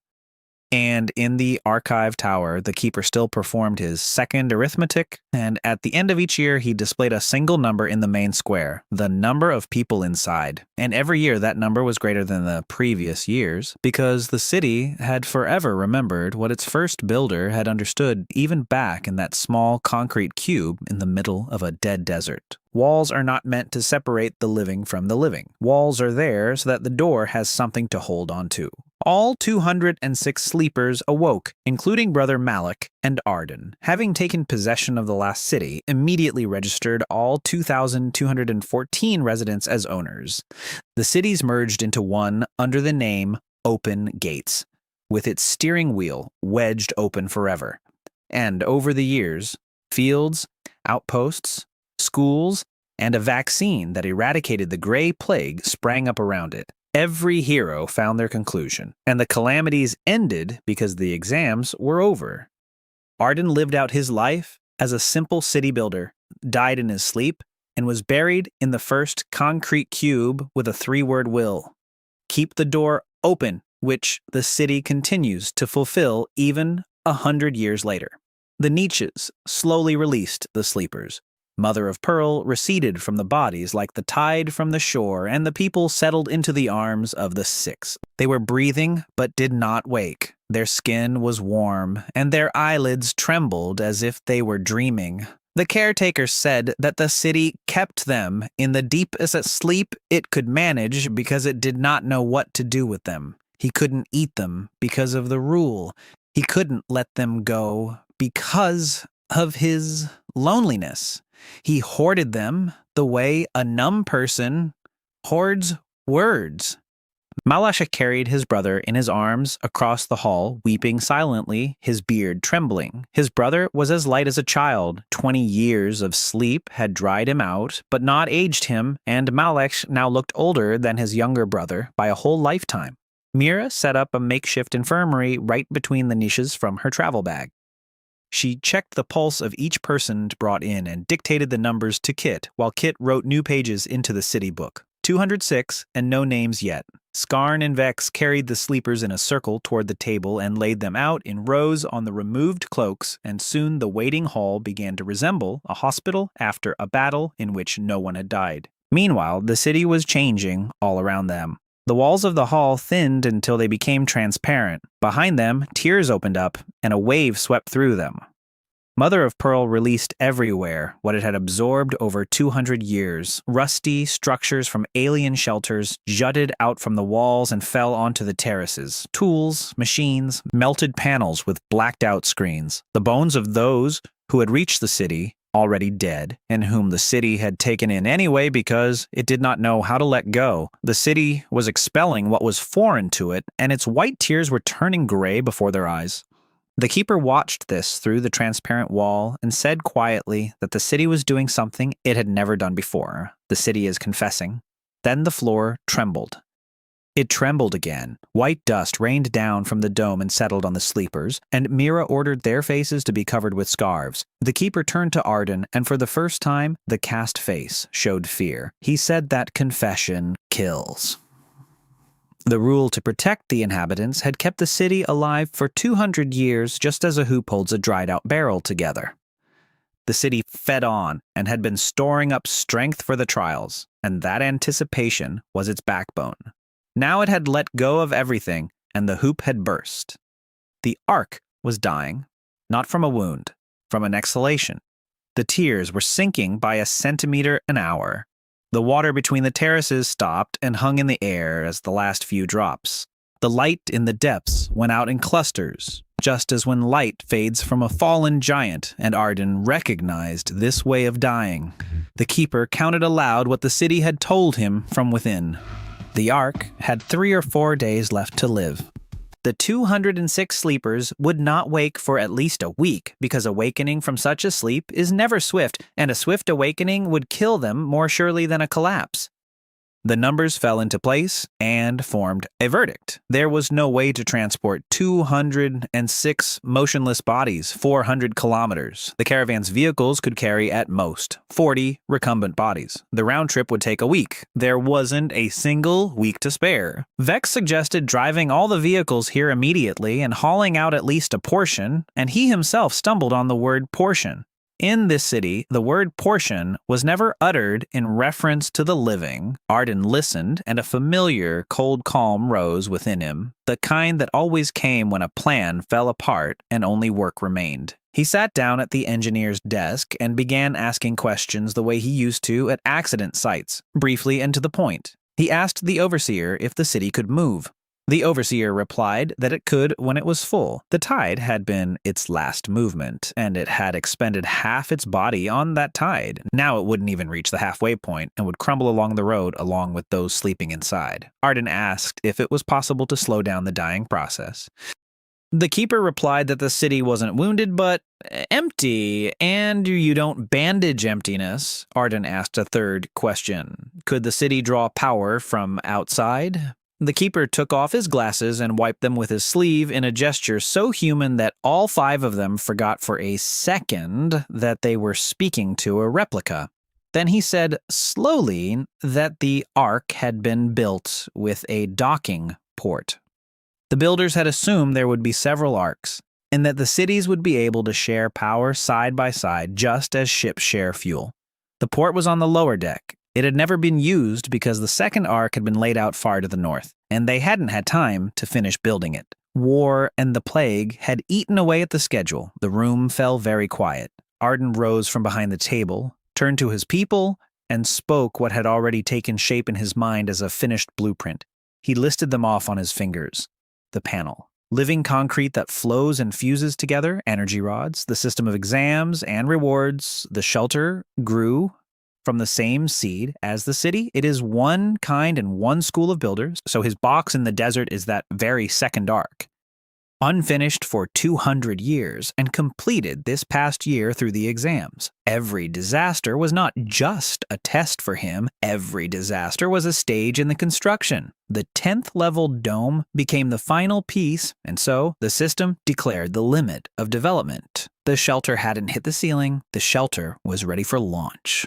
Speaker 1: And in the archive tower, the keeper still performed his second arithmetic, and at the end of each year he displayed a single number in the main square, the number of people inside. And every year that number was greater than the previous years, because the city had forever remembered what its first builder had understood even back in that small concrete cube in the middle of a dead desert. Walls are not meant to separate the living from the living. Walls are there so that the door has something to hold on to. All 206 sleepers awoke, including Brother Malik and Arden. Having taken possession of the last city, immediately registered all 2,214 residents as owners. The cities merged into one under the name Open Gates, with its steering wheel wedged open forever. And over the years, fields, outposts, schools, and a vaccine that eradicated the Gray Plague sprang up around it. Every hero found their conclusion, and the calamities ended because the exams were over. Arden lived out his life as a simple city builder, died in his sleep, and was buried in the first concrete cube with a 3-word will. Keep the door open, which the city continues to fulfill even 100 years later. The niches slowly released the sleepers. Mother of Pearl receded from the bodies like the tide from the shore, and the people settled into the arms of the 6. They were breathing, but did not wake. Their skin was warm, and their eyelids trembled as if they were dreaming. The caretaker said that the city kept them in the deepest sleep it could manage because it did not know what to do with them. He couldn't eat them because of the rule. He couldn't let them go because of his loneliness. He hoarded them the way a numb person hoards words. Malasha carried his brother in his arms across the hall, weeping silently, his beard trembling. His brother was as light as a child. 20 years of sleep had dried him out, but not aged him, and Malek now looked older than his younger brother by a whole lifetime. Mira set up a makeshift infirmary right between the niches from her travel bag. She checked the pulse of each person brought in and dictated the numbers to Kit, while Kit wrote new pages into the city book. 206, and no names yet. Skarn and Vex carried the sleepers in a circle toward the table and laid them out in rows on the removed cloaks, and soon the waiting hall began to resemble a hospital after a battle in which no one had died. Meanwhile, the city was changing all around them. The walls of the hall thinned until they became transparent. Behind them, tiers opened up, and a wave swept through them. Mother of Pearl released everywhere what it had absorbed over 200 years. Rusty structures from alien shelters jutted out from the walls and fell onto the terraces. Tools, machines, melted panels with blacked-out screens. The bones of those who had reached the city, already dead, and whom the city had taken in anyway because it did not know how to let go. The city was expelling what was foreign to it, and its white tears were turning gray before their eyes. The keeper watched this through the transparent wall and said quietly that the city was doing something it had never done before. The city is confessing. Then the floor trembled. It trembled again. White dust rained down from the dome and settled on the sleepers, and Mira ordered their faces to be covered with scarves. The keeper turned to Arden, and for the first time, the cast face showed fear. He said that confession kills. The rule to protect the inhabitants had kept the city alive for 200 years, just as a hoop holds a dried-out barrel together. The city fed on and had been storing up strength for the trials, and that anticipation was its backbone. Now it had let go of everything, and the hoop had burst. The Ark was dying, not from a wound, from an exhalation. The tears were sinking by a centimeter an hour. The water between the terraces stopped and hung in the air as the last few drops. The light in the depths went out in clusters, just as when light fades from a fallen giant, and Arden recognized this way of dying. The keeper counted aloud what the city had told him from within. The Ark had 3 or 4 days left to live. The 206 sleepers would not wake for at least a week, because awakening from such a sleep is never swift, and a swift awakening would kill them more surely than a collapse. The numbers fell into place and formed a verdict. There was no way to transport 206 motionless bodies 400 kilometers. The caravan's vehicles could carry at most 40 recumbent bodies. The round trip would take a week. There wasn't a single week to spare. Vex suggested driving all the vehicles here immediately and hauling out at least a portion, and he himself stumbled on the word portion. In this city, the word portion was never uttered in reference to the living. Arden listened, and a familiar cold calm rose within him, the kind that always came when a plan fell apart and only work remained. He sat down at the engineer's desk and began asking questions the way he used to at accident sites, briefly and to the point. He asked the overseer if the city could move. The overseer replied that it could when it was full. The tide had been its last movement, and it had expended half its body on that tide. Now it wouldn't even reach the halfway point and would crumble along the road along with those sleeping inside. Arden asked if it was possible to slow down the dying process. The keeper replied that the city wasn't wounded, but empty, and you don't bandage emptiness. Arden asked a third question. Could the city draw power from outside? The keeper took off his glasses and wiped them with his sleeve in a gesture so human that all 5 of them forgot for a second that they were speaking to a replica. Then he said slowly that the ark had been built with a docking port. The builders had assumed there would be several arcs, and that the cities would be able to share power side by side just as ships share fuel. The port was on the lower deck. It had never been used because the second ark had been laid out far to the north, and they hadn't had time to finish building it. War and the plague had eaten away at the schedule. The room fell very quiet. Arden rose from behind the table, turned to his people, and spoke what had already taken shape in his mind as a finished blueprint. He listed them off on his fingers. The panel. Living concrete that flows and fuses together, energy rods, the system of exams and rewards. The shelter grew from the same seed as the city. It is one kind and one school of builders, so his box in the desert is that very second arc. Unfinished for 200 years and completed this past year through the exams. Every disaster was not just a test for him. Every disaster was a stage in the construction. The 10th level dome became the final piece, and so the system declared the limit of development. The shelter hadn't hit the ceiling. The shelter was ready for launch.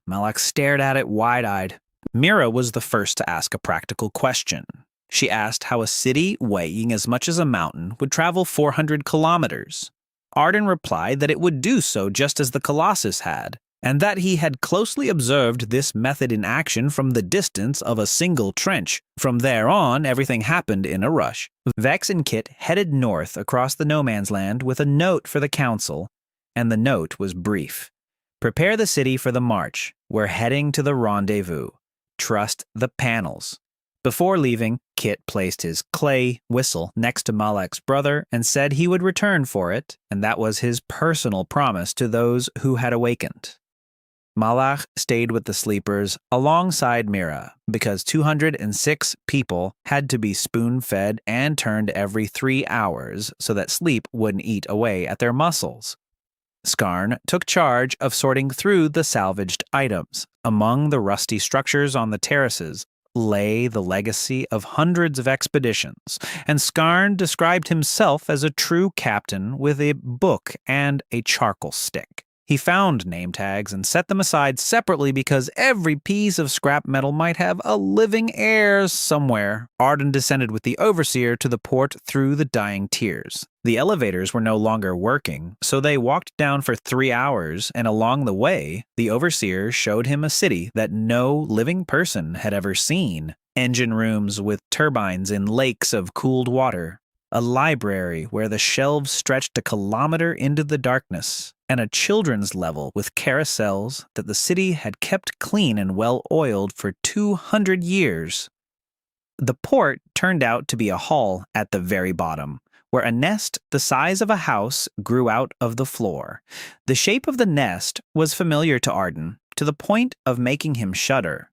Speaker 1: Malak stared at it wide-eyed. Mira was the first to ask a practical question. She asked how a city weighing as much as a mountain would travel 400 kilometers. Arden replied that it would do so just as the Colossus had, and that he had closely observed this method in action from the distance of a single trench. From there on, everything happened in a rush. Vex and Kit headed north across the no man's land with a note for the council, and the note was brief. Prepare the city for the march. We're heading to the rendezvous. Trust the panels. Before leaving, Kit placed his clay whistle next to Malak's brother and said he would return for it, and that was his personal promise to those who had awakened. Malak stayed with the sleepers alongside Mira because 206 people had to be spoon-fed and turned every 3 hours so that sleep wouldn't eat away at their muscles. Skarn took charge of sorting through the salvaged items. Among the rusty structures on the terraces lay the legacy of hundreds of expeditions, and Skarn described himself as a true captain with a book and a charcoal stick. He found name tags and set them aside separately because every piece of scrap metal might have a living heir somewhere. Arden descended with the overseer to the port through the dying tears. The elevators were no longer working, so they walked down for 3 hours, and along the way, the overseer showed him a city that no living person had ever seen. Engine rooms with turbines in lakes of cooled water. A library where the shelves stretched a kilometer into the darkness, and a children's level with carousels that the city had kept clean and well-oiled for 200 years. The port turned out to be a hall at the very bottom, where a nest the size of a house grew out of the floor. The shape of the nest was familiar to Arden, to the point of making him shudder.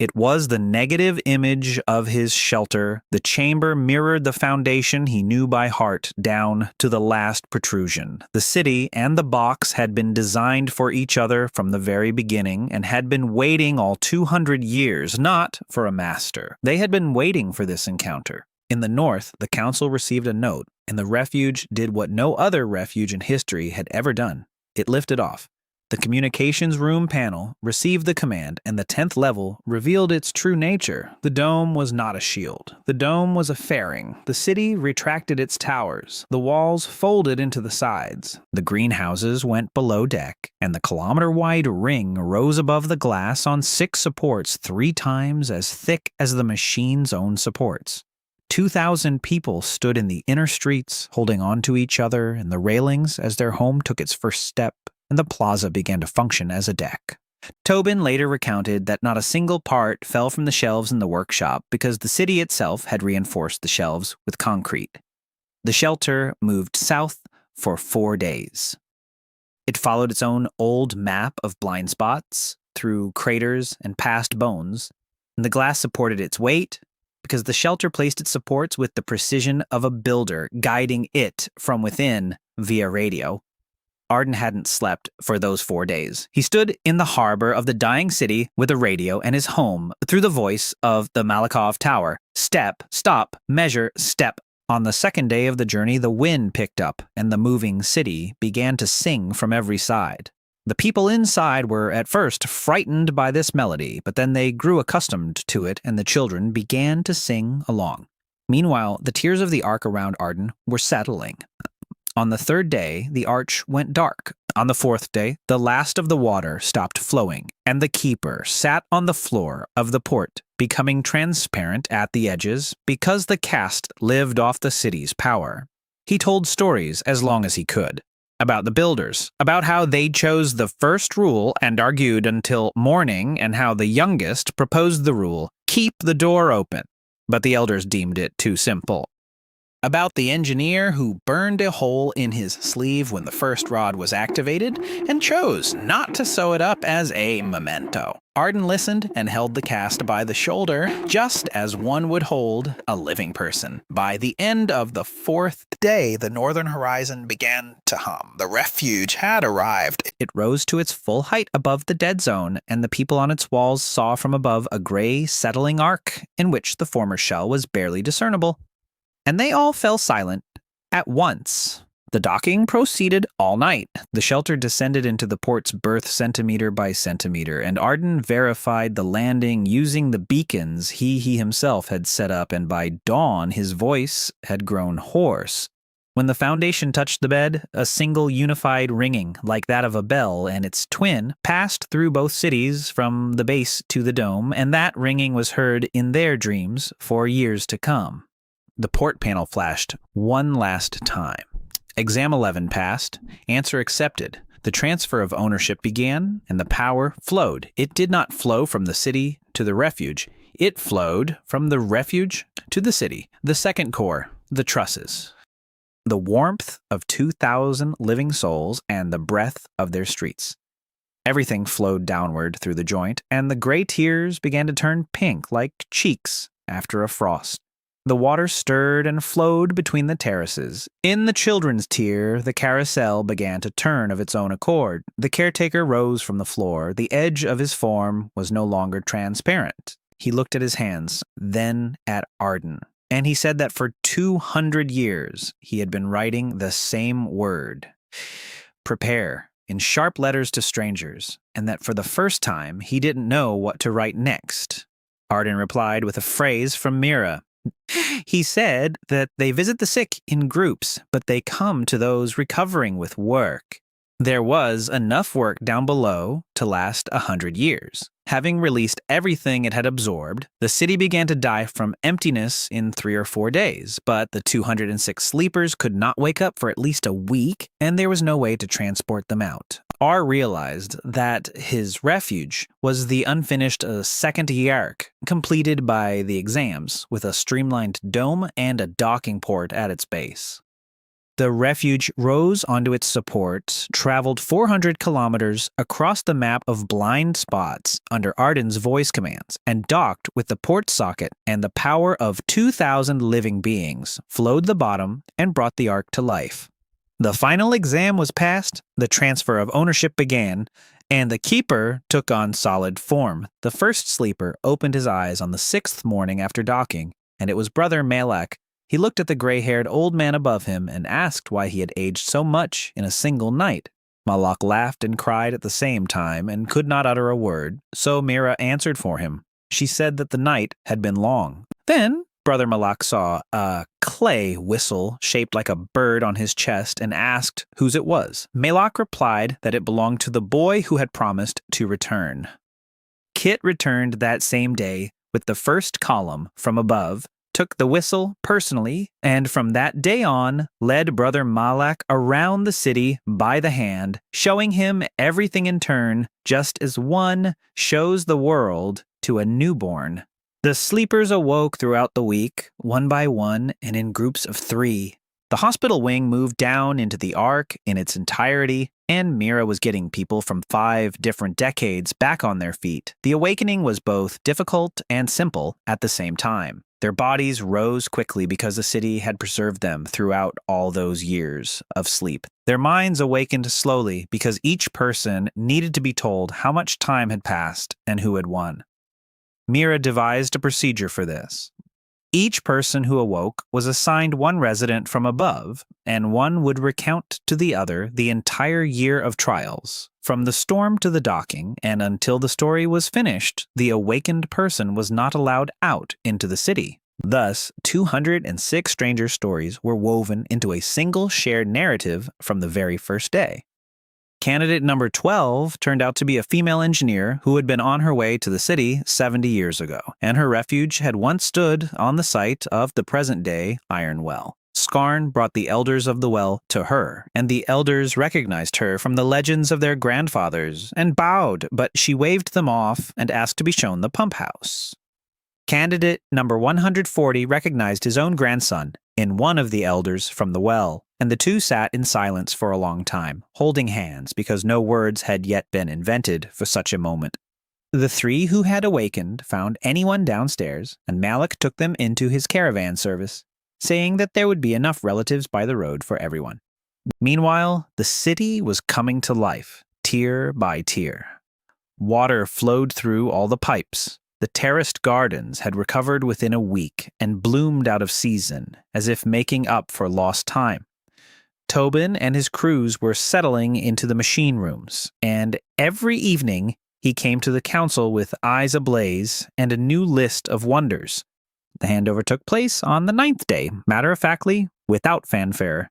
Speaker 1: It was the negative image of his shelter. The chamber mirrored the foundation he knew by heart down to the last protrusion. The city and the box had been designed for each other from the very beginning and had been waiting all 200 years, not for a master. They had been waiting for this encounter. In the north, the council received a note, and the refuge did what no other refuge in history had ever done. It lifted off. The communications room panel received the command, and the 10th level revealed its true nature. The dome was not a shield. The dome was a fairing. The city retracted its towers. The walls folded into the sides. The greenhouses went below deck, and the kilometer-wide ring rose above the glass on 6 supports 3 times as thick as the machine's own supports. 2,000 people stood in the inner streets, holding on to each other and the railings as their home took its first step, and the plaza began to function as a deck. Tobin later recounted that not a single part fell from the shelves in the workshop because the city itself had reinforced the shelves with concrete. The shelter moved south for 4 days. It followed its own old map of blind spots, through craters and past bones, and the glass supported its weight because the shelter placed its supports with the precision of a builder, guiding it from within via radio. Arden hadn't slept for those 4 days. He stood in the harbor of the dying city with a radio and his home through the voice of the Malakoff Tower. Step, stop, measure, step. On the second day of the journey, the wind picked up, and the moving city began to sing from every side. The people inside were at first frightened by this melody, but then they grew accustomed to it, and the children began to sing along. Meanwhile, the tiers of the arc around Arden were settling. On the third day, the arch went dark. On the fourth day, the last of the water stopped flowing, and the keeper sat on the floor of the port, becoming transparent at the edges because the cast lived off the city's power. He told stories as long as he could. About the builders, about how they chose the first rule and argued until morning, and how the youngest proposed the rule, keep the door open. But the elders deemed it too simple. About the engineer who burned a hole in his sleeve when the first rod was activated and chose not to sew it up as a memento. Arden listened and held the cast by the shoulder, just as one would hold a living person. By the end of the fourth day, the northern horizon began to hum. The refuge had arrived. It rose to its full height above the dead zone, and the people on its walls saw from above a gray, settling arc in which the former shell was barely discernible. And they all fell silent at once. The docking proceeded all night. The shelter descended into the port's berth centimeter by centimeter, and Arden verified the landing using the beacons he himself had set up, and by dawn his voice had grown hoarse. When the foundation touched the bed, a single unified ringing, like that of a bell and its twin, passed through both cities from the base to the dome, and that ringing was heard in their dreams for years to come. The port panel flashed one last time. Exam 11 passed. Answer accepted. The transfer of ownership began, and the power flowed. It did not flow from the city to the refuge. It flowed from the refuge to the city. The second core, the trusses. The warmth of 2,000 living souls and the breath of their streets. Everything flowed downward through the joint, and the gray tears began to turn pink like cheeks after a frost. The water stirred and flowed between the terraces. In the children's tier, the carousel began to turn of its own accord. The caretaker rose from the floor. The edge of his form was no longer transparent. He looked at his hands, then at Arden, and he said that for 200 years he had been writing the same word, prepare, in sharp letters to strangers, and that for the first time he didn't know what to write next. Arden replied with a phrase from Mira. He said that they visit the sick in groups, but they come to those recovering with work. There was enough work down below to last 100 years. Having released everything it had absorbed, the city began to die from emptiness in 3 or 4 days, but the 206 sleepers could not wake up for at least a week, and there was no way to transport them out. R realized that his refuge was the unfinished second arc, completed by the exams, with a streamlined dome and a docking port at its base. The refuge rose onto its supports, traveled 400 kilometers across the map of blind spots under Arden's voice commands, and docked with the port socket, and the power of 2,000 living beings flowed the bottom and brought the ark to life. The final exam was passed, the transfer of ownership began, and the keeper took on solid form. The first sleeper opened his eyes on the 6th morning after docking, and it was Brother Malak. He looked at the gray-haired old man above him and asked why he had aged so much in a single night. Malak laughed and cried at the same time and could not utter a word, so Mira answered for him. She said that the night had been long. Then Brother Malak saw a clay whistle shaped like a bird on his chest and asked whose it was. Malak replied that it belonged to the boy who had promised to return. Kit returned that same day with the first column from above, took the whistle personally, and from that day on led Brother Malak around the city by the hand, showing him everything in turn, just as one shows the world to a newborn. The sleepers awoke throughout the week, one by one and in groups of 3. The hospital wing moved down into the ark in its entirety, and Mira was getting people from 5 different decades back on their feet. The awakening was both difficult and simple at the same time. Their bodies rose quickly because the city had preserved them throughout all those years of sleep. Their minds awakened slowly because each person needed to be told how much time had passed and who had won. Mira devised a procedure for this. Each person who awoke was assigned one resident from above, and one would recount to the other the entire year of trials, from the storm to the docking, and until the story was finished, the awakened person was not allowed out into the city. Thus, 206 stranger stories were woven into a single shared narrative from the very first day. Candidate number 12 turned out to be a female engineer who had been on her way to the city 70 years ago, and her refuge had once stood on the site of the present-day Iron Well. Skarn brought the elders of the well to her, and the elders recognized her from the legends of their grandfathers and bowed, but she waved them off and asked to be shown the pump house. Candidate number 140 recognized his own grandson in one of the elders from the well, and the two sat in silence for a long time, holding hands because no words had yet been invented for such a moment. The three who had awakened found anyone downstairs, and Malik took them into his caravan service, saying that there would be enough relatives by the road for everyone. Meanwhile, the city was coming to life, tier by tier. Water flowed through all the pipes. The terraced gardens had recovered within a week and bloomed out of season, as if making up for lost time. Tobin and his crews were settling into the machine rooms, and every evening he came to the council with eyes ablaze and a new list of wonders. The handover took place on the 9th day, matter-of-factly, without fanfare.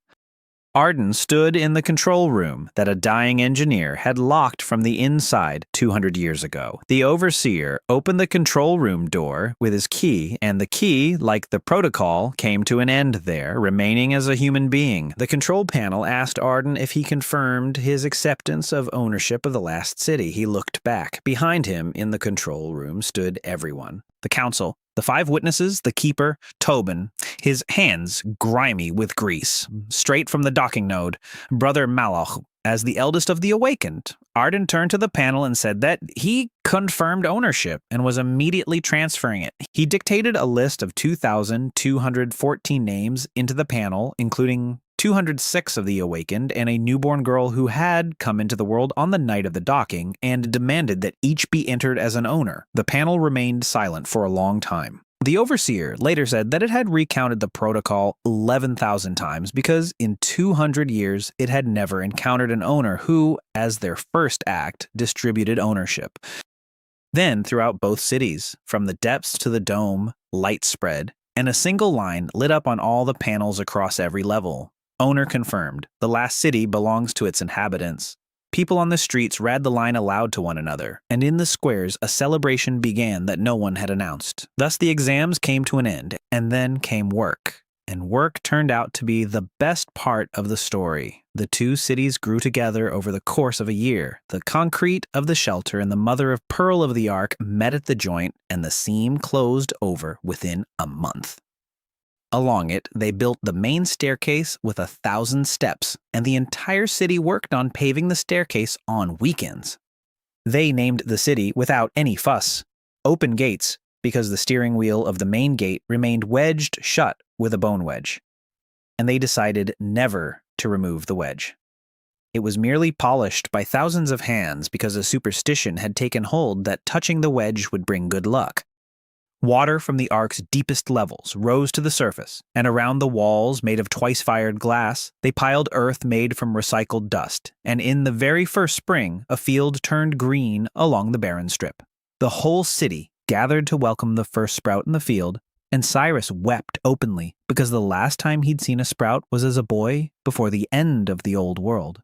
Speaker 1: Arden stood in the control room that a dying engineer had locked from the inside 200 years ago. The overseer opened the control room door with his key, and the key, like the protocol, came to an end there, remaining as a human being. The control panel asked Arden if he confirmed his acceptance of ownership of the last city. He looked back. Behind him, in the control room, stood everyone. The council, the 5 witnesses, the keeper, Tobin, his hands grimy with grease, straight from the docking node, Brother Maloch, as the eldest of the awakened. Arden turned to the panel and said that he confirmed ownership and was immediately transferring it. He dictated a list of 2,214 names into the panel, including 206 of the awakened and a newborn girl who had come into the world on the night of the docking, and demanded that each be entered as an owner. The panel remained silent for a long time. The overseer later said that it had recounted the protocol 11,000 times because in 200 years it had never encountered an owner who, as their first act, distributed ownership. Then, throughout both cities, from the depths to the dome, light spread, and a single line lit up on all the panels across every level. Owner confirmed. The last city belongs to its inhabitants. People on the streets read the line aloud to one another, and in the squares a celebration began that no one had announced. Thus the exams came to an end, and then came work. And work turned out to be the best part of the story. The two cities grew together over the course of a year. The concrete of the shelter and the mother of pearl of the ark met at the joint, and the seam closed over within a month. Along it, they built the main staircase with 1,000 steps, and the entire city worked on paving the staircase on weekends. They named the city without any fuss, Open Gates, because the steering wheel of the main gate remained wedged shut with a bone wedge. And they decided never to remove the wedge. It was merely polished by thousands of hands because a superstition had taken hold that touching the wedge would bring good luck. Water from the ark's deepest levels rose to the surface, and around the walls made of twice-fired glass, they piled earth made from recycled dust, and in the very first spring, a field turned green along the barren strip. The whole city gathered to welcome the first sprout in the field, and Cyrus wept openly because the last time he'd seen a sprout was as a boy before the end of the old world.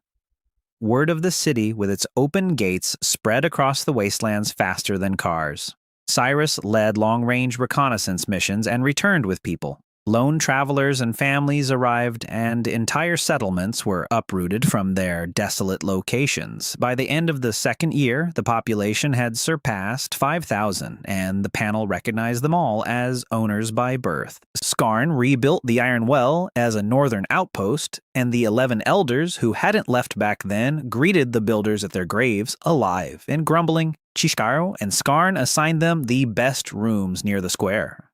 Speaker 1: Word of the city with its open gates spread across the wastelands faster than cars. Cyrus led long-range reconnaissance missions and returned with people. Lone travelers and families arrived, and entire settlements were uprooted from their desolate locations. By the end of the second year, the population had surpassed 5,000, and the panel recognized them all as owners by birth. Skarn rebuilt the Iron Well as a northern outpost, and the 11 elders who hadn't left back then greeted the builders at their graves alive and grumbling. Chishkaro and Skarn assigned them the best rooms near the square.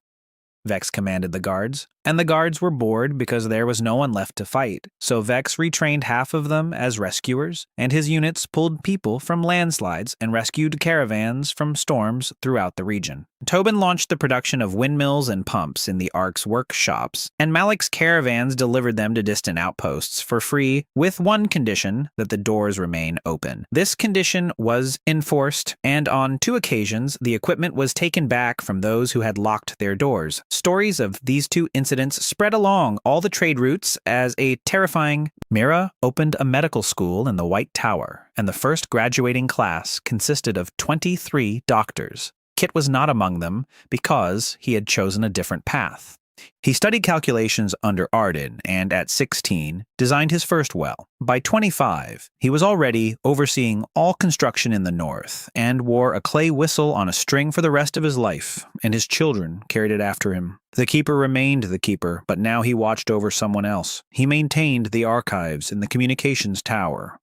Speaker 1: Vex commanded the guards, and the guards were bored because there was no one left to fight, so Vex retrained half of them as rescuers, and his units pulled people from landslides and rescued caravans from storms throughout the region. Tobin launched the production of windmills and pumps in the Ark's workshops, and Malik's caravans delivered them to distant outposts for free, with one condition: that the doors remain open. This condition was enforced, and on 2 occasions the equipment was taken back from those who had locked their doors. Stories of these 2 incidents spread along all the trade routes as a terrifying. Mira opened a medical school in the White Tower, and the first graduating class consisted of 23 doctors. Kit was not among them because he had chosen a different path. He studied calculations under Arden, and at 16, designed his first well. By 25, he was already overseeing all construction in the north, and wore a clay whistle on a string for the rest of his life, and his children carried it after him. The keeper remained the keeper, but now he watched over someone else. He maintained the archives in the communications tower.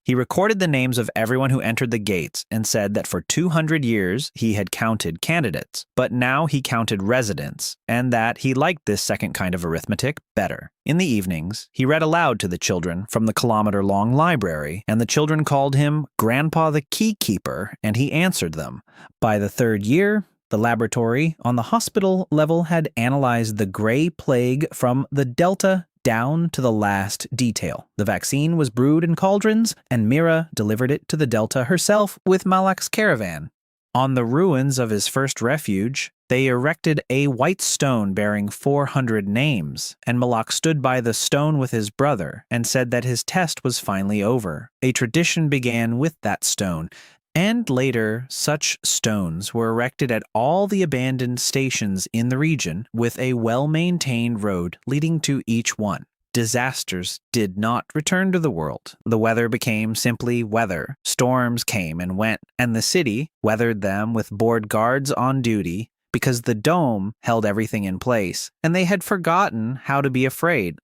Speaker 1: He recorded the names of everyone who entered the gates and said that for 200 years he had counted candidates, but now he counted residents, and that he liked this second kind of arithmetic better. In the evenings, he read aloud to the children from the kilometer-long library, and the children called him Grandpa the Keykeeper, and he answered them. By the 3rd year, the laboratory on the hospital level had analyzed the gray plague from the Delta down to the last detail. The vaccine was brewed in cauldrons, and Mira delivered it to the Delta herself with Malak's caravan. On the ruins of his first refuge, they erected a white stone bearing 400 names, and Malak stood by the stone with his brother and said that his test was finally over. A tradition began with that stone, and later such stones were erected at all the abandoned stations in the region, with a well-maintained road leading to each one. Disasters did not return to the world. The weather became simply weather. Storms came and went, and the city weathered them with bored guards on duty because the dome held everything in place, and they had forgotten how to be afraid.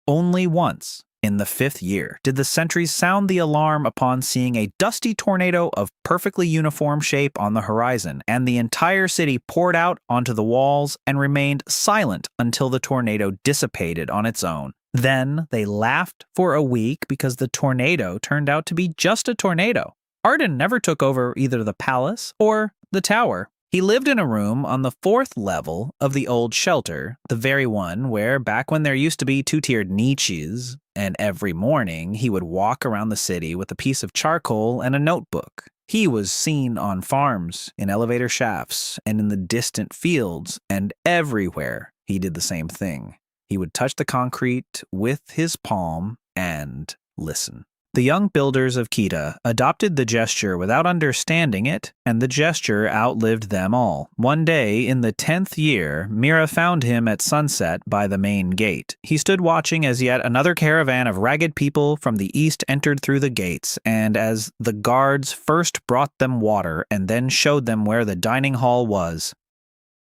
Speaker 1: Only once, in the 5th year, did the sentries sound the alarm upon seeing a dusty tornado of perfectly uniform shape on the horizon, and the entire city poured out onto the walls and remained silent until the tornado dissipated on its own. Then they laughed for a week because the tornado turned out to be just a tornado. Arden never took over either the palace or the tower. He lived in a room on the 4th level of the old shelter, the very one where, back when there used to be 2-tiered niches, and every morning he would walk around the city with a piece of charcoal and a notebook. He was seen on farms, in elevator shafts, and in the distant fields, and everywhere he did the same thing. He would touch the concrete with his palm and listen. The young builders of Kita adopted the gesture without understanding it, and the gesture outlived them all. One day, in the 10th year, Mira found him at sunset by the main gate. He stood watching as yet another caravan of ragged people from the east entered through the gates, and as the guards first brought them water and then showed them where the dining hall was.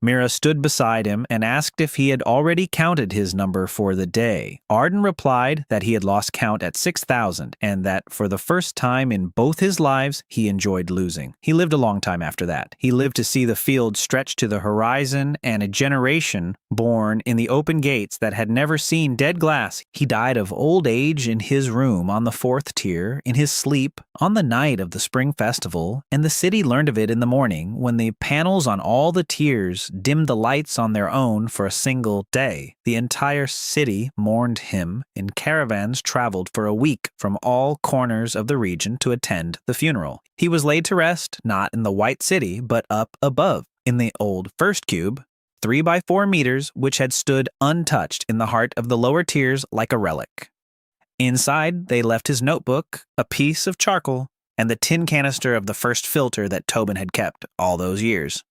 Speaker 1: Mira stood beside him and asked if he had already counted his number for the day. Arden replied that he had lost count at 6,000 and that for the first time in both his lives, he enjoyed losing. He lived a long time after that. He lived to see the field stretch to the horizon and a generation born in the open gates that had never seen dead glass. He died of old age in his room on the 4th tier, in his sleep, on the night of the spring festival, and the city learned of it in the morning when the panels on all the tiers dimmed the lights on their own for a single day. The entire city mourned him, and caravans traveled for a week from all corners of the region to attend the funeral. He was laid to rest, not in the White City, but up above, in the old first cube, 3 by 4 meters, which had stood untouched in the heart of the lower tiers like a relic. Inside, they left his notebook, a piece of charcoal, and the tin canister of the first filter that Tobin had kept all those years.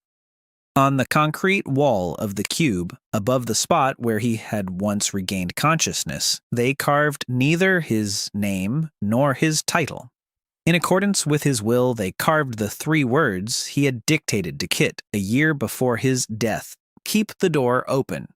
Speaker 1: On the concrete wall of the cube, above the spot where he had once regained consciousness, they carved neither his name nor his title. In accordance with his will, they carved the 3 words he had dictated to Kit a year before his death: "Keep the door open."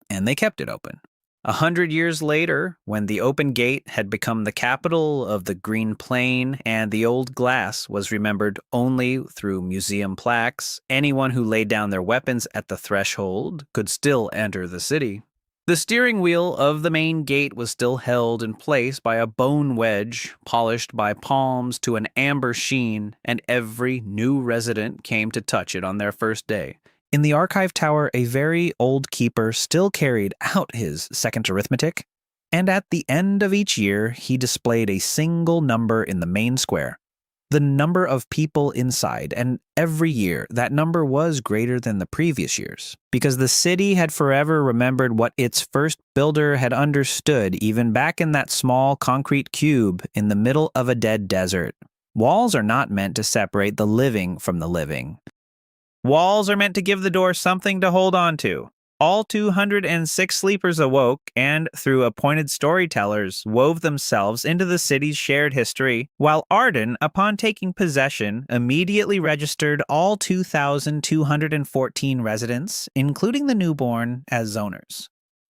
Speaker 1: And they kept it open. 100 years later, when the open gate had become the capital of the Green Plain and the old glass was remembered only through museum plaques, anyone who laid down their weapons at the threshold could still enter the city. The steering wheel of the main gate was still held in place by a bone wedge polished by palms to an amber sheen, and every new resident came to touch it on their first day. In the archive tower, a very old keeper still carried out his second arithmetic, and at the end of each year, he displayed a single number in the main square. The number of people inside, and every year that number was greater than the previous years, because the city had forever remembered what its first builder had understood even back in that small concrete cube in the middle of a dead desert. Walls are not meant to separate the living from the living. Walls are meant to give the door something to hold on to. All 206 sleepers awoke and, through appointed storytellers, wove themselves into the city's shared history, while Arden, upon taking possession, immediately registered all 2,214 residents, including the newborn, as zoners.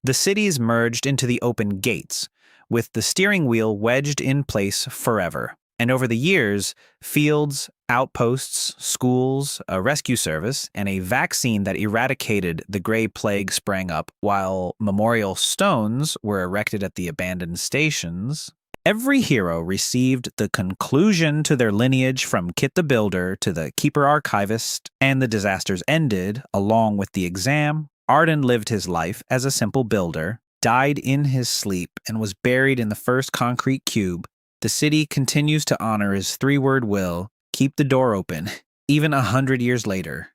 Speaker 1: The cities merged into the open gates, with the steering wheel wedged in place forever. And over the years, fields, outposts, schools, a rescue service, and a vaccine that eradicated the Gray Plague sprang up, while memorial stones were erected at the abandoned stations. Every hero received the conclusion to their lineage from Kit the Builder to the Keeper Archivist, and the disasters ended, along with the exam. Arden lived his life as a simple builder, died in his sleep, and was buried in the first concrete cube. The city continues to honor his three-word will, keep the door open, even 100 years later.